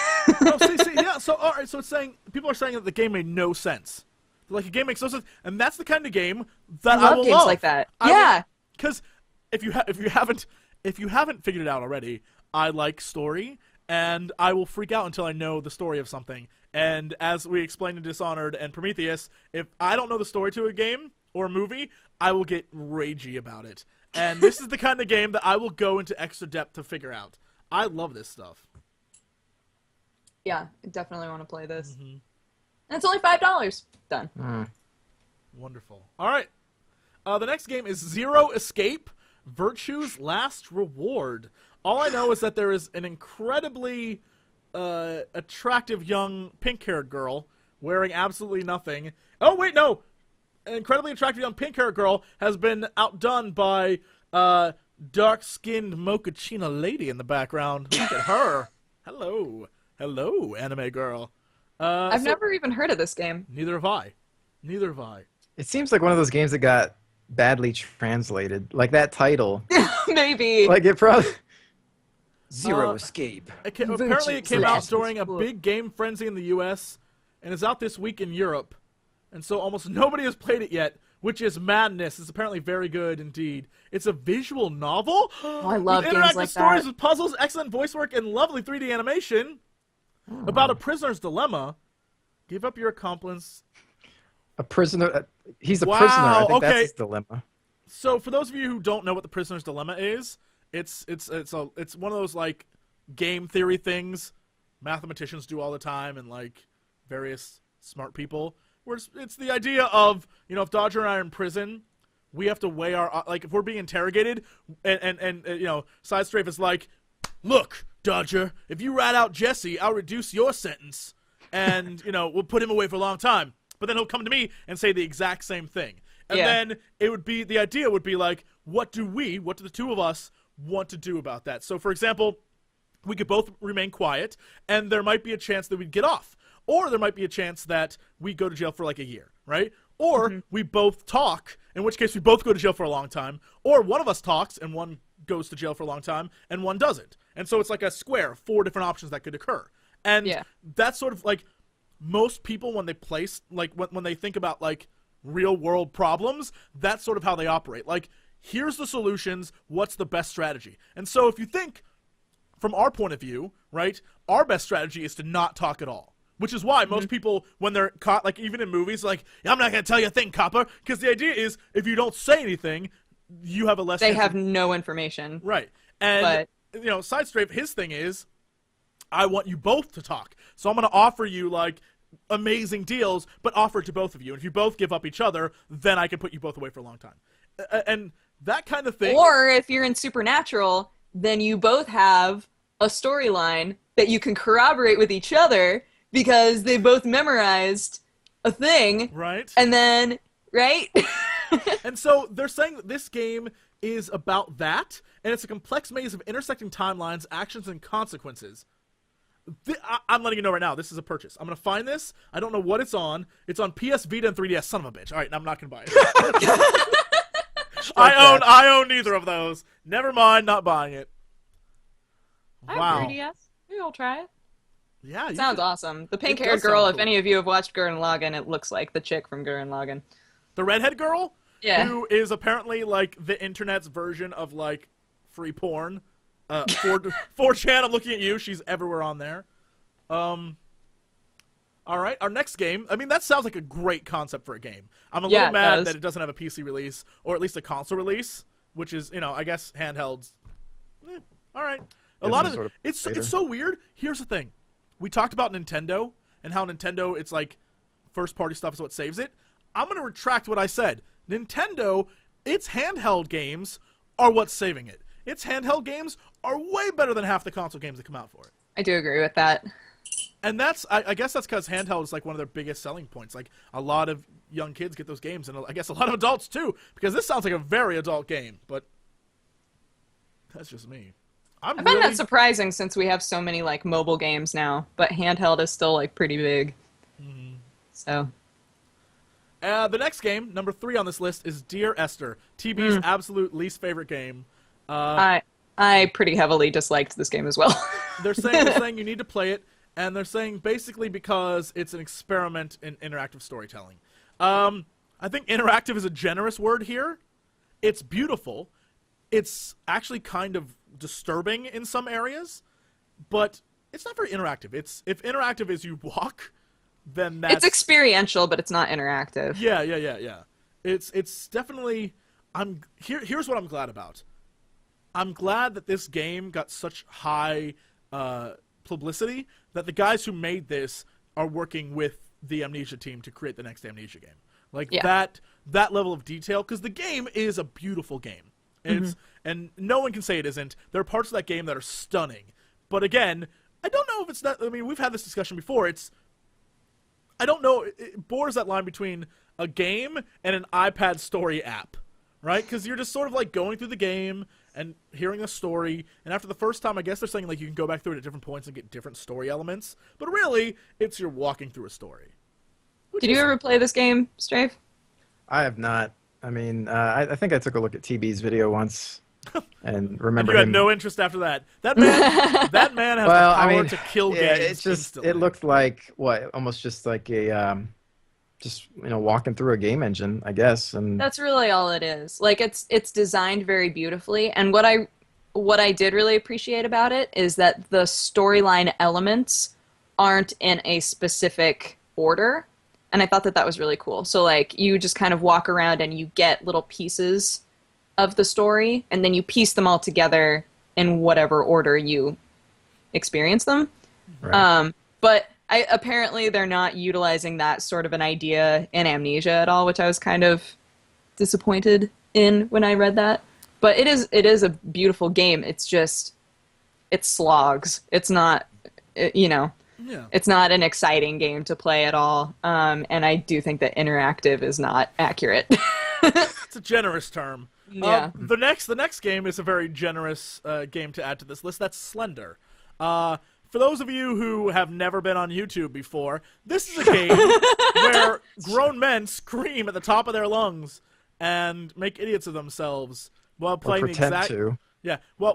Speaker 1: No, see, yeah. So, all right. So it's saying people are saying that the game made no sense. Like a game makes no sense, and that's the kind of game that
Speaker 2: I love
Speaker 1: will
Speaker 2: games
Speaker 1: love.
Speaker 2: like that. Yeah.
Speaker 1: Because if you haven't, if you haven't figured it out already, I like story, and I will freak out until I know the story of something. And as we explained in Dishonored and Prometheus, if I don't know the story to a game or a movie, I will get ragey about it. And this is the kind of game that I will go into extra depth to figure out. I love this stuff.
Speaker 2: Yeah, I definitely want to play this. And it's only $5. Done.
Speaker 1: Wonderful. All right. The next game is Zero Escape, Virtue's Last Reward. All I know is that there is an incredibly attractive young pink-haired girl wearing absolutely nothing. Oh, wait, no! An incredibly attractive young pink-haired girl has been outdone by dark-skinned mochaccino lady in the background. Look at her. Hello. Hello, anime girl.
Speaker 2: I've never even heard of this game.
Speaker 1: Neither have I. Neither have I.
Speaker 3: It seems like one of those games that got badly translated. Like that title.
Speaker 2: Maybe.
Speaker 3: Like it probably... Zero Escape.
Speaker 1: Apparently it came out
Speaker 2: Last
Speaker 1: during a
Speaker 2: Reward.
Speaker 1: big game frenzy in the US, and is out this week in Europe. And so almost nobody has played it yet, which is madness. It's apparently very good indeed. It's a visual novel.
Speaker 2: Oh, I love
Speaker 1: with
Speaker 2: games
Speaker 1: interactive
Speaker 2: like
Speaker 1: stories
Speaker 2: that.
Speaker 1: with puzzles, excellent voice work, and lovely 3D animation. About a prisoner's dilemma. Give up your accomplice.
Speaker 3: A prisoner. He's a
Speaker 1: Wow,
Speaker 3: prisoner. I think
Speaker 1: okay.
Speaker 3: that's his dilemma.
Speaker 1: So for those of you who don't know what the prisoner's dilemma is, it's one of those like game theory things mathematicians do all the time, and like various smart people. Where it's the idea of, you know, if Dodger and I are in prison, we have to weigh our, like, if we're being interrogated, and you know, SideStrafe is like, look, Dodger, if you rat out Jesse, I'll reduce your sentence, and, you know, we'll put him away for a long time. But then he'll come to me and say the exact same thing. And then it would be, the idea would be like, what do the two of us want to do about that? So, for example, we could both remain quiet, and there might be a chance that we'd get off. Or there might be a chance that we go to jail for like a year, right? Or we both talk, in which case we both go to jail for a long time. Or one of us talks, and one goes to jail for a long time, and one doesn't. And so it's like a square, 4 different options that could occur. And that's sort of like, most people when they place, like when they think about like real world problems, that's sort of how they operate. Like, here's the solutions, what's the best strategy? And so if you think, from our point of view, right, our best strategy is to not talk at all. Which is why most people, when they're caught, like even in movies, like, I'm not going to tell you a thing, copper. Because the idea is, if you don't say anything, you have a less...
Speaker 2: They have no information.
Speaker 1: Right. And, you know, SideStrafe, his thing is, I want you both to talk. So I'm going to offer you, like, amazing deals, but offer it to both of you. And if you both give up each other, then I can put you both away for a long time. And that kind of thing...
Speaker 2: Or if you're in Supernatural, then you both have a storyline that you can corroborate with each other, because they both memorized a thing.
Speaker 1: Right.
Speaker 2: And then, right?
Speaker 1: And so they're saying that this game is about that, and it's a complex maze of intersecting timelines, actions, and consequences. I'm letting you know right now, this is a purchase. I'm going to find this. I don't know what it's on. It's on PS Vita and 3DS. Son of a bitch. All right, I'm not going to buy it. I own neither of those. Never mind, not buying it.
Speaker 2: I
Speaker 1: Wow.
Speaker 2: have 3DS. Maybe I'll try it.
Speaker 1: Yeah,
Speaker 2: Sounds awesome. The pink-haired
Speaker 1: does sound
Speaker 2: girl, if
Speaker 1: cool.
Speaker 2: any of you have watched Gurren Lagann, it looks like the chick from Gurren Lagann.
Speaker 1: The redhead girl?
Speaker 2: Yeah.
Speaker 1: Who is apparently, like, the internet's version of, like, free porn. 4chan, I'm looking at you. She's everywhere on there. All right, our next game. I mean, that sounds like a great concept for a game. I'm a little mad that it doesn't have a PC release, or at least a console release, which is, you know, I guess handhelds. All right. A lot of it's so weird. Here's the thing. We talked about Nintendo and how Nintendo, it's like first-party stuff is what saves it. I'm going to retract what I said. Nintendo, its handheld games are what's saving it. Its handheld games are way better than half the console games that come out for it.
Speaker 2: I do agree with that.
Speaker 1: And that's, I guess that's because handheld is like one of their biggest selling points. Like, a lot of young kids get those games, and I guess a lot of adults too, because this sounds like a very adult game, but that's just me.
Speaker 2: I find that surprising since we have so many like mobile games now, but handheld is still like pretty big. So.
Speaker 1: The next game, number 3 on this list, is Dear Esther, TB's absolute least favorite game.
Speaker 2: I pretty heavily disliked this game as well.
Speaker 1: they're saying you need to play it, and they're saying basically because it's an experiment in interactive storytelling. I think interactive is a generous word here. It's beautiful. it's actually kind of disturbing in some areas, but it's not very interactive. If interactive is you walk, then that's...
Speaker 2: It's experiential, but it's not interactive.
Speaker 1: Yeah. It's definitely... Here's what I'm glad about. I'm glad that this game got such high publicity that the guys who made this are working with the Amnesia team to create the next Amnesia game. Like, that level of detail, because the game is a beautiful game. And no one can say it isn't. There are parts of that game that are stunning. But again, I don't know if it's that... I mean, we've had this discussion before. I don't know. It borders that line between a game and an iPad story app, right? Because you're just sort of like going through the game and hearing a story. And after the first time, I guess they're saying like you can go back through it at different points and get different story elements. But really, it's you're walking through a story.
Speaker 2: Did you ever play this game, Strafe?
Speaker 3: I have not. I mean, I think I took a look at TB's video once and remember
Speaker 1: and you had
Speaker 3: him.
Speaker 1: no interest after that. That man has the power to kill games
Speaker 3: it's just
Speaker 1: instantly.
Speaker 3: it looked like almost just like a just walking through a game engine, I guess. And
Speaker 2: That's really all it is. Like it's designed very beautifully, and what I did really appreciate about it is that the storyline elements aren't in a specific order. And I thought that was really cool. So, like, you just kind of walk around and you get little pieces of the story, and then you piece them all together in whatever order you experience them.
Speaker 3: Right.
Speaker 2: But apparently they're not utilizing that sort of an idea in Amnesia at all, which I was kind of disappointed in when I read that. But it is a beautiful game. It's just, it slogs. It's not, it's not an exciting game to play at all. And I do think that interactive is not accurate.
Speaker 1: It's a generous term.
Speaker 2: Yeah.
Speaker 1: The next game is a very generous game to add to this list. That's Slender. For those of you who have never been on YouTube before, this is a game where grown men scream at the top of their lungs and make idiots of themselves while playing
Speaker 3: or pretend to.
Speaker 1: Yeah, while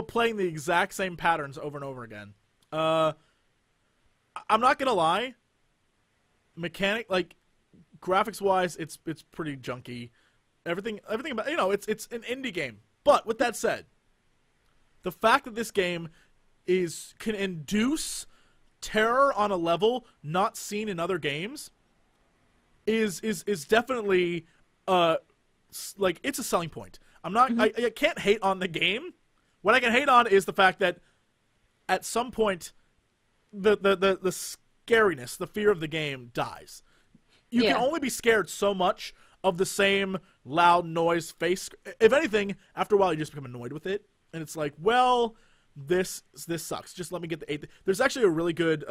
Speaker 1: playing the exact same patterns over and over again. I'm not gonna lie. Graphics wise, it's pretty junky. Everything about it's an indie game. But with that said, the fact that this game can induce terror on a level not seen in other games is definitely it's a selling point. I'm not I can't hate on the game. What I can hate on is the fact that at some point the scariness, the fear of the game dies. You can only be scared so much of the same loud noise face. If anything, after a while you just become annoyed with it, and it's like, well, this sucks. Just let me get the 8th. There's actually a really good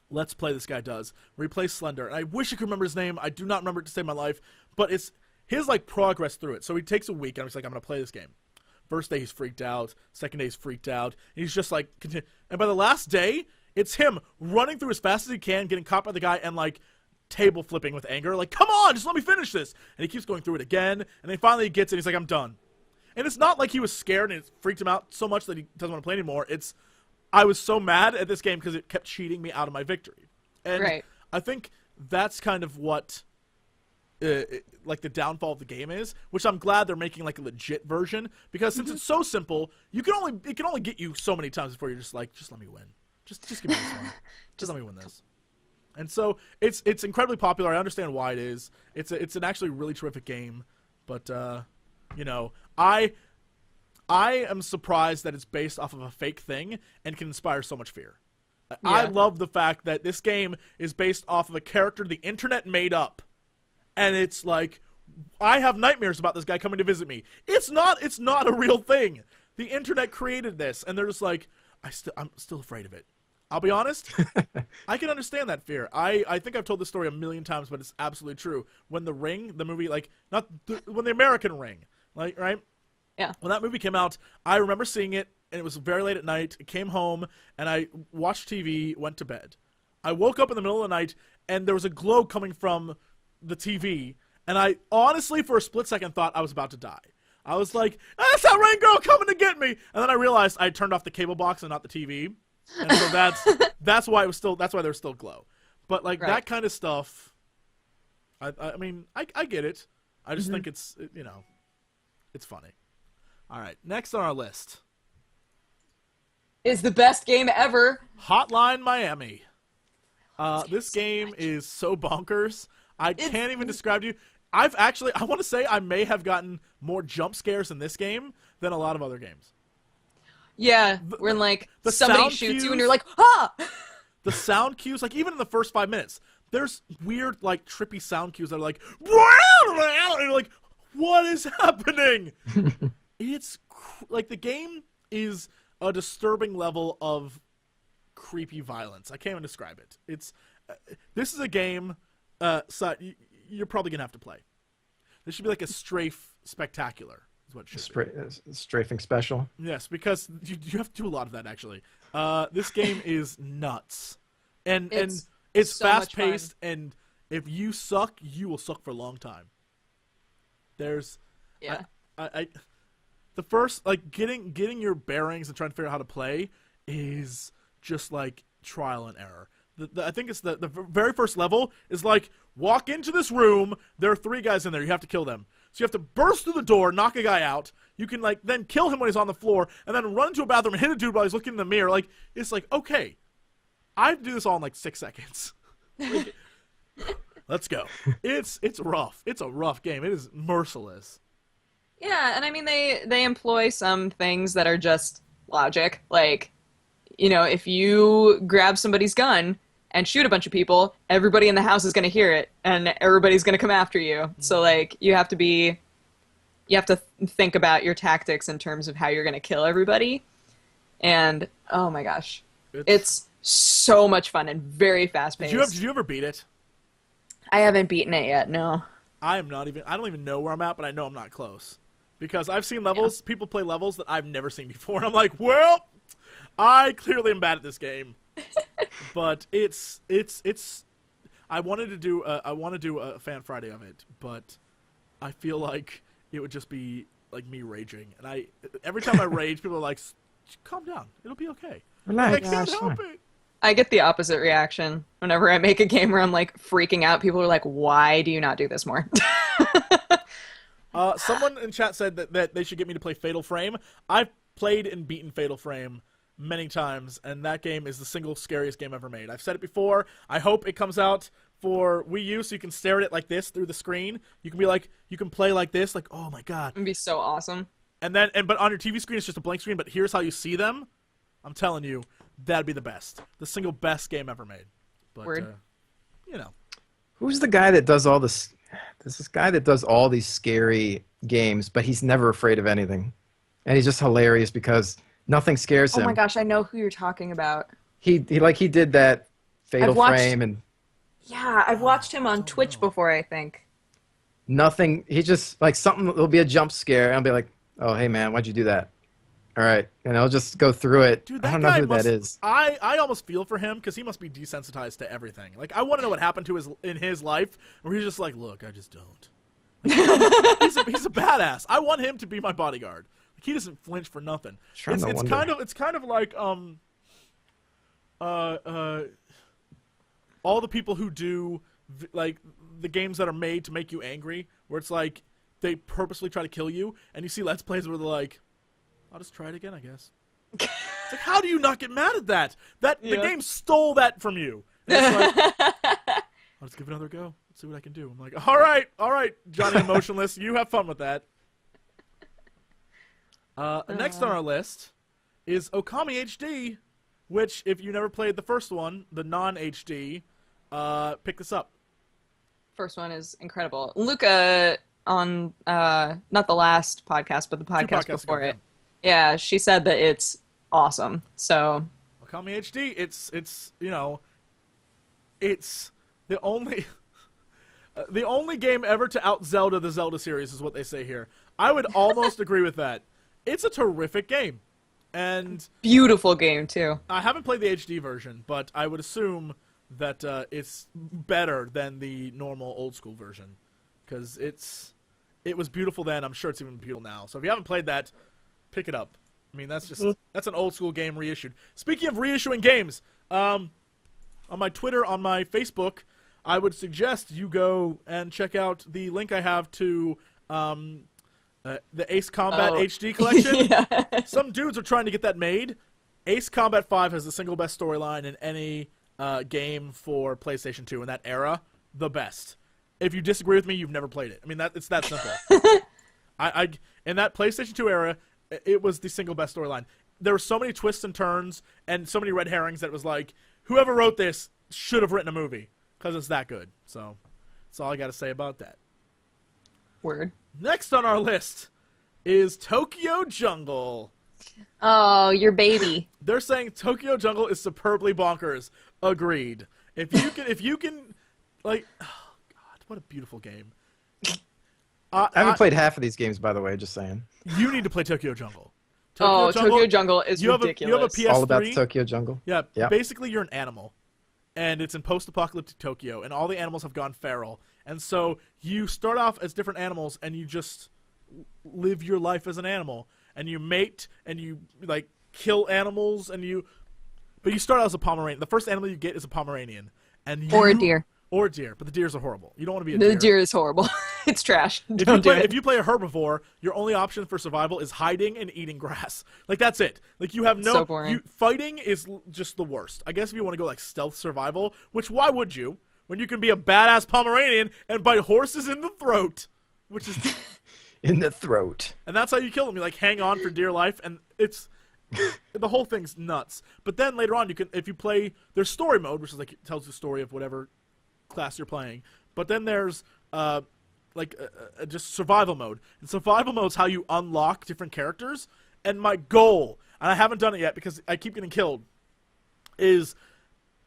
Speaker 1: Let's Play this guy does where he plays Slender, and I wish I could remember his name. I do not remember it to save my life, but it's his progress through it. So he takes a week, and he's like, I'm gonna play this game. First day he's freaked out. Second day he's freaked out. And he's just like, continue. And by the last day, it's him running through as fast as he can, getting caught by the guy, and table flipping with anger. Like, come on, just let me finish this. And he keeps going through it again, and then finally he gets it. He's like, I'm done. And it's not like he was scared and it freaked him out so much that he doesn't want to play anymore. I was so mad at this game because it kept cheating me out of my victory. And I think that's kind of what the downfall of the game is, which I'm glad they're making a legit version, because since it's so simple, it can only get you so many times before you're just like, just let me win. Just give me this one. Just let me win this. And so it's incredibly popular. I understand why it is. It's an actually really terrific game, but I am surprised that it's based off of a fake thing and can inspire so much fear. Yeah. I love the fact that this game is based off of a character the internet made up. And it's like, I have nightmares about this guy coming to visit me. It's not a real thing. The internet created this, and they're just like, I'm still afraid of it. I'll be honest, I can understand that fear. I think I've told this story a million times, but it's absolutely true. When The Ring, the movie, when the American Ring, right?
Speaker 2: Yeah.
Speaker 1: When that movie came out, I remember seeing it, and it was very late at night. I came home, and I watched TV, went to bed. I woke up in the middle of the night, and there was a glow coming from the TV, and I honestly, for a split second, thought I was about to die. I was like, that's that rain girl coming to get me! And then I realized I turned off the cable box and not the TV. And so that's why there was still glow. But that kind of stuff, I mean, I get it. I just think it's funny. All right, next on our list,
Speaker 2: Is the best game ever.
Speaker 1: Hotline Miami. This game is so bonkers. I can't even describe to you. I want to say I may have gotten more jump scares in this game than a lot of other games.
Speaker 2: Yeah, when like
Speaker 1: the
Speaker 2: somebody
Speaker 1: sound
Speaker 2: shoots you
Speaker 1: cues-
Speaker 2: and you're like, ah!
Speaker 1: The sound cues, like even in the first 5 minutes, there's weird, like trippy sound cues that are like, and you're like, what is happening? It's like the game is a disturbing level of creepy violence. I can't even describe it. This is a game. So you're probably gonna have to play. This should be like a strafe spectacular. Is what it should be.
Speaker 3: Strafing special.
Speaker 1: Yes, because you have to do a lot of that actually. This game is nuts, and it's
Speaker 2: so much
Speaker 1: fast paced, and if you suck, you will suck for a long time. There's,
Speaker 2: Yeah.
Speaker 1: The first like getting your bearings and trying to figure out how to play is just like trial and error. I think it's the very first level is like walk into this room. There are 3 guys in there. You have to kill them. So you have to burst through the door, knock a guy out. You can like then kill him when he's on the floor, and then run into a bathroom and hit a dude while he's looking in the mirror. Like it's like okay, I do this all in like 6 seconds. Like, let's go. It's rough. It's a rough game. It is merciless.
Speaker 2: Yeah, and I mean they employ some things that are just logic. Like, you know, if you grab somebody's gun and shoot a bunch of people, everybody in the house is going to hear it and everybody's going to come after you. So like you have to think about your tactics in terms of how you're going to kill everybody. And oh my gosh. It's so much fun and very fast paced.
Speaker 1: Did you ever beat it?
Speaker 2: I haven't beaten it yet, no.
Speaker 1: I don't even know where I'm at, but I know I'm not close. Because I've seen levels, people play levels that I've never seen before, and I'm like, well, I clearly am bad at this game. But it's I want to do a Fan Friday of it, but I feel like it would just be like me raging. And every time I rage, people are like, calm down, it'll be okay.
Speaker 3: Relax.
Speaker 1: I can't help it.
Speaker 2: I get the opposite reaction whenever I make a game where I'm like freaking out. People are like, why do you not do this more?
Speaker 1: Someone in chat said that they should get me to play Fatal Frame. I've played and beaten Fatal Frame many times, and that game is the single scariest game ever made. I've said it before. I hope it comes out for Wii U so you can stare at it like this through the screen. You can play like this, like, oh my god.
Speaker 2: It'd be so awesome.
Speaker 1: But on your TV screen it's just a blank screen, but here's how you see them. I'm telling you, that'd be the best. The single best game ever made. But,
Speaker 2: Word.
Speaker 1: You know.
Speaker 3: Who's the guy that does all this? There's this guy that does all these scary games, but he's never afraid of anything. And he's just hilarious because nothing scares him.
Speaker 2: Oh my gosh, I know who you're talking about.
Speaker 3: He did that Fatal Frame and
Speaker 2: Yeah, I've watched him on Twitch before, I think.
Speaker 3: nothing. He just like something will be a jump scare and I'll be like, "Oh, hey man, why'd you do that?" All right, and I'll just go through it.
Speaker 1: Dude,
Speaker 3: I don't know who that is.
Speaker 1: I almost feel for him because he must be desensitized to everything. Like, I want to know what happened to in his life where he's just like, look, I just don't. Like, he's a badass. I want him to be my bodyguard. Like, he doesn't flinch for nothing. It's kind of like all the people who do like the games that are made to make you angry, where it's like they purposely try to kill you, and you see Let's Plays where they're like, I'll just try it again, I guess. It's like, how do you not get mad at that? The game stole that from you. And it's like, I'll just give it another go. Let's see what I can do. I'm like, all right, Johnny Emotionless, you have fun with that. Next on our list is Okami HD, which, if you never played the first one, the non-HD, pick this up.
Speaker 2: First one is incredible. Luca on not the last podcast, but the podcast before it. Yeah, she said that it's awesome. So
Speaker 1: Okami HD, it's you know, it's the only the only game ever to out Zelda the Zelda series is what they say here. I would almost agree with that. It's a terrific game. And
Speaker 2: beautiful game too.
Speaker 1: I haven't played the HD version, but I would assume that it's better than the normal old school version because it was beautiful then. I'm sure it's even beautiful now. So if you haven't played that, pick it up. I mean, that's an old school game reissued. Speaking of reissuing games, on my Twitter, on my Facebook, I would suggest you go and check out the link I have to The Ace Combat HD collection.
Speaker 2: Yeah.
Speaker 1: Some dudes are trying to get that made. Ace Combat 5 has the single best storyline in any game for PlayStation 2 in that era. The best. If you disagree with me, you've never played it. I mean, it's that simple. I in that PlayStation 2 era, it was the single best storyline. There were so many twists and turns and so many red herrings that it was like, whoever wrote this should have written a movie because it's that good. So that's all I got to say about that.
Speaker 2: Word.
Speaker 1: Next on our list is Tokyo Jungle.
Speaker 2: Oh, your baby.
Speaker 1: They're saying Tokyo Jungle is superbly bonkers. Agreed. If you can, like, oh God, what a beautiful game.
Speaker 3: I haven't played half of these games, by the way. Just saying.
Speaker 1: You need to play Tokyo Jungle.
Speaker 2: Tokyo Jungle is ridiculous.
Speaker 1: You have a PS3.
Speaker 3: All about the Tokyo Jungle.
Speaker 1: Yeah,
Speaker 3: Yep.
Speaker 1: basically you're an animal, and it's in post-apocalyptic Tokyo, and all the animals have gone feral, and so you start off as different animals, and you just live your life as an animal, and you mate, and you like kill animals, but you start out as a Pomeranian. The first animal you get is a Pomeranian, and
Speaker 2: Or a deer.
Speaker 1: Or a deer, but the deers are horrible. You don't want to be a deer.
Speaker 2: The deer is horrible. It's trash.
Speaker 1: If you play a herbivore, your only option for survival is hiding and eating grass. Like, that's it. Like, you have no...
Speaker 2: So boring.
Speaker 1: Fighting is just the worst. I guess if you want to go, like, stealth survival, which why would you? When you can be a badass Pomeranian and bite horses in the throat. Which is...
Speaker 3: In the throat.
Speaker 1: And that's how you kill them. You, like, hang on for dear life, and it's... the whole thing's nuts. But then later on, you can... If you play... There's story mode, which is, like, it tells the story of whatever class you're playing. But then there's... just survival mode. And survival mode is how you unlock different characters. And my goal, and I haven't done it yet because I keep getting killed, is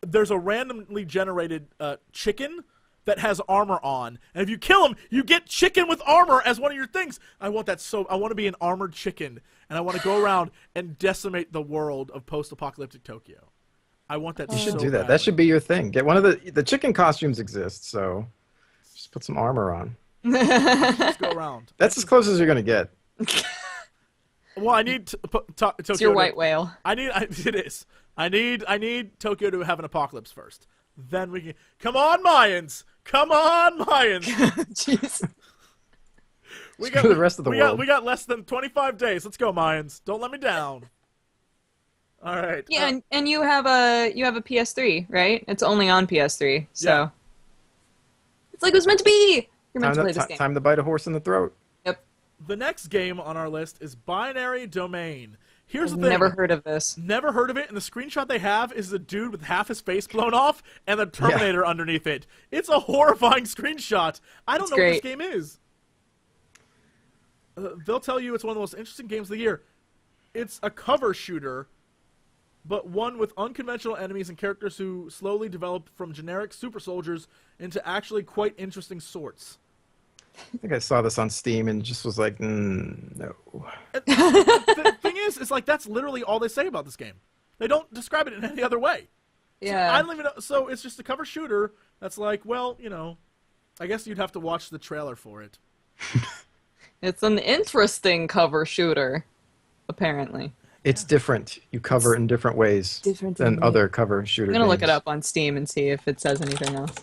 Speaker 1: there's a randomly generated chicken that has armor on. And if you kill him, you get chicken with armor as one of your things. I want that I want to be an armored chicken. And I want to go around and decimate the world of post-apocalyptic Tokyo. I want that.
Speaker 3: You should
Speaker 1: so
Speaker 3: do that.
Speaker 1: badly.
Speaker 3: That should be your thing. Get one of the chicken costumes exist, so just put some armor on.
Speaker 1: Let's go around.
Speaker 3: That's as close as you're gonna get.
Speaker 1: Well, I need Tokyo.
Speaker 2: It's your white whale.
Speaker 1: It is. I need Tokyo to have an apocalypse first. Then we can. Come on, Mayans! Come on, Mayans!
Speaker 2: Jeez.
Speaker 1: We
Speaker 3: For the rest of the world.
Speaker 1: We got less than 25 days. Let's go, Mayans! Don't let me down. All right.
Speaker 2: Yeah, and you have a PS3, right? It's only on PS3, so
Speaker 1: Yeah.
Speaker 2: it's like it was meant to be. You're meant to play this game.
Speaker 3: Time to bite a horse in the throat.
Speaker 2: Yep.
Speaker 1: The next game on our list is Binary Domain. Here's the thing.
Speaker 2: Never heard of this.
Speaker 1: Never heard of it, and the screenshot they have is a dude with half his face blown off and the Terminator underneath it. It's a horrifying screenshot. I don't know what this game is. They'll tell you it's one of the most interesting games of the year. It's a cover shooter, but one with unconventional enemies and characters who slowly develop from generic super soldiers into actually quite interesting sorts.
Speaker 3: I think I saw this on Steam and just was like, no.
Speaker 1: The thing is like that's literally all they say about this game. They don't describe it in any other way.
Speaker 2: Yeah.
Speaker 1: So I don't even know. So it's just a cover shooter that's like, well, I guess you'd have to watch the trailer for it.
Speaker 2: It's an interesting cover shooter, apparently.
Speaker 3: It's different. You cover in different ways than other cover shooter
Speaker 2: I'm going to look
Speaker 3: games.
Speaker 2: it up on Steam and see if it says anything else.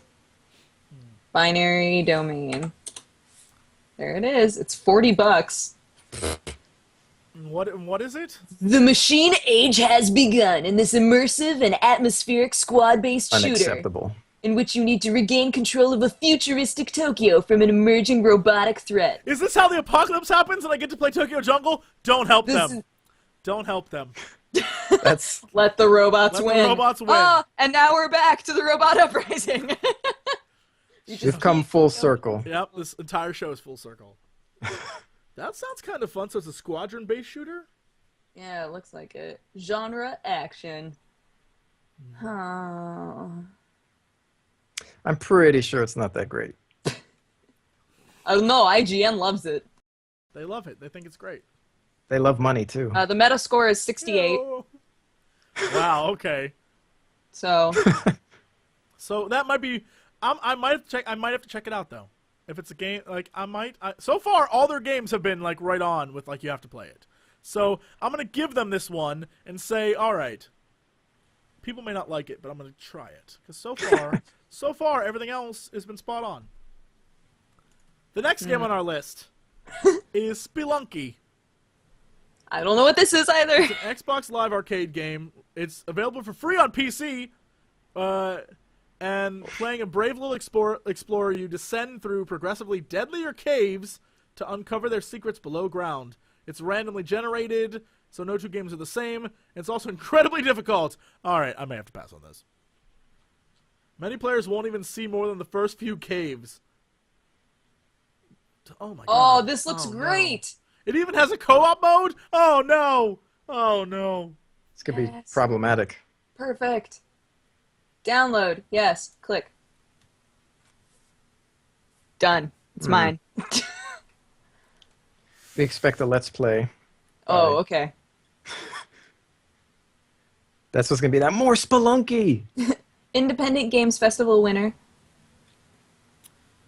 Speaker 2: Binary Domain. There it is. It's $40.
Speaker 1: What is it?
Speaker 2: The machine age has begun in this immersive and atmospheric squad-based shooter
Speaker 3: Unacceptable.
Speaker 2: in which you need to regain control of a futuristic Tokyo from an emerging robotic threat.
Speaker 1: Is this how the apocalypse happens and I get to play Tokyo Jungle? Don't help them. Don't help them.
Speaker 3: That's
Speaker 2: Let the robots
Speaker 1: Let
Speaker 2: win.
Speaker 1: the robots win.
Speaker 2: Oh, and now we're back to the robot uprising.
Speaker 3: We've come full circle.
Speaker 1: Yep, this entire show is full circle. That sounds kind of fun. So it's a squadron-based shooter?
Speaker 2: Yeah, it looks like it. Genre action. Oh.
Speaker 3: I'm pretty sure it's not that great.
Speaker 2: Oh no, IGN loves it.
Speaker 1: They love it. They think it's great.
Speaker 3: They love money too.
Speaker 2: The meta score is 68.
Speaker 1: No. Wow. Okay.
Speaker 2: So
Speaker 1: So that might be. I might have to check. I might have to check it out though. If it's a game, like so far, all their games have been like right on with like you have to play it. So I'm gonna give them this one and say, all right. People may not like it, but I'm gonna try it because so far everything else has been spot on. The next game on our list is Spelunky.
Speaker 2: I don't know what this is either.
Speaker 1: It's an Xbox Live Arcade game. It's available for free on PC. And playing a brave little explorer, you descend through progressively deadlier caves to uncover their secrets below ground. It's randomly generated, so no two games are the same. It's also incredibly difficult. Alright, I may have to pass on this. Many players won't even see more than the first few caves. Oh my god.
Speaker 2: Oh, this looks
Speaker 1: Oh, no.
Speaker 2: great.
Speaker 1: It even has a co-op mode? Oh no! Oh no.
Speaker 3: This could be
Speaker 2: Yes.
Speaker 3: problematic.
Speaker 2: Perfect. Download. Yes. Click. Done. It's mine.
Speaker 3: We expect a Let's Play.
Speaker 2: Oh, okay.
Speaker 3: That's what's going to be that. More Spelunky!
Speaker 2: Independent Games Festival winner.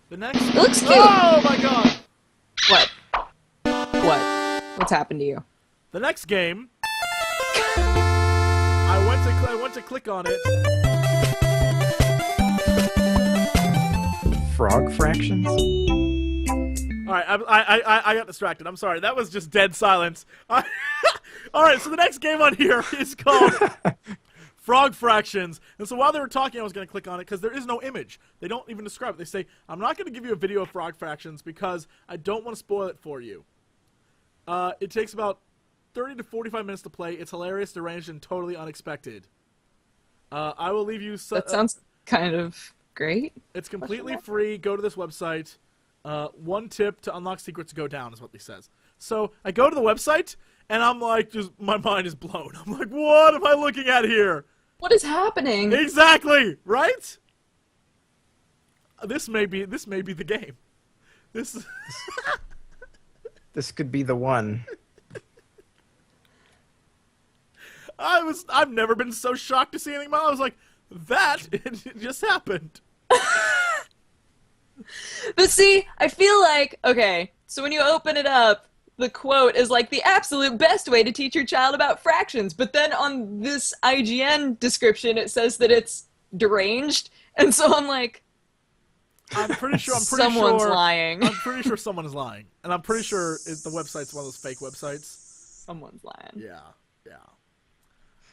Speaker 1: The next...
Speaker 2: It looks cute.
Speaker 1: Oh my god!
Speaker 2: What? What? What's happened to you?
Speaker 1: The next game... I went to click on it.
Speaker 3: Frog Fractions?
Speaker 1: Alright, I got distracted. I'm sorry. That was just dead silence. Alright, so the next game on here is called Frog Fractions. And so while they were talking, I was going to click on it because there is no image. They don't even describe it. They say, I'm not going to give you a video of Frog Fractions because I don't want to spoil it for you. It takes about 30 to 45 minutes to play. It's hilarious, deranged, and totally unexpected. I will leave you...
Speaker 2: That sounds kind of great.
Speaker 1: It's completely free. Go to this website. One tip to unlock secrets to go down is what he says. So I go to the website, and I'm like, just my mind is blown. I'm like, what am I looking at here?
Speaker 2: What is happening?
Speaker 1: Exactly, right? This may be the game. This
Speaker 3: This could be the one.
Speaker 1: I've never been so shocked to see anything. I was like, it just happened.
Speaker 2: But see, I feel like, okay, so when you open it up, the quote is like the absolute best way to teach your child about fractions. But then on this IGN description, it says that it's deranged. And so I'm like,
Speaker 1: I'm pretty sure
Speaker 2: someone's lying.
Speaker 1: I'm pretty sure someone is lying. And I'm pretty sure the website's one of those fake websites.
Speaker 2: Someone's lying.
Speaker 1: Yeah, yeah.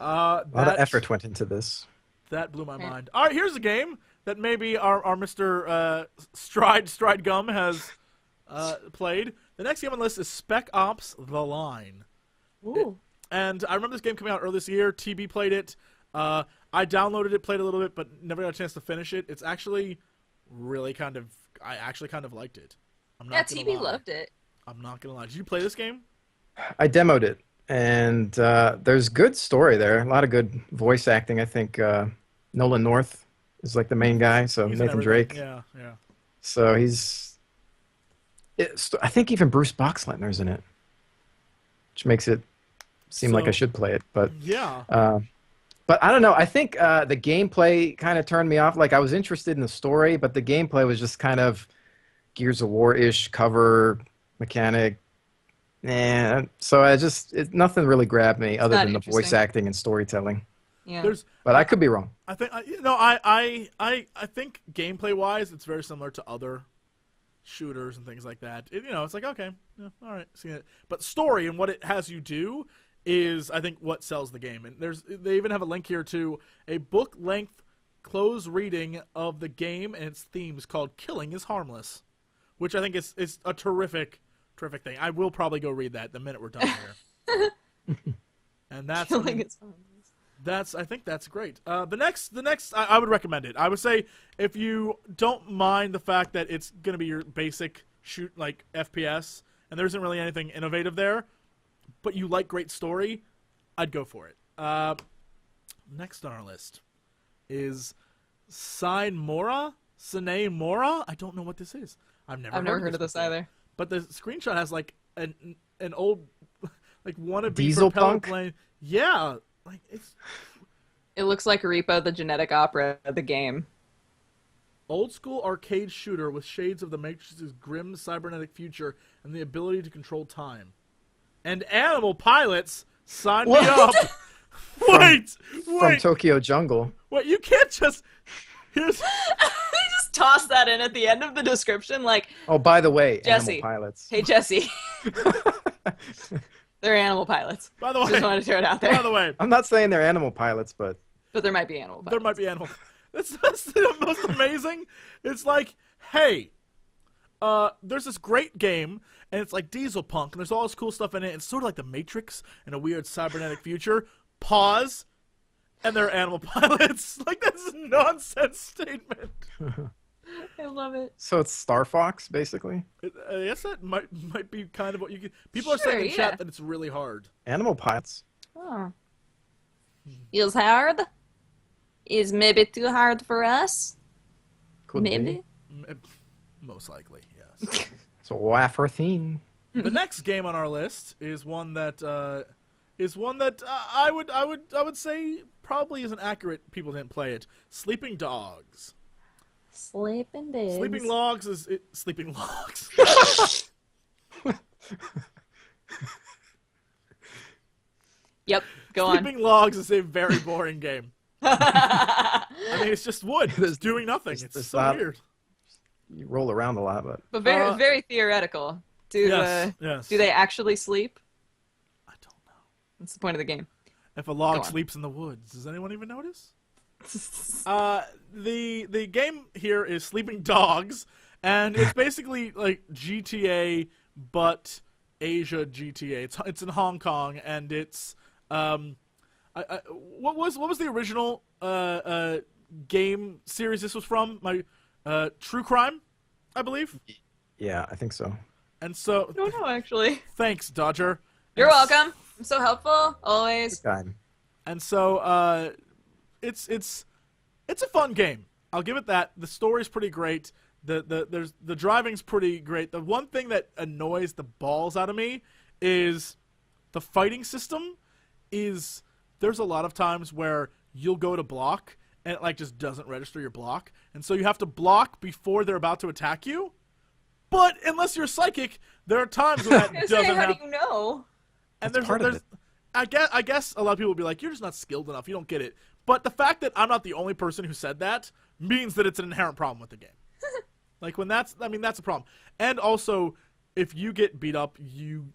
Speaker 3: A lot of effort went into this.
Speaker 1: That blew my mind. All right, here's a game that maybe our Mr. Stride Gum has played. The next game on the list is Spec Ops: The Line.
Speaker 2: Ooh.
Speaker 1: And I remember this game coming out earlier this year. TB played it. I downloaded it, played a little bit, but never got a chance to finish it. It's actually really I actually kind of liked it. I'm not gonna
Speaker 2: TB
Speaker 1: lie.
Speaker 2: loved it.
Speaker 1: I'm not gonna lie. Did you play this game?
Speaker 3: I demoed it, and there's good story there. A lot of good voice acting. I think Nolan North is like the main guy, so
Speaker 1: He's in
Speaker 3: Nathan
Speaker 1: everything.
Speaker 3: Drake.
Speaker 1: Yeah, yeah.
Speaker 3: So I think even Bruce Boxleitner's in it, which makes it seem like I should play it. But
Speaker 1: yeah.
Speaker 3: But I don't know. I think the gameplay kind of turned me off. Like, I was interested in the story, but the gameplay was just kind of Gears of War-ish cover mechanic. So nothing really grabbed me other than the voice
Speaker 2: interesting.
Speaker 3: acting and storytelling.
Speaker 2: Yeah.
Speaker 3: But I could be wrong.
Speaker 1: I think I think gameplay wise, it's very similar to other shooters and things like that. It's like, okay, yeah, all right, seen it. But story and what it has you do is, I think, what sells the game. And they even have a link here to a book-length closed reading of the game and its themes called "Killing is Harmless," which I think is a terrific thing. I will probably go read that the minute we're done here. And that's
Speaker 2: Killing is harmless.
Speaker 1: I think that's great. The next, I would recommend it. I would say if you don't mind the fact that it's gonna be your basic shoot like FPS, and there isn't really anything innovative there, but you like great story, I'd go for it. Next on our list is Sine Mora. I don't know what this is. I've never
Speaker 2: heard of this
Speaker 1: before.
Speaker 2: either.
Speaker 1: But the screenshot has like an old like wannabe
Speaker 3: Diesel
Speaker 1: propeller
Speaker 3: punk?
Speaker 1: plane. Yeah, like it's
Speaker 2: It looks like Repo the Genetic Opera, the game.
Speaker 1: old school arcade shooter with shades of the Matrix's grim cybernetic future and the ability to control time. And animal pilots, sign me up. Wait,
Speaker 3: From Tokyo Jungle.
Speaker 1: wait, you can't just here's
Speaker 2: He just toss that in at the end of the description, like,
Speaker 3: Oh, by the way,
Speaker 2: Jesse.
Speaker 3: animal pilots.
Speaker 2: hey, Jesse. They're animal pilots.
Speaker 1: By the way,
Speaker 2: Just wanted to throw it out there.
Speaker 1: by the way,
Speaker 3: I'm not saying they're animal pilots, but
Speaker 2: But there might be animal pilots.
Speaker 1: there might be animal. That's the most amazing. It's like, hey, there's this great game, and it's like Diesel Punk, and there's all this cool stuff in it. It's sort of like the Matrix in a weird cybernetic future. Pause, and they're animal pilots. Like, that's a nonsense statement.
Speaker 2: I love it.
Speaker 3: so it's Star Fox basically.
Speaker 1: I guess that might be kind of what you can. People are
Speaker 2: Sure,
Speaker 1: saying in
Speaker 2: yeah.
Speaker 1: chat that it's really hard.
Speaker 3: Animal pilots.
Speaker 2: Oh. Feels hard? Is maybe too hard for us?
Speaker 3: Could
Speaker 2: Maybe.
Speaker 3: be.
Speaker 1: Most likely, yes.
Speaker 3: It's a wafer theme.
Speaker 1: The next game on our list is one that I would say probably isn't accurate. People didn't play it. Sleeping Dogs.
Speaker 2: Sleeping days.
Speaker 1: Sleeping Logs is Sleeping Logs.
Speaker 2: Yep, go on.
Speaker 1: Sleeping Logs is a very boring game. I mean, it's just wood. It's doing nothing. It's
Speaker 3: there's
Speaker 1: so
Speaker 3: not-
Speaker 1: weird.
Speaker 3: You roll around a lot, but
Speaker 2: But very theoretical.
Speaker 1: Yes.
Speaker 2: Do they actually sleep?
Speaker 1: I don't know.
Speaker 2: That's the point of the game.
Speaker 1: If a
Speaker 2: Go
Speaker 1: log
Speaker 2: on.
Speaker 1: sleeps in the woods, does anyone even notice? The game here is Sleeping Dogs, and it's basically like GTA but Asia GTA. It's in Hong Kong, and it's what was the original game series this was from? True Crime, I believe.
Speaker 3: yeah, I think so.
Speaker 1: And so,
Speaker 2: No, actually.
Speaker 1: thanks, Dodger.
Speaker 2: You're
Speaker 1: And
Speaker 2: welcome. I'm so helpful, always.
Speaker 3: Time.
Speaker 1: And so it's a fun game. I'll give it that. The story's pretty great. The driving's pretty great. The one thing that annoys the balls out of me is the fighting system. There's a lot of times where you'll go to block and it like just doesn't register your block, and so you have to block before they're about to attack you. But unless you're psychic, there are times when that
Speaker 2: I was
Speaker 1: doesn't
Speaker 2: saying, how
Speaker 1: happen.
Speaker 2: do you know?
Speaker 1: And
Speaker 3: That's part of
Speaker 1: there's I guess a lot of people will be like, you're just not skilled enough. You don't get it. But the fact that I'm not the only person who said that means that it's an inherent problem with the game. Like that's a problem. And also, if you get beat up, you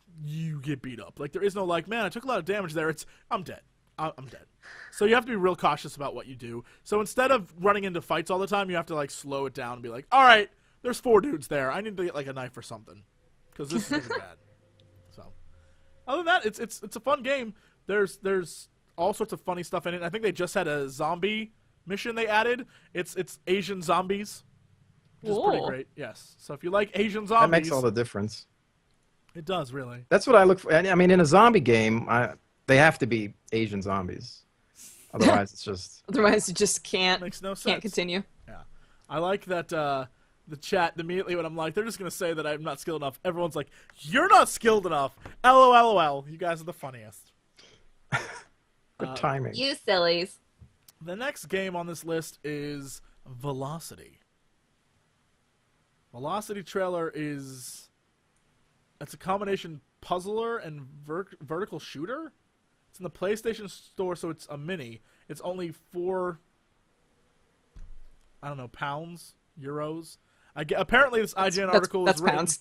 Speaker 1: get beat up. Like there is no like, man, I took a lot of damage there. I'm dead. I'm dead. So you have to be real cautious about what you do. So instead of running into fights all the time, you have to like slow it down and be like, all right, there's 4 dudes there. I need to get like a knife or something because this is gonna be bad. So other than that, it's a fun game. There's all sorts of funny stuff in it. I think they just had a zombie mission they added. It's Asian zombies, which is pretty
Speaker 2: Cool.
Speaker 1: great. Yes. So if you like Asian
Speaker 3: That
Speaker 1: zombies,
Speaker 3: makes all the difference.
Speaker 1: it does really.
Speaker 3: That's what I look for. I mean, in a zombie game, they have to be Asian zombies. Otherwise, it's just
Speaker 2: Otherwise, you just can't
Speaker 1: Makes no sense.
Speaker 2: can't continue.
Speaker 1: Yeah. I like that the chat immediately when I'm like, they're just gonna say that I'm not skilled enough. Everyone's like, you're not skilled enough. LOL. You guys are the funniest.
Speaker 3: good timing.
Speaker 2: You sillies.
Speaker 1: The next game on this list is Velocity. Velocity trailer it's a combination puzzler and vertical shooter. It's in the PlayStation Store, so it's a mini. It's only 4, I don't know, pounds, euros. Apparently this IGN article
Speaker 2: That's
Speaker 1: is written.
Speaker 2: pounds.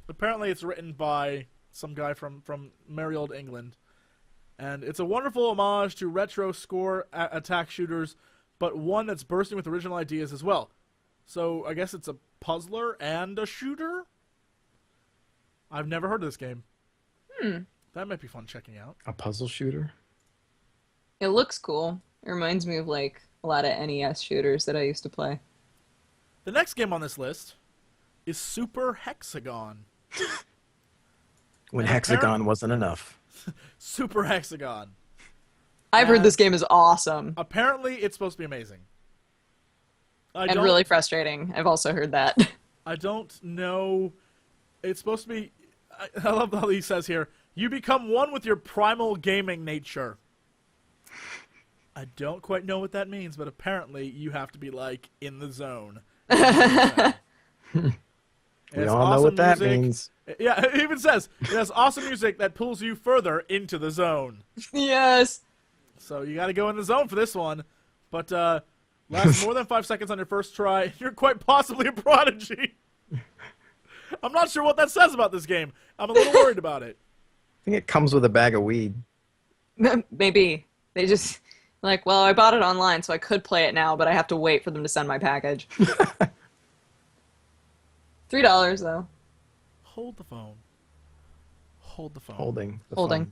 Speaker 1: Apparently it's written by some guy from merry old England. And it's a wonderful homage to retro score attack shooters, but one that's bursting with original ideas as well. So I guess it's a puzzler and a shooter? I've never heard of this game. That might be fun checking out.
Speaker 3: A puzzle shooter.
Speaker 2: It looks cool. It reminds me of like a lot of NES shooters that I used to play.
Speaker 1: The next game on this list is Super Hexagon.
Speaker 3: When
Speaker 1: And
Speaker 3: hexagon wasn't enough.
Speaker 1: Super Hexagon.
Speaker 2: I've heard this game is awesome
Speaker 1: Apparently it's supposed to be amazing.
Speaker 2: and really frustrating. I've also heard that.
Speaker 1: I don't know. It's supposed to be. I love how he says here, you become one with your primal gaming nature. I don't quite know what that means, but apparently you have to be, like, in the zone.
Speaker 3: We all know what that means.
Speaker 1: Yeah, it even says, it has awesome music that pulls you further into the zone.
Speaker 2: Yes.
Speaker 1: So you got to go in the zone for this one. But Lasts more than 5 seconds on your first try. You're quite possibly a prodigy. I'm not sure what that says about this game. I'm a little worried about it.
Speaker 3: I think it comes with a bag of weed.
Speaker 2: Maybe. They just, like, well, I bought it online, so I could play it now, but I have to wait for them to send my package. $3, though.
Speaker 1: Hold the phone. Hold the phone.
Speaker 3: Holding.
Speaker 2: Holding.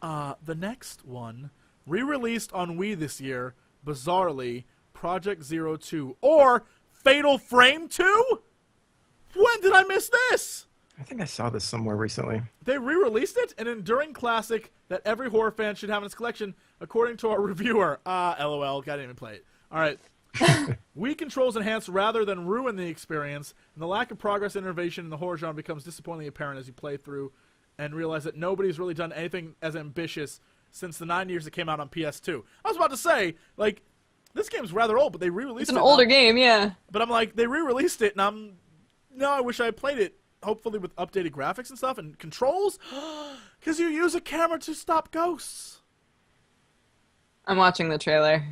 Speaker 1: The next one, re-released on Wii this year, bizarrely, Project Zero 2 or Fatal Frame 2? When did I miss this?
Speaker 3: I think I saw this somewhere recently.
Speaker 1: They re-released it, an enduring classic that every horror fan should have in its collection, according to our reviewer. LOL, I didn't even play it. All right. Wii controls enhance rather than ruin the experience, and the lack of progress and innovation in the horror genre becomes disappointingly apparent as you play through and realize that nobody's really done anything as ambitious since the 9 years it came out on PS2. I was about to say, like, this game's rather old, but they re-released it.
Speaker 2: It's an older game, yeah.
Speaker 1: But I'm like, they re-released it, and I wish I had played it, hopefully with updated graphics and stuff, and controls, because you use a camera to stop ghosts.
Speaker 2: I'm watching the trailer.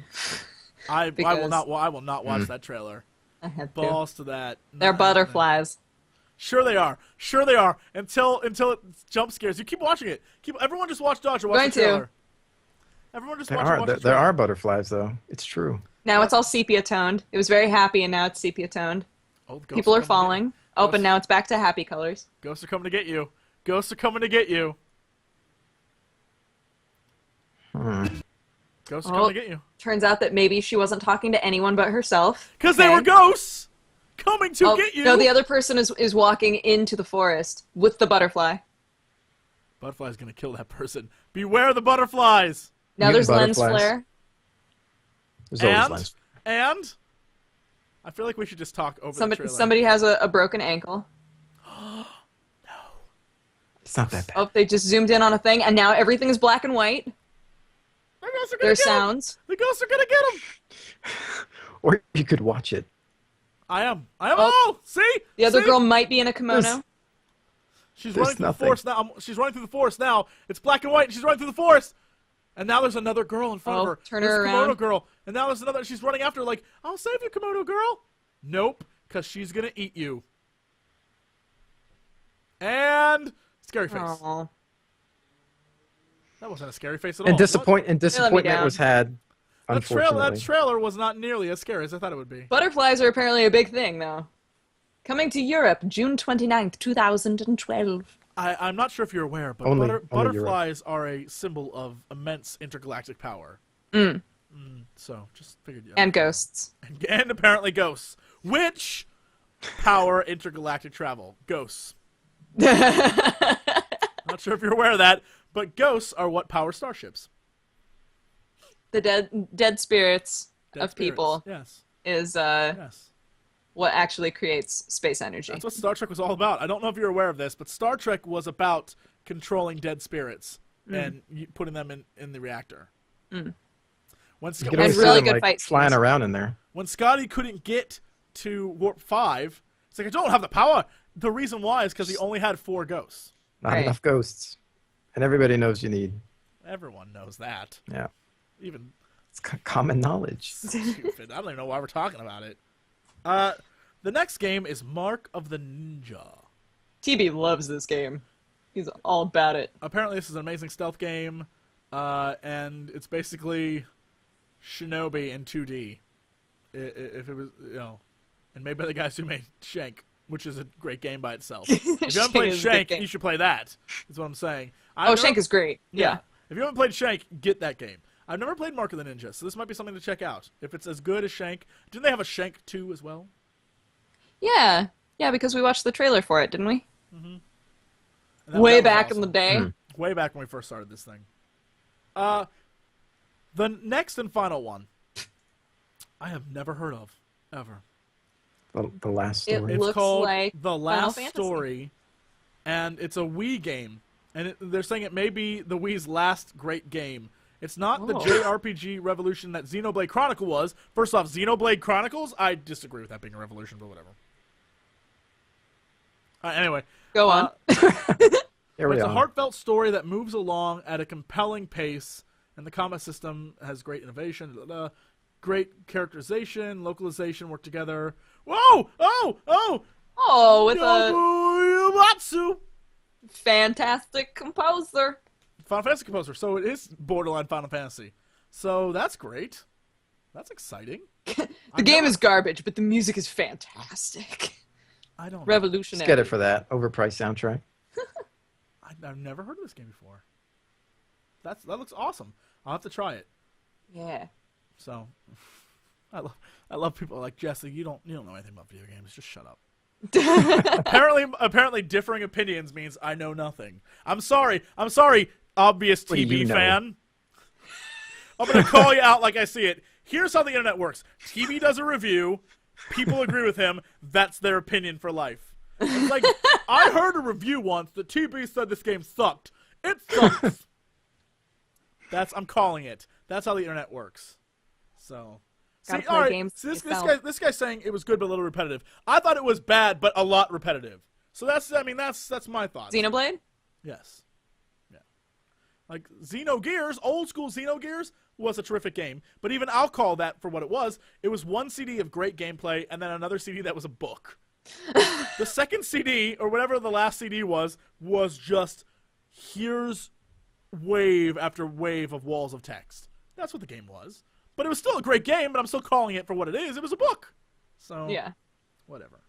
Speaker 1: I will not watch that trailer.
Speaker 2: I have to.
Speaker 1: Balls to that.
Speaker 2: They're butterflies.
Speaker 1: Sure they are. Sure they are. Until it jump scares you. Keep watching it. Everyone just watch Dodge or watch the trailer. Everyone just watch the trailer.
Speaker 3: There are butterflies though. It's true.
Speaker 2: Now it's all sepia toned. It was very happy, and now it's sepia toned.
Speaker 1: Oh,
Speaker 2: people are falling. Oh, but now it's back to happy colors.
Speaker 1: Ghosts are coming to get you. Ghosts are coming to get you. Ghosts are coming to get you.
Speaker 2: Turns out that maybe she wasn't talking to anyone but herself.
Speaker 1: Because they were ghosts coming to get you.
Speaker 2: No, the other person is walking into the forest with the butterfly.
Speaker 1: Butterfly's going to kill that person. Beware the butterflies.
Speaker 2: Now there's lens flare.
Speaker 3: There's always lens.
Speaker 1: And I feel like we should just talk over the trailer.
Speaker 2: Somebody has a broken ankle.
Speaker 1: No.
Speaker 3: It's not that bad.
Speaker 2: Oh, they just zoomed in on a thing, and now everything is black and white. There's sounds.
Speaker 1: The ghosts are gonna get him.
Speaker 3: Or you could watch it.
Speaker 1: I am. Oh, see?
Speaker 2: The other girl might be in a kimono.
Speaker 1: She's running through the forest now. She's running through the forest now. It's black and white, and she's running through the forest. And now there's another girl in front of her.
Speaker 2: Turn her around.
Speaker 1: Kimono girl. And now there's another. She's running after her like, I'll save you, kimono girl. Nope, because she's gonna eat you. And scary face.
Speaker 2: Aww.
Speaker 1: That wasn't a scary face at all.
Speaker 3: And disappointment was had. Unfortunately,
Speaker 1: that trailer was not nearly as scary as I thought it would be.
Speaker 2: Butterflies are apparently a big thing, though. Coming to Europe, June 29th, 2012.
Speaker 1: I'm not sure if you're aware, but butterflies are a symbol of immense intergalactic power. So, just figured you out.
Speaker 2: And ghosts.
Speaker 1: And apparently ghosts. Which power intergalactic travel? Ghosts. Not sure if you're aware of that, but ghosts are what power starships.
Speaker 2: The dead spirits of people is what actually creates space energy.
Speaker 1: That's what Star Trek was all about. I don't know if you're aware of this, but Star Trek was about controlling dead spirits and putting them in the reactor. When
Speaker 2: really good fight
Speaker 3: flying around in there.
Speaker 1: When Scotty couldn't get to Warp 5, it's like, I don't have the power. The reason why is because he only had 4 ghosts.
Speaker 3: Not enough ghosts. And everybody knows you need.
Speaker 1: Everyone knows that.
Speaker 3: Yeah.
Speaker 1: Even
Speaker 3: it's common knowledge.
Speaker 1: Stupid. I don't even know why we're talking about it. The next game is Mark of the Ninja.
Speaker 2: TB loves this game. He's all about it.
Speaker 1: Apparently this is an amazing stealth game, and it's basically Shinobi in 2D. If it was, and made by the guys who made Shank, which is a great game by itself. If you haven't played Shank, you should play that. That's what I'm saying.
Speaker 2: Shank is great. Yeah.
Speaker 1: If you haven't played Shank, get that game. I've never played Mark of the Ninja, so this might be something to check out. If it's as good as Shank. Didn't they have a Shank 2 as well?
Speaker 2: Yeah. Yeah, because we watched the trailer for it, didn't we? Way back in the day.
Speaker 1: Way back when we first started this thing. The next and final one, I have never heard of, ever.
Speaker 3: The Last Story.
Speaker 1: It's called
Speaker 2: like
Speaker 1: The Last Story, and it's a Wii game. And they're saying it may be the Wii's last great game. It's not the JRPG revolution that Xenoblade Chronicle was. First off, Xenoblade Chronicles, I disagree with that being a revolution, but whatever. Anyway.
Speaker 2: Go on.
Speaker 1: It's a heartfelt story that moves along at a compelling pace, and the combat system has great innovation. great characterization, localization work together. Whoa! Oh!
Speaker 2: Oh, with a
Speaker 1: Yabuyamatsu!
Speaker 2: fantastic composer.
Speaker 1: Final Fantasy composer. So it is borderline Final Fantasy. So that's great. That's exciting.
Speaker 2: The game is garbage, but the music is fantastic.
Speaker 1: I don't know.
Speaker 2: Revolutionary.
Speaker 3: Just get it for that overpriced soundtrack.
Speaker 1: I've never heard of this game before. That looks awesome. I'll have to try it.
Speaker 2: Yeah.
Speaker 1: So, I love people like Jesse. You don't know anything about video games. Just shut up. Apparently, differing opinions means I know nothing. I'm sorry. Obvious
Speaker 3: What do
Speaker 1: TV
Speaker 3: you know?
Speaker 1: fan. I'm gonna call you out like I see it. Here's how the internet works. TV does a review. People agree with him. That's their opinion for life. It's like, I heard a review once that TB said this game sucked. It sucks. I'm calling it. That's how the internet works. So,
Speaker 2: Gotta
Speaker 1: see,
Speaker 2: play
Speaker 1: all right.
Speaker 2: games
Speaker 1: So
Speaker 2: yourself.
Speaker 1: this guy's saying it was good but a little repetitive. I thought it was bad but a lot repetitive. So that's my thoughts.
Speaker 2: Xenoblade?
Speaker 1: Yes. Yeah. Like Xenogears, old school Xenogears was a terrific game, but even I'll call that for what it was. It was one CD of great gameplay and then another CD that was a book. The second CD, or whatever the last CD was just, here's wave after wave of walls of text. That's what the game was. But it was still a great game, but I'm still calling it for what it is. It was a book. So,
Speaker 2: Yeah.
Speaker 1: whatever.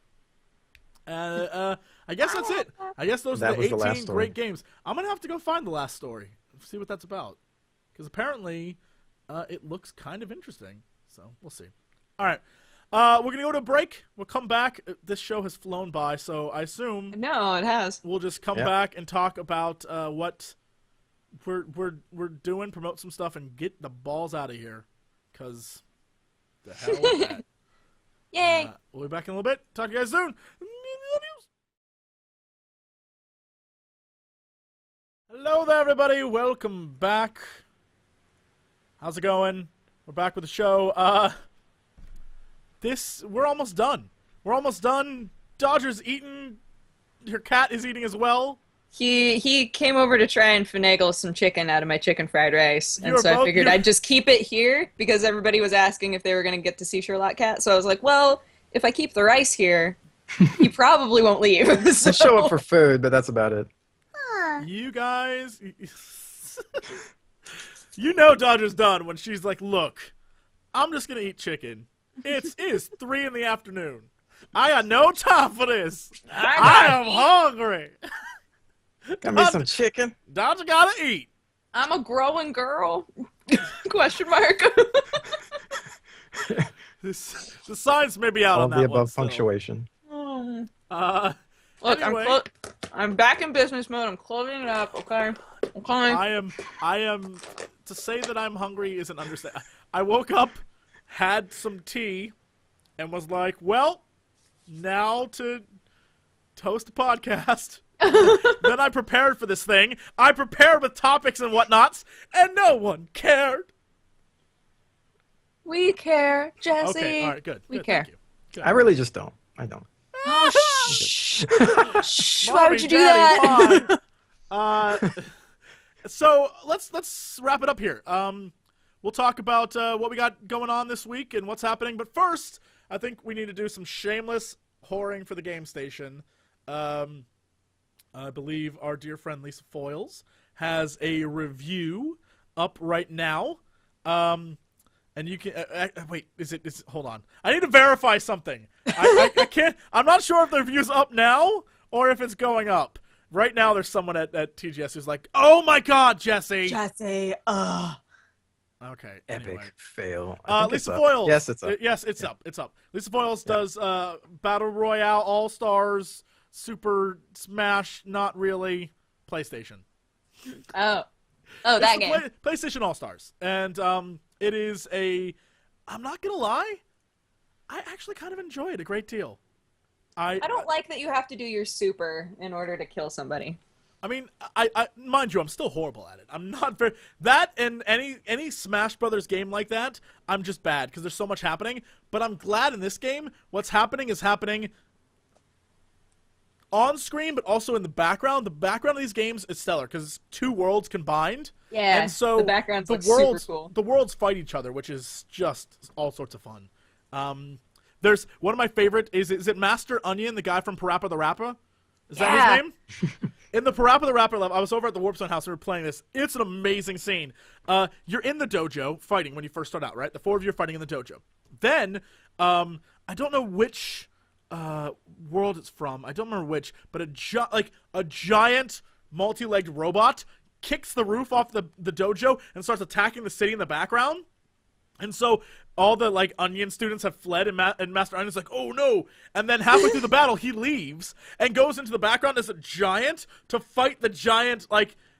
Speaker 1: I guess that's it. I guess those are
Speaker 3: That
Speaker 1: the
Speaker 3: was the
Speaker 1: 18
Speaker 3: last story.
Speaker 1: great games. I'm going to have to go find the last story, see what that's about. Because apparently, it looks kind of interesting. So, we'll see. All right. We're going to go to a break. We'll come back. This show has flown by, so I assume
Speaker 2: No, it has.
Speaker 1: we'll just come
Speaker 3: Yep.
Speaker 1: back and talk about what we're doing, promote some stuff, and get the balls out of here. Because the hell with that.
Speaker 2: Yay.
Speaker 1: We'll be back in a little bit. Talk to you guys soon. Hello there, everybody. Welcome back. How's it going? We're back with the show. We're almost done. We're almost done. Dodger's eating. Your cat is eating as well.
Speaker 2: He came over to try and finagle some chicken out of my chicken fried rice,
Speaker 1: You
Speaker 2: and
Speaker 1: were
Speaker 2: so I
Speaker 1: both-
Speaker 2: figured
Speaker 1: you-
Speaker 2: I'd just keep it here because everybody was asking if they were going to get to see Sherlock Cat. So I was like, well, if I keep the rice here, he probably won't leave.
Speaker 3: I show up for food, but that's about it.
Speaker 1: You guys, you know Dodger's done when she's like, look, I'm just going to eat chicken. It is 3 in the afternoon. I got no time for this. I am hungry.
Speaker 3: Got me some chicken.
Speaker 1: Dodger gotta eat.
Speaker 2: I'm a growing girl. Question mark.
Speaker 1: The signs may be out
Speaker 3: All
Speaker 1: on
Speaker 3: the
Speaker 1: that one
Speaker 3: above
Speaker 1: still.
Speaker 3: punctuation.
Speaker 2: Look,
Speaker 1: Anyway.
Speaker 2: I'm back in business mode. I'm closing it up. Okay.
Speaker 1: I am. To say that I'm hungry is an understatement. I woke up, had some tea, and was like, well, now to host a podcast. Then I prepared for this thing. I prepared with topics and whatnots, and no one cared.
Speaker 2: We care, Jesse.
Speaker 1: Okay, all right, good.
Speaker 2: We
Speaker 1: good,
Speaker 2: care.
Speaker 1: Thank you. Good.
Speaker 3: I really just don't. I don't.
Speaker 2: Oh, shh. Shh. Why
Speaker 1: Mommy,
Speaker 2: would you do
Speaker 1: Daddy,
Speaker 2: that?
Speaker 1: fine. So let's wrap it up here. We'll talk about what we got going on this week and what's happening. But first, I think we need to do some shameless whoring for the game station. I believe our dear friend Lisa Foyles has a review up right now. And you can wait. Is it? Hold on. I need to verify something. I can't. I'm not sure if the review's up now or if it's going up. Right now, there's someone at TGS who's like, "Oh my God, Jesse!"
Speaker 2: Jesse,
Speaker 1: Okay.
Speaker 3: Epic
Speaker 1: Anyway.
Speaker 3: fail. I think
Speaker 1: Lisa
Speaker 3: it's up.
Speaker 1: Foyles.
Speaker 3: Yes, it's up.
Speaker 1: Yes, it's up. It's up. Lisa Foyles does Battle Royale, All Stars, Super Smash, not really, PlayStation.
Speaker 2: that
Speaker 1: It's the
Speaker 2: game.
Speaker 1: PlayStation All Stars, and it is a. I'm not gonna lie, I actually kind of enjoy it a great deal.
Speaker 2: I don't like that you have to do your super in order to kill somebody.
Speaker 1: I mean, I mind you, I'm still horrible at it. I'm not very that and any Smash Brothers game like that. I'm just bad because there's so much happening. But I'm glad in this game, what's happening is happening on screen, but also in the background. The background of these games is stellar because it's 2 worlds combined.
Speaker 2: Yeah,
Speaker 1: and so
Speaker 2: the backgrounds look
Speaker 1: worlds,
Speaker 2: super cool.
Speaker 1: The worlds fight each other, which is just all sorts of fun. There's one of my favorite is it Master Onion, the guy from Parappa the Rapper? Is that his name? In the Parappa the Rapper level, I was over at the Warp Zone house and we were playing this. It's an amazing scene. You're in the dojo fighting when you first start out, right? The 4 of you are fighting in the dojo. Then, I don't know which world it's from. I don't remember which, but a giant multi-legged robot kicks the roof off the dojo and starts attacking the city in the background. And so all the Onion students have fled, and Master Onion's like, oh no! And then halfway through the battle, he leaves and goes into the background as a giant to fight the giant.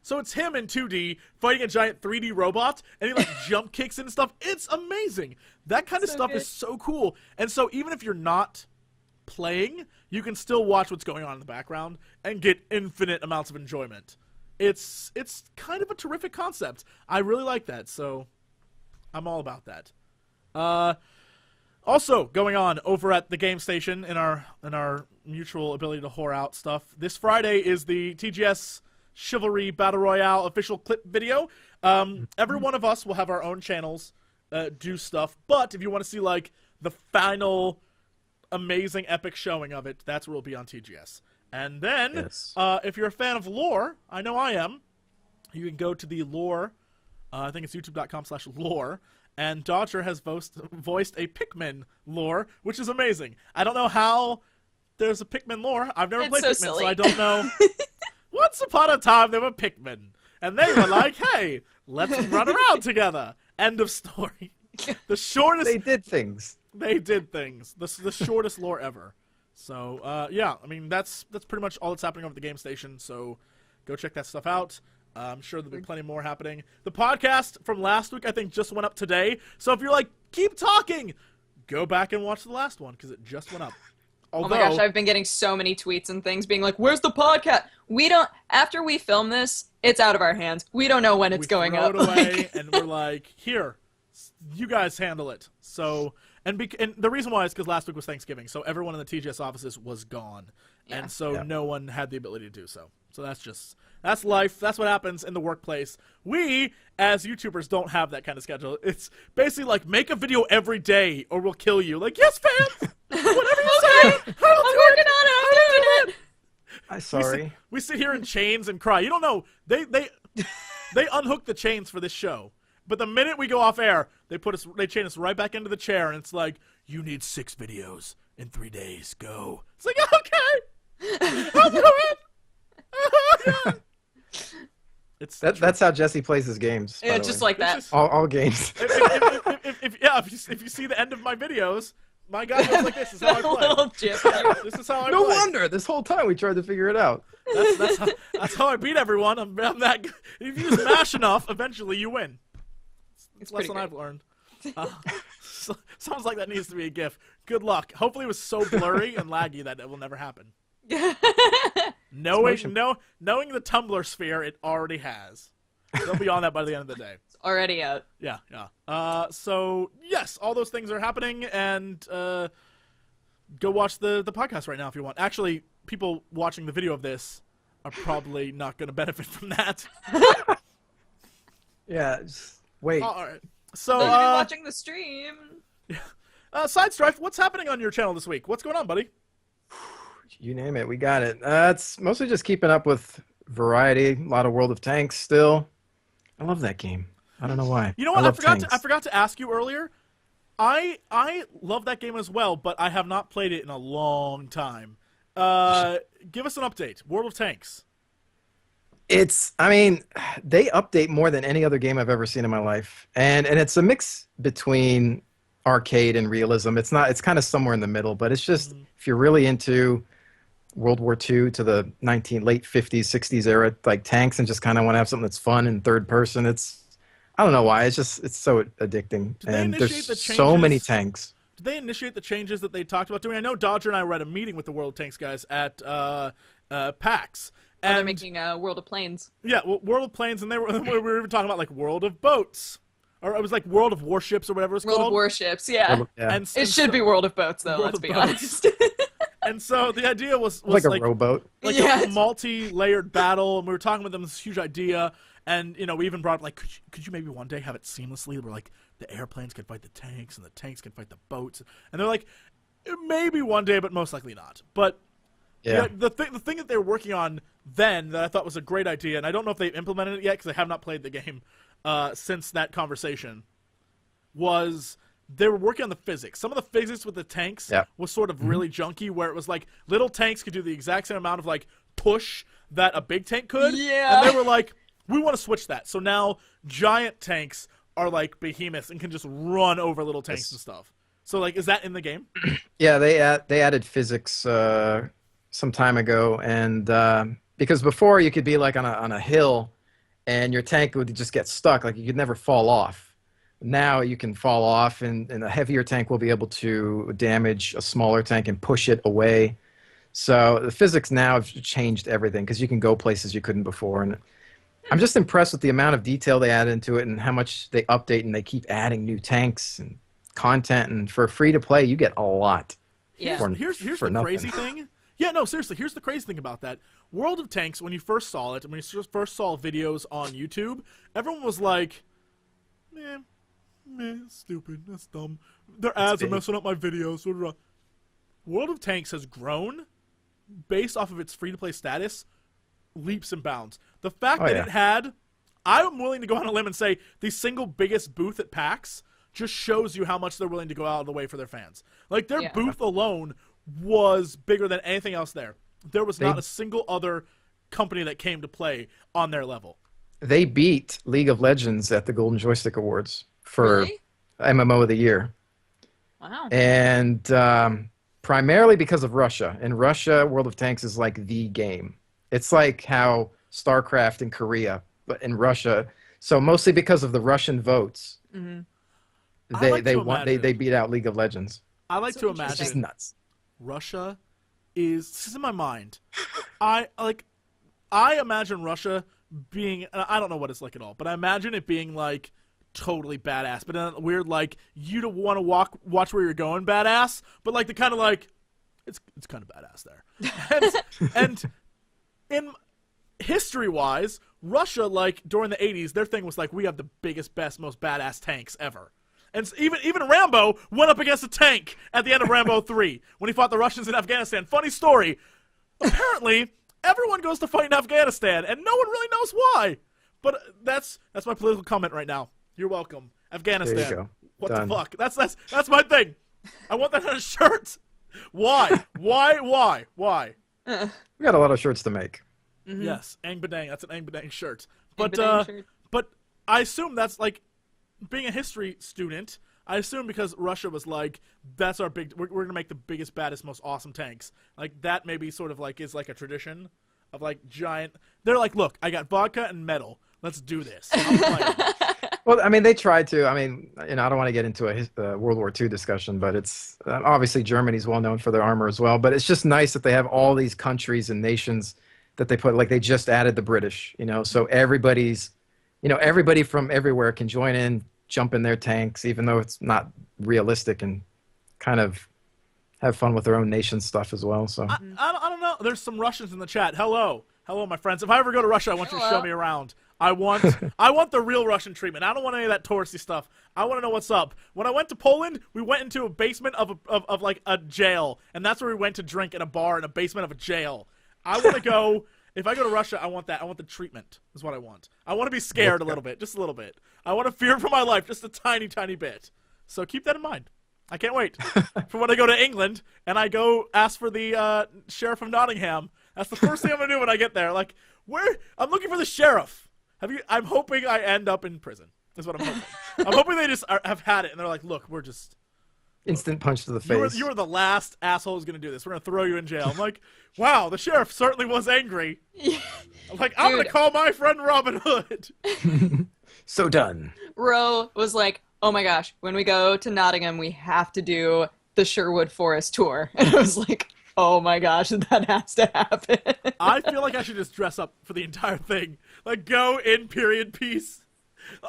Speaker 1: So it's him in 2D fighting a giant 3D robot, and he jump kicks and stuff. It's amazing. That kind of stuff is so cool. And so even if you're not playing, you can still watch what's going on in the background and get infinite amounts of enjoyment. It's kind of a terrific concept. I really like that. So I'm all about that. Also going on over at the Game Station in our mutual ability to whore out stuff. This Friday is the TGS Chivalry Battle Royale official clip video. Every one of us will have our own channels do stuff, but if you want to see the final amazing epic showing of it, that's where we'll be on TGS. And then if you're a fan of lore, I know I am, you can go to the lore. I think it's youtube.com/lore, and Dodger has voiced a Pikmin lore, which is amazing. I don't know how there's a Pikmin lore. I've never played Pikmin,
Speaker 2: silly.
Speaker 1: so I don't know. Once upon a time, there were Pikmin, and they were like, hey, let's run around together. End of story. The shortest...
Speaker 3: They did things.
Speaker 1: They did things. The shortest lore ever. So, yeah, I mean, that's pretty much all that's happening over at the Game Station, so go check that stuff out. I'm sure there'll be plenty more happening. The podcast from last week, I think, just went up today. So if you're like, keep talking, go back and watch the last one, because it just went up. Although,
Speaker 2: oh my gosh, I've been getting so many tweets and things being like, where's the podcast? After we film this, it's out of our hands. We don't know when it's going up.
Speaker 1: We throw it away, and we're like, here, you guys handle it. So, and the reason why is because last week was Thanksgiving, so everyone in the TGS offices was gone. Yeah. And so no one had the ability to do so. So that's life. That's what happens in the workplace. We, as YouTubers, don't have that kind of schedule. It's basically like, make a video every day or we'll kill you. Like, yes, fans! Whatever you say!
Speaker 2: I'm working on it! I'm doing it!
Speaker 3: I'm sorry.
Speaker 1: We sit here in chains and cry. You don't know. They unhook the chains for this show. But the minute we go off air, they chain us right back into the chair, and it's like, you need 6 videos in 3 days. Go. It's like, okay! I'll do it!
Speaker 3: That's how Jesse plays his games.
Speaker 2: Yeah, just like that.
Speaker 3: All games.
Speaker 1: If you see the end of my videos, my guy goes like this. This is how I play. This is how I play.
Speaker 3: No wonder. This whole time we tried to figure it out.
Speaker 1: That's how I beat everyone. I'm that good. If you just mash enough, eventually you win. It's a lesson I've learned. Sounds like that needs to be a GIF. Good luck. Hopefully it was so blurry and laggy that it will never happen. Knowing the Tumblr sphere, it already has. They'll be on that by the end of the day.
Speaker 2: It's already out.
Speaker 1: Yeah. So yes, all those things are happening, and go watch the podcast right now if you want. Actually, people watching the video of this are probably not going to benefit from that.
Speaker 3: Yeah, just wait.
Speaker 1: All right. So
Speaker 2: you'll be watching the stream.
Speaker 1: SideStrafe, what's happening on your channel this week? What's going on, buddy?
Speaker 3: You name it, we got it. It's mostly just keeping up with variety. A lot of World of Tanks still. I love that game. I don't know why.
Speaker 1: You know what? I forgot to ask you earlier. I love that game as well, but I have not played it in a long time. Give us an update. World of Tanks.
Speaker 3: I mean, they update more than any other game I've ever seen in my life. And it's a mix between arcade and realism. It's kind of somewhere in the middle, but it's just, if you're really into World War II to the late 50s, 60s era, like tanks, and just kind of want to have something that's fun and third person, I don't know why, it's so addicting. And there's so many tanks.
Speaker 1: Did they initiate the changes that they talked about doing? I know Dodger and I were at a meeting with the World of Tanks guys at PAX.
Speaker 2: And they're making World of Planes.
Speaker 1: Yeah, World of Planes, and we were even talking about like World of Boats. Or it was like World of Warships or whatever it's called.
Speaker 2: World of Warships, yeah.
Speaker 1: And
Speaker 2: it should be World of Boats, though, let's be honest.
Speaker 1: And so the idea was
Speaker 3: like a rowboat.
Speaker 1: like
Speaker 2: Yeah.
Speaker 1: a multi-layered battle, and we were talking with them this huge idea, and we even brought up, like, could you maybe one day have it seamlessly where like the airplanes could fight the tanks and the tanks can fight the boats, and they're like, maybe one day, but most likely not. But
Speaker 3: Yeah.
Speaker 1: the thing that they were working on then that I thought was a great idea, and I don't know if they've implemented it yet because I have not played the game since that conversation, was they were working on the physics. Some of the physics with the tanks was sort of really junky, where it was like little tanks could do the exact same amount of like push that a big tank could.
Speaker 2: Yeah.
Speaker 1: And they were like, we want to switch that. So now giant tanks are like behemoths and can just run over little tanks and stuff. So like, is that in the game?
Speaker 3: Yeah, they added physics some time ago, and because before you could be like on a hill, and your tank would just get stuck, like you could never fall off. Now you can fall off, and a heavier tank will be able to damage a smaller tank and push it away. So the physics now have changed everything because you can go places you couldn't before. And I'm just impressed with the amount of detail they add into it and how much they update, and they keep adding new tanks and content. And for free to play, you get a lot.
Speaker 2: Yeah.
Speaker 1: Here's the crazy thing. Yeah, no, seriously, here's the crazy thing about that. World of Tanks, when you first saw it, when you first saw videos on YouTube, everyone was like, meh, stupid, that's dumb. Their ads are messing up my videos. World of Tanks has grown based off of its free-to-play status leaps and bounds. The fact that it had, I'm willing to go on a limb and say, the single biggest booth at PAX just shows you how much they're willing to go out of the way for their fans. Like, their booth alone was bigger than anything else there. There was not a single other company that came to play on their level.
Speaker 3: They beat League of Legends at the Golden Joystick Awards for MMO of the Year.
Speaker 2: Wow.
Speaker 3: And primarily because of Russia. In Russia, World of Tanks is like the game. It's like how StarCraft in Korea, but in Russia. So mostly because of the Russian votes, they beat out League of Legends.
Speaker 1: I like to imagine.
Speaker 3: It's just nuts.
Speaker 1: Russia this is in my mind. I imagine Russia being, I don't know what it's like at all, but I imagine it being like totally badass, but in a weird, like, you don't want to watch where you're going badass, but like the kind of like, it's kind of badass there. And in history-wise, Russia, like, during the 80s, their thing was like, we have the biggest, best, most badass tanks ever. And even Rambo went up against a tank at the end of Rambo 3 when he fought the Russians in Afghanistan. Funny story. Apparently, everyone goes to fight in Afghanistan, and no one really knows why. But that's my political comment right now. You're welcome. Afghanistan.
Speaker 3: There you go.
Speaker 1: What
Speaker 3: Done.
Speaker 1: the fuck? That's my thing. I want that on a shirt. Why? Why?
Speaker 3: We got a lot of shirts to make.
Speaker 2: Mm-hmm.
Speaker 1: Yes, Ang Badang. That's an Ang Badang shirt.
Speaker 2: Ang
Speaker 1: But
Speaker 2: Badang shirt.
Speaker 1: but I assume that's like, being a history student, I assume because Russia was like, that's our big, we're gonna make the biggest, baddest, most awesome tanks. Like, that maybe sort of like is like a tradition of like giant. They're like, look, I got vodka and metal. Let's do this.
Speaker 3: Well, I mean, they tried to. I mean, I don't want to get into a World War II discussion, but it's obviously Germany's well known for their armor as well. But it's just nice that they have all these countries and nations that they put. Like, they just added the British, so everybody's. Everybody from everywhere can join in, jump in their tanks, even though it's not realistic, and kind of have fun with their own nation stuff as well. So
Speaker 1: I don't know. There's some Russians in the chat. Hello, my friends. If I ever go to Russia, I want you to show me around. I want the real Russian treatment. I don't want any of that touristy stuff. I want to know what's up. When I went to Poland, we went into a basement of like a jail, and that's where we went to drink in a bar in a basement of a jail. I want to go. If I go to Russia, I want that. I want the treatment is what I want. I want to be scared a little bit, just a little bit. I want to fear for my life just a tiny, tiny bit. So keep that in mind. I can't wait for when I go to England and I go ask for the sheriff of Nottingham. That's the first thing I'm going to do when I get there. Like, I'm looking for the sheriff. I'm hoping I end up in prison is what I'm hoping. I'm hoping they just have had it and they're like, look, we're just...
Speaker 3: instant punch to the face.
Speaker 1: You were the last asshole who's going to do this. We're going to throw you in jail. I'm like, wow, the sheriff certainly was angry. I'm like, I'm going to call my friend Robin Hood.
Speaker 3: So done.
Speaker 2: Ro was like, oh my gosh, when we go to Nottingham, we have to do the Sherwood Forest tour. And I was like, oh my gosh, that has to happen.
Speaker 1: I feel like I should just dress up for the entire thing. Like, go in period piece.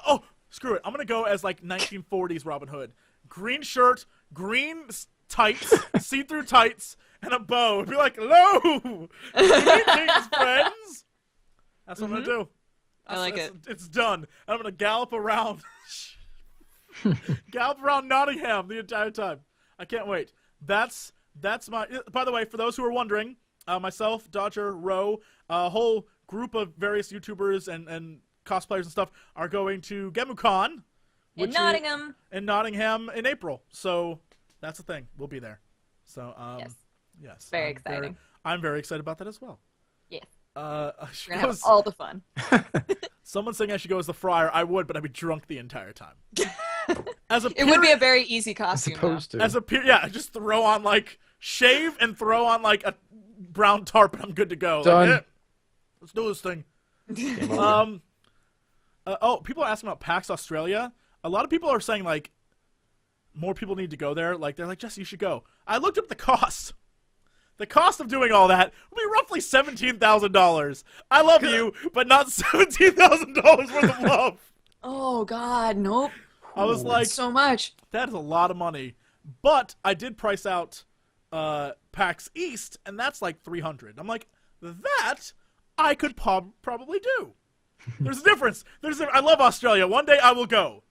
Speaker 1: Oh, screw it. I'm going to go as, like, 1940s Robin Hood. Green shirt, green tights, see-through tights, and a bow and be like, "Hello, greetings, friends." That's what I'm gonna do.
Speaker 2: I like it.
Speaker 1: It's done. And I'm gonna gallop around, gallop around Nottingham the entire time. I can't wait. That's my. By the way, for those who are wondering, myself, Dodger, Rowe, a whole group of various YouTubers and cosplayers and stuff are going to GemuCon
Speaker 2: In Nottingham.
Speaker 1: In Nottingham in April. So that's the thing. We'll be there. So yes.
Speaker 2: Very exciting.
Speaker 1: I'm very excited about that as well.
Speaker 2: Yeah.
Speaker 1: I
Speaker 2: We're
Speaker 1: should
Speaker 2: gonna
Speaker 1: go
Speaker 2: have all the fun.
Speaker 1: Someone saying I should go as the Friar. I would, but I'd be drunk the entire time.
Speaker 2: It would be a very easy costume.
Speaker 3: Supposed to.
Speaker 1: As a yeah, just throw on like shave and throw on like a brown tarp, and I'm good to go.
Speaker 3: Done.
Speaker 1: Like, let's do this thing. People are asking about PAX Australia. A lot of people are saying like more people need to go there. Like they're like, Jesse, you should go. I looked up the cost. The cost of doing all that would be roughly $17,000. I love you, but not $17,000 worth of love.
Speaker 2: Oh God, nope.
Speaker 1: I was like,
Speaker 2: So much.
Speaker 1: that is a lot of money. But I did price out PAX East, and that's like $300. I'm like, that I could probably do. There's a difference. I love Australia. One day I will go,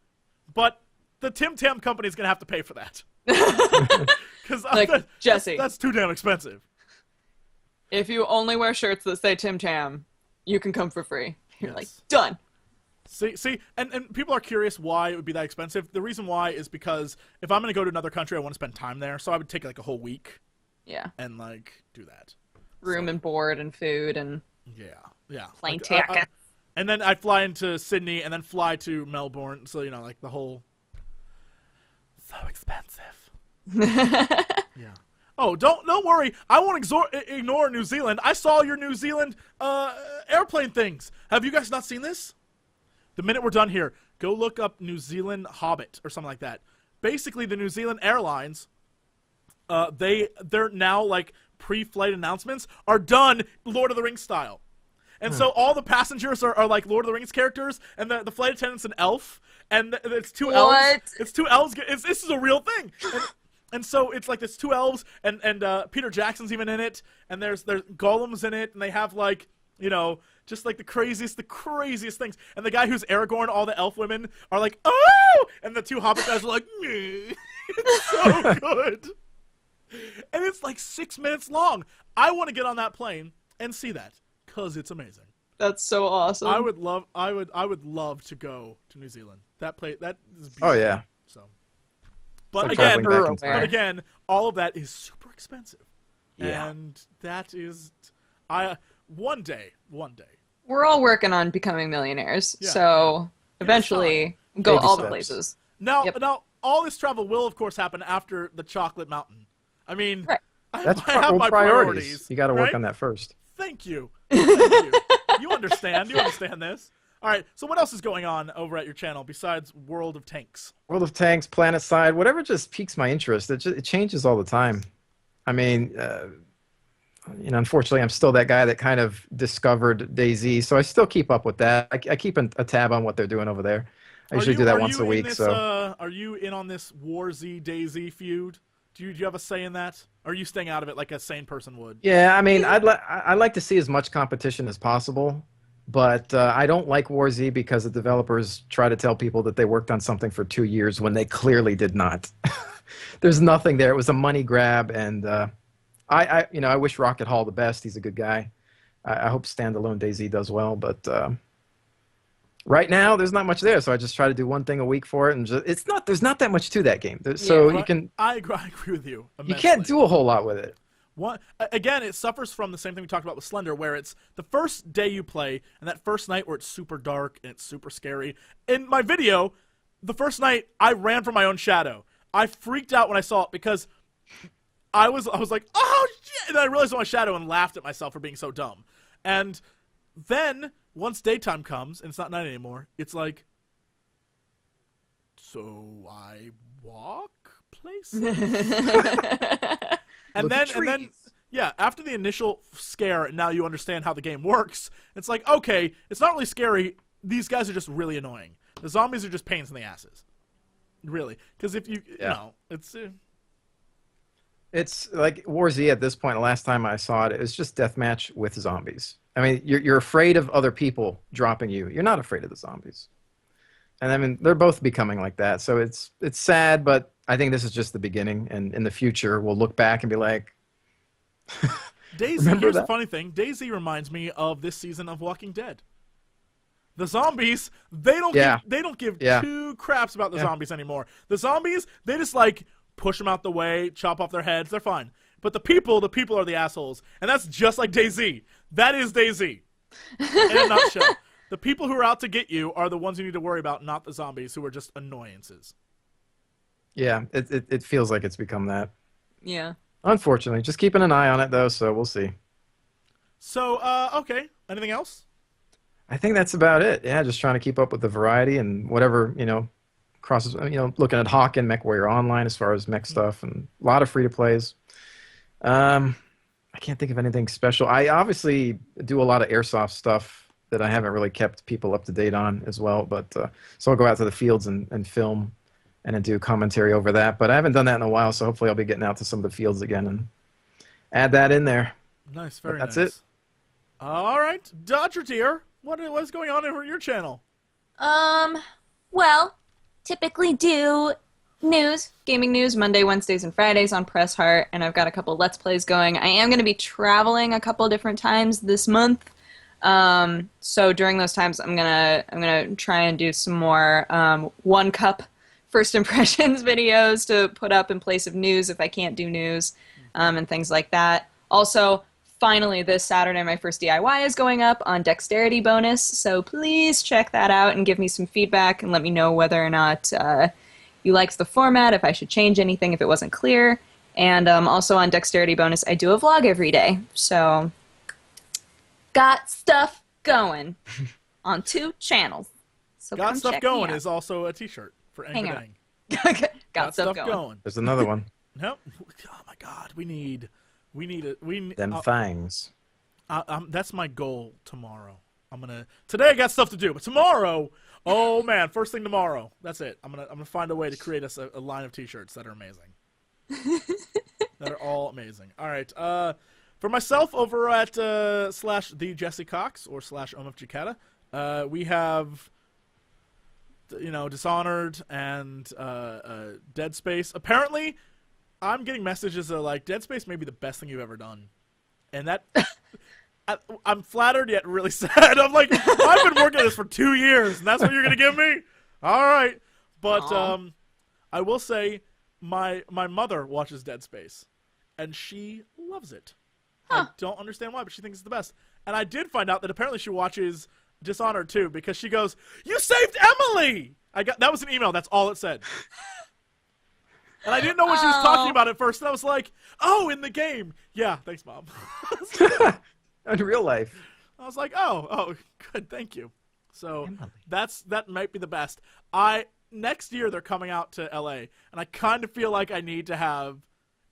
Speaker 1: but the Tim Tam company is gonna have to pay for that. Because
Speaker 2: Like, Jesse.
Speaker 1: that's too damn expensive.
Speaker 2: If you only wear shirts that say Tim Tam, you can come for free. You're
Speaker 1: Yes.
Speaker 2: like, done.
Speaker 1: See, and people are curious why it would be that expensive. The reason why is because if I'm gonna go to another country, I want to spend time there, so I would take like a whole week
Speaker 2: Yeah.
Speaker 1: and like do that.
Speaker 2: Room and board and food and
Speaker 1: Yeah.
Speaker 2: plane
Speaker 1: Like,
Speaker 2: ticket.
Speaker 1: and then I fly into Sydney and then fly to Melbourne, so like the whole. So expensive. Yeah. Oh, don't worry. I won't ignore New Zealand. I saw your New Zealand airplane things. Have you guys not seen this? The minute we're done here, go look up New Zealand Hobbit or something like that. Basically, the New Zealand Airlines, they're now like pre-flight announcements are done Lord of the Rings style. And so all the passengers are like Lord of the Rings characters, and the flight attendant's an elf, and it's two elves. It's two elves. This is a real thing. And so it's like there's two elves, and Peter Jackson's even in it, and there's Gollum's in it, and they have like, just like the craziest things. And the guy who's Aragorn, all the elf women are like, oh! And the two Hobbit guys are like, meh. It's so good. And it's like 6 minutes long. I want to get on that plane and see that, because it's amazing.
Speaker 2: That's so awesome.
Speaker 1: I would love to go to New Zealand. That is beautiful.
Speaker 3: Oh yeah.
Speaker 1: So, but
Speaker 3: Like
Speaker 1: again,
Speaker 3: traveling back in time.
Speaker 1: all of that is super expensive.
Speaker 3: Yeah.
Speaker 1: And that is, one day.
Speaker 2: We're all working on becoming millionaires,
Speaker 1: Yeah.
Speaker 2: so eventually go
Speaker 3: Baby
Speaker 2: all the
Speaker 3: steps.
Speaker 2: places.
Speaker 1: Now,
Speaker 2: Yep.
Speaker 1: now, all this travel will, of course, happen after the Chocolate Mountain. I mean,
Speaker 2: Right.
Speaker 3: That's
Speaker 1: I have my
Speaker 3: priorities. You got to work
Speaker 1: right?
Speaker 3: on that first.
Speaker 1: Thank you. Thank you. You understand. You understand this. All right. So what else is going on over at your channel besides World of Tanks?
Speaker 3: World of Tanks, Planet Side, whatever just piques my interest. It changes all the time. I mean, unfortunately, I'm still that guy that kind of discovered DayZ, so I still keep up with that. I keep a tab on what they're doing over there. I usually do that once a week.
Speaker 1: Are you in on this War Z DayZ feud? Do you have a say in that? Or are you staying out of it like a sane person would?
Speaker 3: Yeah, I mean, I'd like to see as much competition as possible, but I don't like War Z because the developers try to tell people that they worked on something for 2 years when they clearly did not. There's nothing there. It was a money grab, and I wish Rocket Hall the best. He's a good guy. I hope standalone DayZ does well, but right now there's not much there, so I just try to do one thing a week for it, and there's not that much to that game.
Speaker 1: I agree with you.
Speaker 3: You can't do a whole lot with it.
Speaker 1: Again, it suffers from the same thing we talked about with Slender, where it's the first day you play and that first night where it's super dark and it's super scary. In my video, the first night I ran from my own shadow. I freaked out when I saw it because I was like, oh shit, and I realized it was my shadow and laughed at myself for being so dumb. And then once daytime comes and it's not night anymore, it's like, so I walk places. And then, yeah, after the initial scare, and now you understand how the game works, it's like, okay, it's not really scary. These guys are just really annoying. The zombies are just pains in the asses. Really. Because if you know, it's...
Speaker 3: It's like War Z at this point. The last time I saw it, it was just deathmatch with zombies. I mean, you're afraid of other people dropping you. You're not afraid of the zombies. And I mean, they're both becoming like that. So it's sad, but I think this is just the beginning. And in the future, we'll look back and be like,
Speaker 1: DayZ,
Speaker 3: remember
Speaker 1: here's the
Speaker 3: that?
Speaker 1: funny thing. DayZ reminds me of this season of Walking Dead. The zombies, they don't give
Speaker 3: Yeah.
Speaker 1: two craps about the
Speaker 3: Yeah.
Speaker 1: zombies anymore. The zombies, they just like push them out the way, chop off their heads, they're fine. But the people are the assholes. And that's just like DayZ. That is DayZ. In a nutshell. The people who are out to get you are the ones you need to worry about, not the zombies who are just annoyances.
Speaker 3: Yeah, it feels like it's become that.
Speaker 2: Yeah.
Speaker 3: Unfortunately, just keeping an eye on it though, so we'll see.
Speaker 1: So, okay. Anything else?
Speaker 3: I think that's about it. Yeah, just trying to keep up with the variety and whatever, crosses, looking at Hawk and MechWarrior Online as far as mech stuff and a lot of free to plays. I can't think of anything special. I obviously do a lot of airsoft stuff that I haven't really kept people up to date on as well, but so I'll go out to the fields and film and then do commentary over that. But I haven't done that in a while, so hopefully I'll be getting out to some of the fields again and add that in there.
Speaker 1: Nice, very
Speaker 3: That's
Speaker 1: nice.
Speaker 3: it.
Speaker 1: All right, Dodger dear, what's going on over your channel?
Speaker 4: Well, typically do news.
Speaker 2: Gaming news Monday, Wednesdays, and Fridays on Press Heart, and I've got a couple Let's Plays going. I am going to be traveling a couple different times this month. So during those times, I'm gonna try and do some more one cup first impressions videos to put up in place of news if I can't do news, and things like that. Also, finally this Saturday, my first DIY is going up on Dexterity Bonus, so please check that out and give me some feedback and let me know whether or not you liked the format, if I should change anything if it wasn't clear. And also on Dexterity Bonus, I do a vlog every day, so got stuff going on 2 channels. So
Speaker 1: Got
Speaker 2: come
Speaker 1: Stuff
Speaker 2: check me
Speaker 1: Going
Speaker 2: out.
Speaker 1: is also a t-shirt for
Speaker 2: Hang
Speaker 1: Angry
Speaker 2: on.
Speaker 1: Dang.
Speaker 2: got stuff going.
Speaker 3: There's another one.
Speaker 1: Nope. Oh my God, we need
Speaker 3: Them fangs.
Speaker 1: that's my goal tomorrow. Today I got stuff to do, but tomorrow, oh man, first thing tomorrow. That's it. I'm gonna find a way to create us a line of t-shirts that are amazing. That are all amazing. All right. For myself over at slash the Jesse Cox or slash OMFGCata, we have Dishonored and Dead Space. Apparently, I'm getting messages that are like, Dead Space may be the best thing you've ever done. And that I'm flattered yet really sad. I'm like, I've been working on this for 2 years, and that's what you're gonna give me? All right. But I will say my mother watches Dead Space, and she loves it. I don't understand why, but she thinks it's the best. And I did find out that apparently she watches Dishonored too, because she goes, "You saved Emily!" That was an email. That's all it said. And I didn't know what she was talking about at first. And I was like, "Oh, in the game." Yeah, thanks, Mom.
Speaker 3: In real life.
Speaker 1: I was like, "Oh, good, thank you." So that might be the best. Next year they're coming out to LA, and I kind of feel like I need to have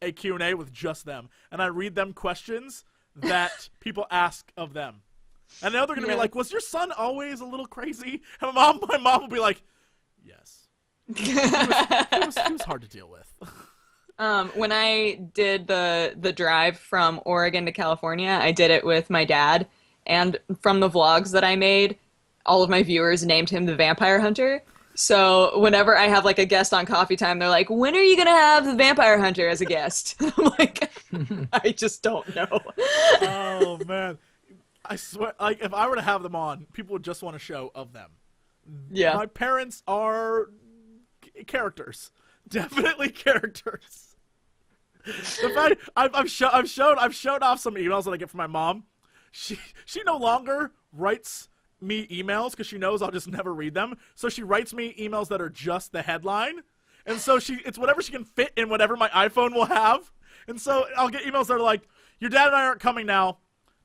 Speaker 1: a Q&A with just them, and I read them questions that people ask of them. And now they're gonna be like, "Was your son always a little crazy?" And my mom will be like, "Yes." He was hard to deal with.
Speaker 2: When I did the drive from Oregon to California, I did it with my dad, and from the vlogs that I made, all of my viewers named him the Vampire Hunter. So whenever I have like a guest on Coffee Time, they're like, "When are you gonna have the Vampire Hunter as a guest?" I'm like, I just don't know.
Speaker 1: Oh man, I swear, like if I were to have them on, people would just want a show of them.
Speaker 2: Yeah.
Speaker 1: My parents are characters, definitely characters. The fact I've shown off some emails that I get from my mom. She no longer writes me emails because she knows I'll just never read them. So she writes me emails that are just the headline, and so it's whatever she can fit in whatever my iPhone will have. And so I'll get emails that are like, "Your dad and I aren't coming now.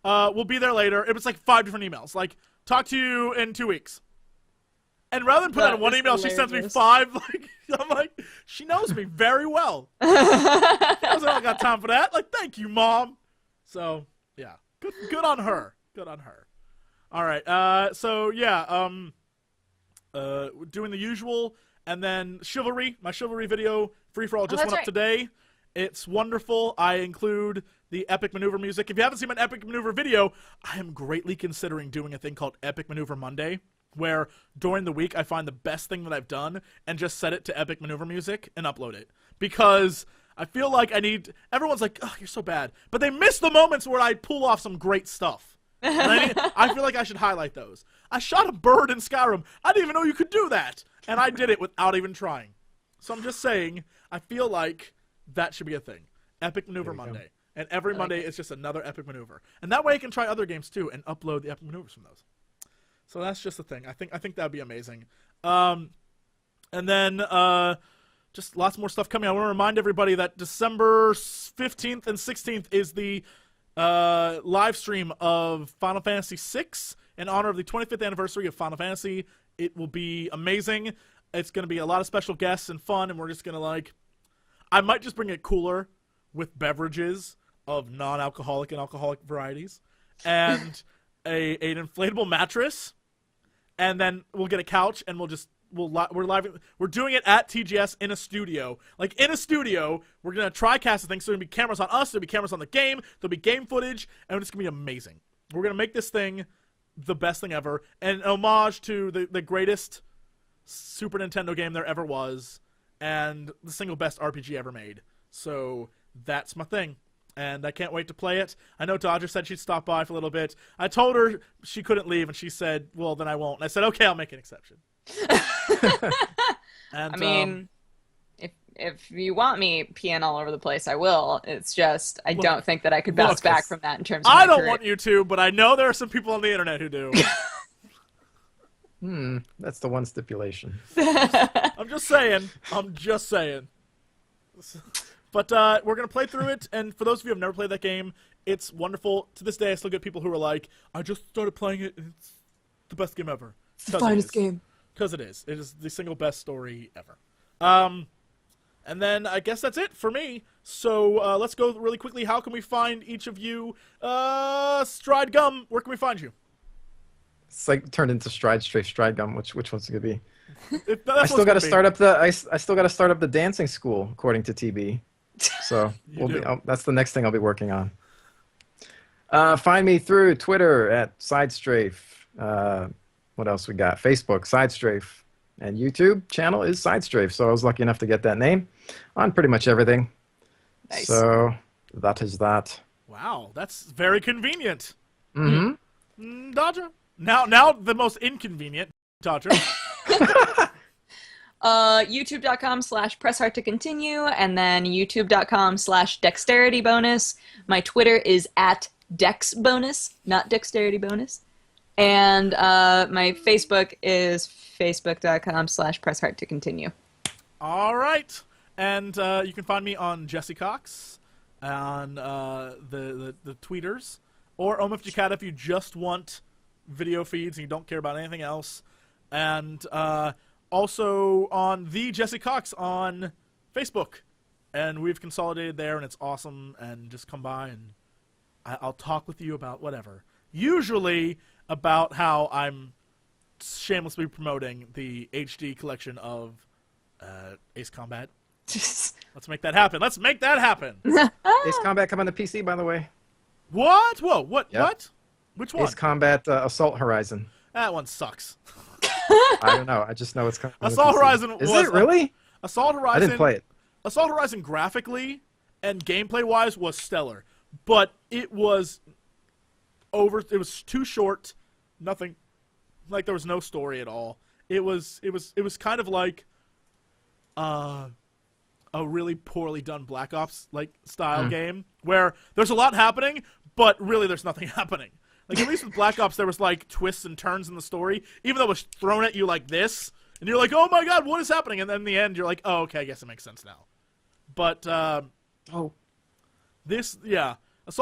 Speaker 1: We'll be there later." It was like 5 different emails, like, "Talk to you in 2 weeks." And rather than put out one email, she sends me 5. Like, I'm like, she knows me very well. She knows I don't got time for that. Like, thank you, Mom. So yeah, good on her. Good on her. All right. So yeah. Doing the usual, and then Chivalry. My Chivalry video free for all just went up today, It's wonderful. I include the Epic Maneuver music. If you haven't seen my Epic Maneuver video, I am greatly considering doing a thing called Epic Maneuver Monday, where during the week I find the best thing that I've done and just set it to Epic Maneuver music and upload it. Because I feel like everyone's like, oh, you're so bad. But they miss the moments where I pull off some great stuff. And I feel like I should highlight those. I shot a bird in Skyrim. I didn't even know you could do that. And I did it without even trying. So I'm just saying, I feel like that should be a thing. Epic Maneuver Monday. And every Monday it's just another Epic Maneuver. And that way I can try other games too and upload the Epic Maneuvers from those. So that's just the thing. I think that would be amazing. And then just lots more stuff coming. I want to remind everybody that December 15th and 16th is the live stream of Final Fantasy VI in honor of the 25th anniversary of Final Fantasy. It will be amazing. It's going to be a lot of special guests and fun, and we're just going to I might just bring it cooler with beverages of non-alcoholic and alcoholic varieties, and an inflatable mattress, and then we'll get a couch, and we're doing it at TGS in a studio. In a studio, we're going to try-cast the thing, so there'll be cameras on us, there'll be cameras on the game, there'll be game footage, and it's going to be amazing. We're going to make this thing the best thing ever, and an homage to the greatest Super Nintendo game there ever was, and the single best RPG ever made. So that's my thing, and I can't wait to play it. I know Dodger said she'd stop by for a little bit. I told her she couldn't leave, and she said, well, then I won't. And I said, okay, I'll make an exception. And,
Speaker 2: I mean, if you want me peeing all over the place, I will. It's just I don't think that I could bounce back from that in terms of
Speaker 1: I
Speaker 2: my
Speaker 1: don't
Speaker 2: career.
Speaker 1: want you to, but I know there are some people on the internet who do.
Speaker 3: That's the one stipulation.
Speaker 1: I'm just saying. But we're going to play through it, and for those of you who have never played that game, it's wonderful. To this day, I still get people who are like, I just started playing it, and it's the best game ever.
Speaker 2: It's the finest game.
Speaker 1: Because it is. It is the single best story ever. And then I guess that's it for me. So let's go really quickly. How can we find each of you? Stride Gum, where can we find you?
Speaker 3: It's turned into SideStrafe, Stride Gum. Which one's it gonna be?
Speaker 1: I
Speaker 3: still got to start up the dancing school, according to TB. So that's the next thing I'll be working on. Find me through Twitter at SideStrafe. What else we got? Facebook, SideStrafe. And YouTube channel is SideStrafe. So I was lucky enough to get that name on pretty much everything.
Speaker 2: Nice.
Speaker 3: So that is that.
Speaker 1: Wow, that's very convenient.
Speaker 3: Mm-hmm.
Speaker 1: Dodger? Now the most inconvenient, Dodger.
Speaker 2: YouTube.com/pressheart to continue, and then YouTube.com/dexterity bonus. My Twitter is @dexbonus, not dexterity bonus. And my Facebook is facebook.com/pressheart to continue.
Speaker 1: All right. And you can find me on Jesse Cox, on the tweeters, or OMFGCat if you just want video feeds and you don't care about anything else. And also on the Jesse Cox on Facebook. And we've consolidated there, and it's awesome. And just come by, and I'll talk with you about whatever. Usually about how I'm shamelessly promoting the HD collection of Ace Combat. Let's make that happen. Let's make that happen.
Speaker 3: Ace Combat come on the PC, by the way.
Speaker 1: What? Whoa, what?
Speaker 3: Yep.
Speaker 1: What? Which one?
Speaker 3: Ace Combat Assault Horizon.
Speaker 1: That one sucks.
Speaker 3: I don't know. I just know it's coming.
Speaker 1: Assault Horizon
Speaker 3: Is it really?
Speaker 1: Assault Horizon.
Speaker 3: I didn't play it.
Speaker 1: Assault Horizon graphically and gameplay-wise was stellar, but it was It was too short. Nothing. There was no story at all. It was kind of like a really poorly done Black Ops style game where there's a lot happening, but really there's nothing happening. At least with Black Ops there was twists and turns in the story, even though it was thrown at you like this, and you're like, oh my god, what is happening? And then in the end you're like, oh okay, I guess it makes sense now. But Assault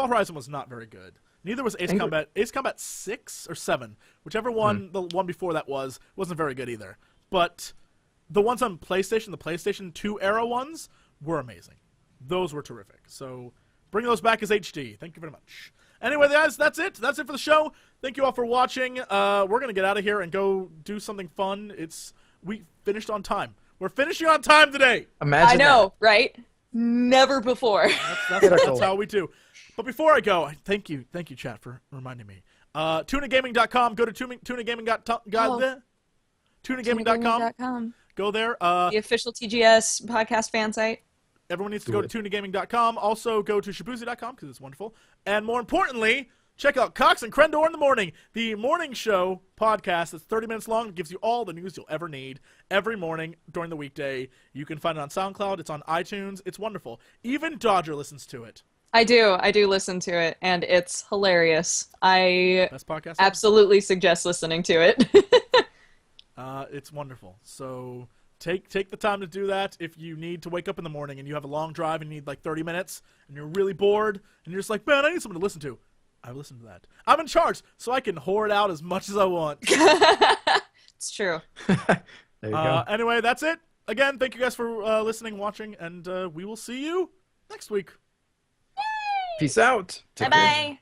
Speaker 1: Horizon was not very good. Neither was Ace Combat. Ace Combat 6 or 7, whichever one the one before that wasn't very good either. But the ones on PlayStation, the PlayStation 2 era ones, were amazing. Those were terrific. So bring those back as HD. Thank you very much. Anyway, guys, that's it. That's it for the show. Thank you all for watching. We're going to get out of here and go do something fun. We finished on time. We're finishing on time today.
Speaker 3: Imagine
Speaker 2: I know, right? never before.
Speaker 1: That's how we do. But before I go, thank you, chat, for reminding me. TunaGaming.com. Go to TunaGaming.com. TunaGaming.com. Go there.
Speaker 2: The official TGS podcast fan site.
Speaker 1: Everyone needs to go to TunaGaming.com. Also, go to Shibuya.com because it's wonderful. And more importantly, check out Cox and Crendor in the Morning, the morning show podcast that's 30 minutes long. It gives you all the news you'll ever need every morning during the weekday. You can find it on SoundCloud. It's on iTunes. It's wonderful. Even Dodger listens to it.
Speaker 2: I do listen to it, and it's hilarious. I
Speaker 1: Best podcast
Speaker 2: absolutely suggest listening to it.
Speaker 1: It's wonderful. So take the time to do that. If you need to wake up in the morning and you have a long drive and you need like 30 minutes and you're really bored and you're just like, man, I need something to listen to. I listen to that. I'm in charge, so I can whore it out as much as I want.
Speaker 2: It's true.
Speaker 3: There you go.
Speaker 1: Anyway, that's it. Again, thank you guys for listening, watching, and we will see you next week.
Speaker 3: Peace out. Take care.
Speaker 4: Bye-bye.